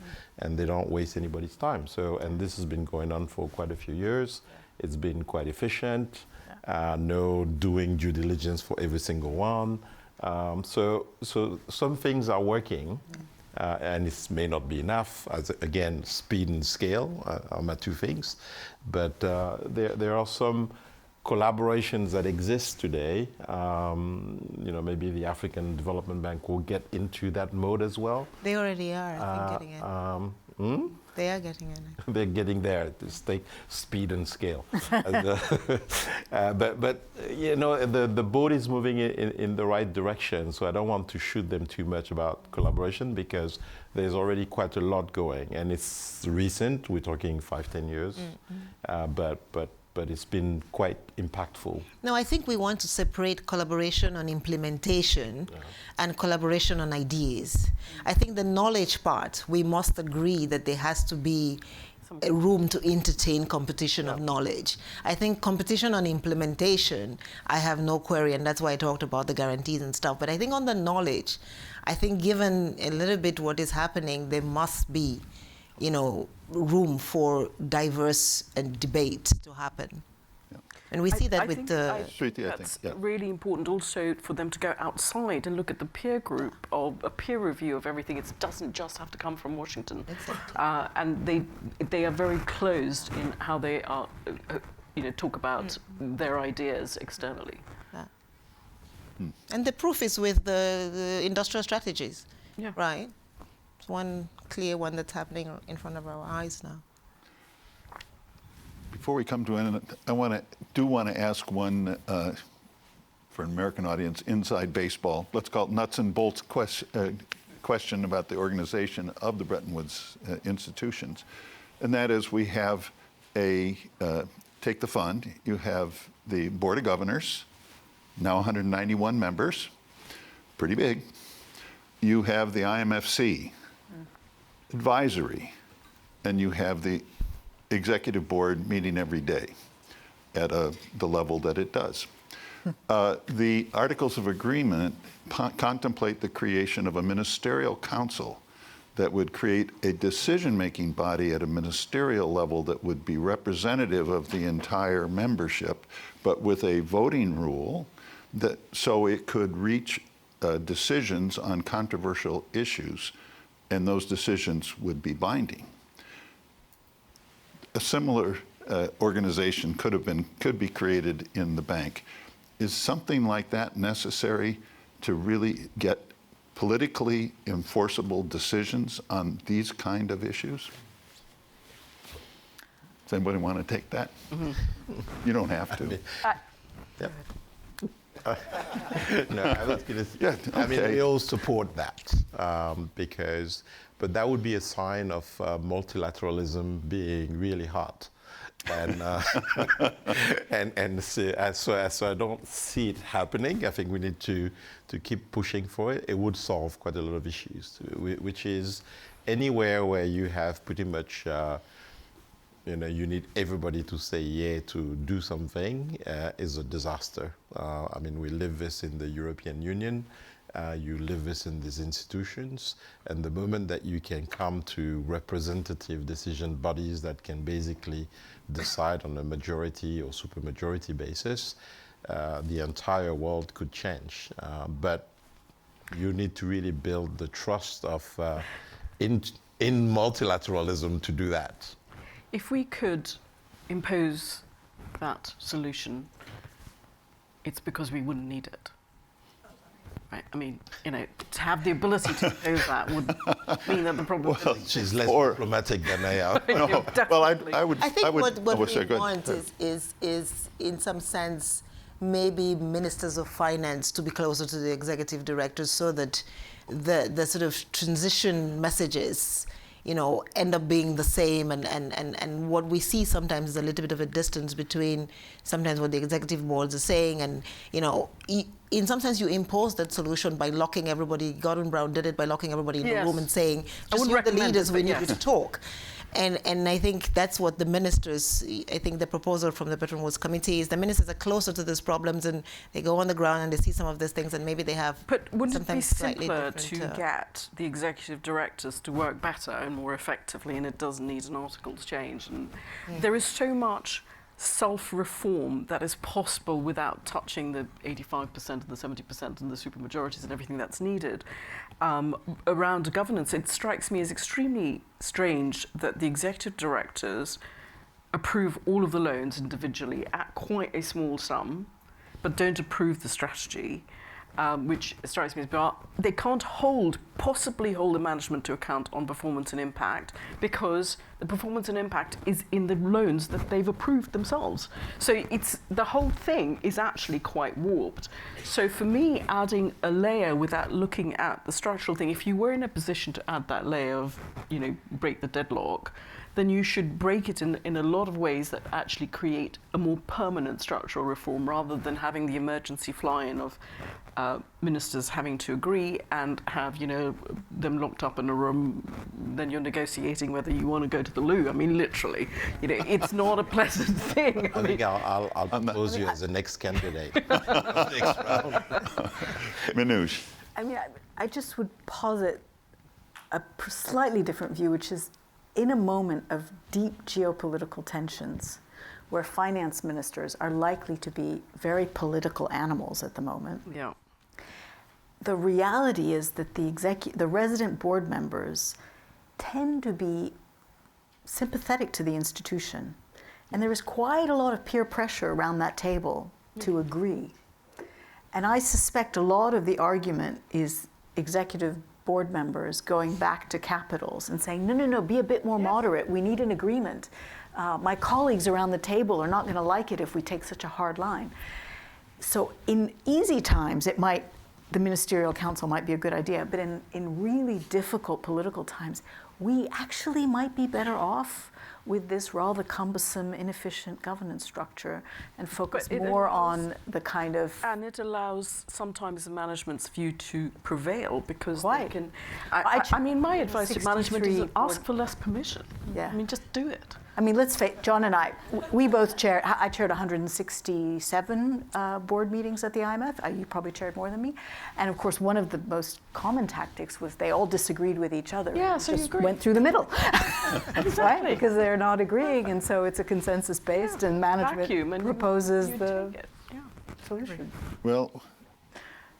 they don't waste anybody's time. So, and this has been going on for quite a few years. It's been quite efficient. No doing due diligence for every single one. So some things are working, and it may not be enough. As again, speed and scale are my two things. But there are some collaborations that exist today. You know, maybe the African Development Bank will get into that mode as well. They already are, I think, getting it. They are getting in. They're getting there. It's take speed and scale. But you know, the boat is moving in the right direction. So I don't want to shoot them too much about collaboration, because there's already quite a lot going, and it's recent. We're talking 5-10 years, but it's been quite impactful. No, I think we want to separate collaboration on implementation and collaboration on ideas. I think the knowledge part, we must agree that there has to be a room to entertain competition of knowledge. I think competition on implementation, I have no query, and that's why I talked about the guarantees and stuff. But I think on the knowledge, I think given a little bit what is happening, there must be, you know, room for diverse debate to happen. Yeah. And we see that with the... Shriti, that's really important also for them to go outside and look at the peer group, or a peer review of everything. It doesn't just have to come from Washington. Exactly. And they are very closed in how they are, you know, talk about their ideas externally. Yeah. And the proof is with the industrial strategies, right? It's one clear one that's happening in front of our eyes now. Before we come to an end, I want to ask one, for an American audience, inside baseball, let's call it nuts and bolts question about the organization of the Bretton Woods institutions. And that is, we have take the fund, you have the Board of Governors, now 191 members, pretty big. You have the IMFC, advisory, and you have the executive board meeting every day at the level that it does. The Articles of Agreement contemplate the creation of a ministerial council that would create a decision-making body at a ministerial level that would be representative of the entire membership, but with a voting rule that so it could reach decisions on controversial issues, and those decisions would be binding. A similar organization could be created in the bank. Is something like that necessary to really get politically enforceable decisions on these kind of issues? Does anybody want to take that? You don't have to. No, I was going to. Yeah, I mean, okay. we all support that but that would be a sign of multilateralism being really hot, and so I don't see it happening. I think we need to keep pushing for it. It would solve quite a lot of issues, which is anywhere where you have pretty much. You need everybody to say yeah to do something is a disaster. I mean, we live this in the European Union. You live this in these institutions. And the moment that you can come to representative decision bodies that can basically decide on a majority or supermajority basis, the entire world could change. But you need to really build the trust of in multilateralism to do that. If we could impose that solution, it's because we wouldn't need it. Right? I mean, to have the ability to impose that would mean that the problem. Well, She's less diplomatic than I am. No, well, I would. I think what oh, we sorry, go want ahead. is, in some sense, maybe ministers of finance to be closer to the executive directors so that the sort of transition messages end up being the same, and what we see sometimes is a little bit of a distance between sometimes what the executive boards are saying, and in some sense you impose that solution by locking everybody. Gordon Brown did it by locking everybody in the room and saying, just you the leaders, we need you to talk. And I think that's what the ministers, I think the proposal from the Bretton Woods Committee is the ministers are closer to these problems and they go on the ground and they see some of these things and maybe they have But wouldn't it be sometimes slightly simpler to different, get the executive directors to work better and more effectively, and it doesn't need an articles change? And there is so much self-reform that is possible without touching the 85% and the 70% and the supermajorities and everything that's needed around governance. It strikes me as extremely strange that the executive directors approve all of the loans individually at quite a small sum, but don't approve the strategy, which strikes me as bizarre. They can't possibly hold the management to account on performance and impact because the performance and impact is in the loans that they've approved themselves. So the whole thing is actually quite warped. So for me, adding a layer without looking at the structural thing, if you were in a position to add that layer of, break the deadlock, then you should break it in a lot of ways that actually create a more permanent structural reform rather than having the emergency fly-in of ministers having to agree and have, them locked up in a room, then you're negotiating whether you want to go to the loo. I mean, literally, it's not a pleasant thing. I think I'll propose you as the next candidate. Next round. Minouche. I mean, I just would posit a slightly different view, which is in a moment of deep geopolitical tensions, where finance ministers are likely to be very political animals at the moment. Yeah. The reality is that the resident board members tend to be sympathetic to the institution. And there is quite a lot of peer pressure around that table to agree. And I suspect a lot of the argument is executive board members going back to capitals and saying, no, be a bit more moderate. We need an agreement. My colleagues around the table are not going to like it if we take such a hard line. So in easy times, the ministerial council might be a good idea, but in really difficult political times, we actually might be better off with this rather cumbersome, inefficient governance structure and focus more on the kind of... And it allows sometimes the management's view to prevail because Quite. they can... I mean, my advice to management is 63 ask for less permission. Yeah. I mean, just do it. I mean, let's face, John and I chaired 167 board meetings at the IMF. You probably chaired more than me. And of course, one of the most common tactics was they all disagreed with each other. Yeah, so you just agree. went through the middle. Exactly. Right? Because they're not agreeing, and so it's a consensus-based, and management Vacuum, and proposes you the take it. Yeah. solution. Well,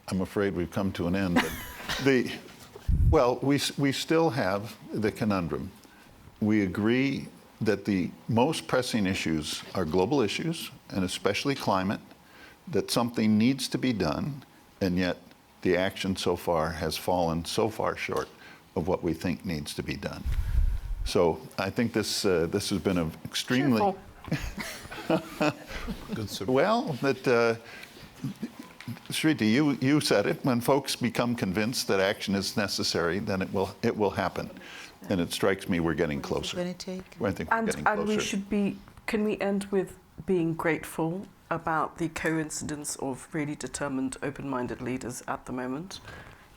I'm afraid we've come to an end. But we still have the conundrum. We agree that the most pressing issues are global issues, and especially climate, that something needs to be done, and yet the action so far has fallen so far short of what we think needs to be done. So I think this has been an extremely... Good surprise. Well, that Shriti, you said it. When folks become convinced that action is necessary, then it will happen. And it strikes me we're getting closer. I think we're getting closer. And we should be, can we end with being grateful about the coincidence of really determined, open-minded leaders at the moment?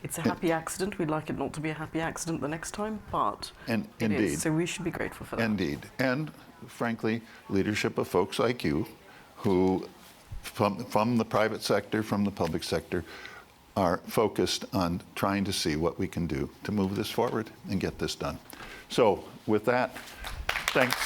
It's a happy accident. We'd like it not to be a happy accident the next time, but it indeed. is. So we should be grateful for that. Indeed. And frankly, leadership of folks like you who, from the private sector, from the public sector, are focused on trying to see what we can do to move this forward and get this done. So with that, thanks.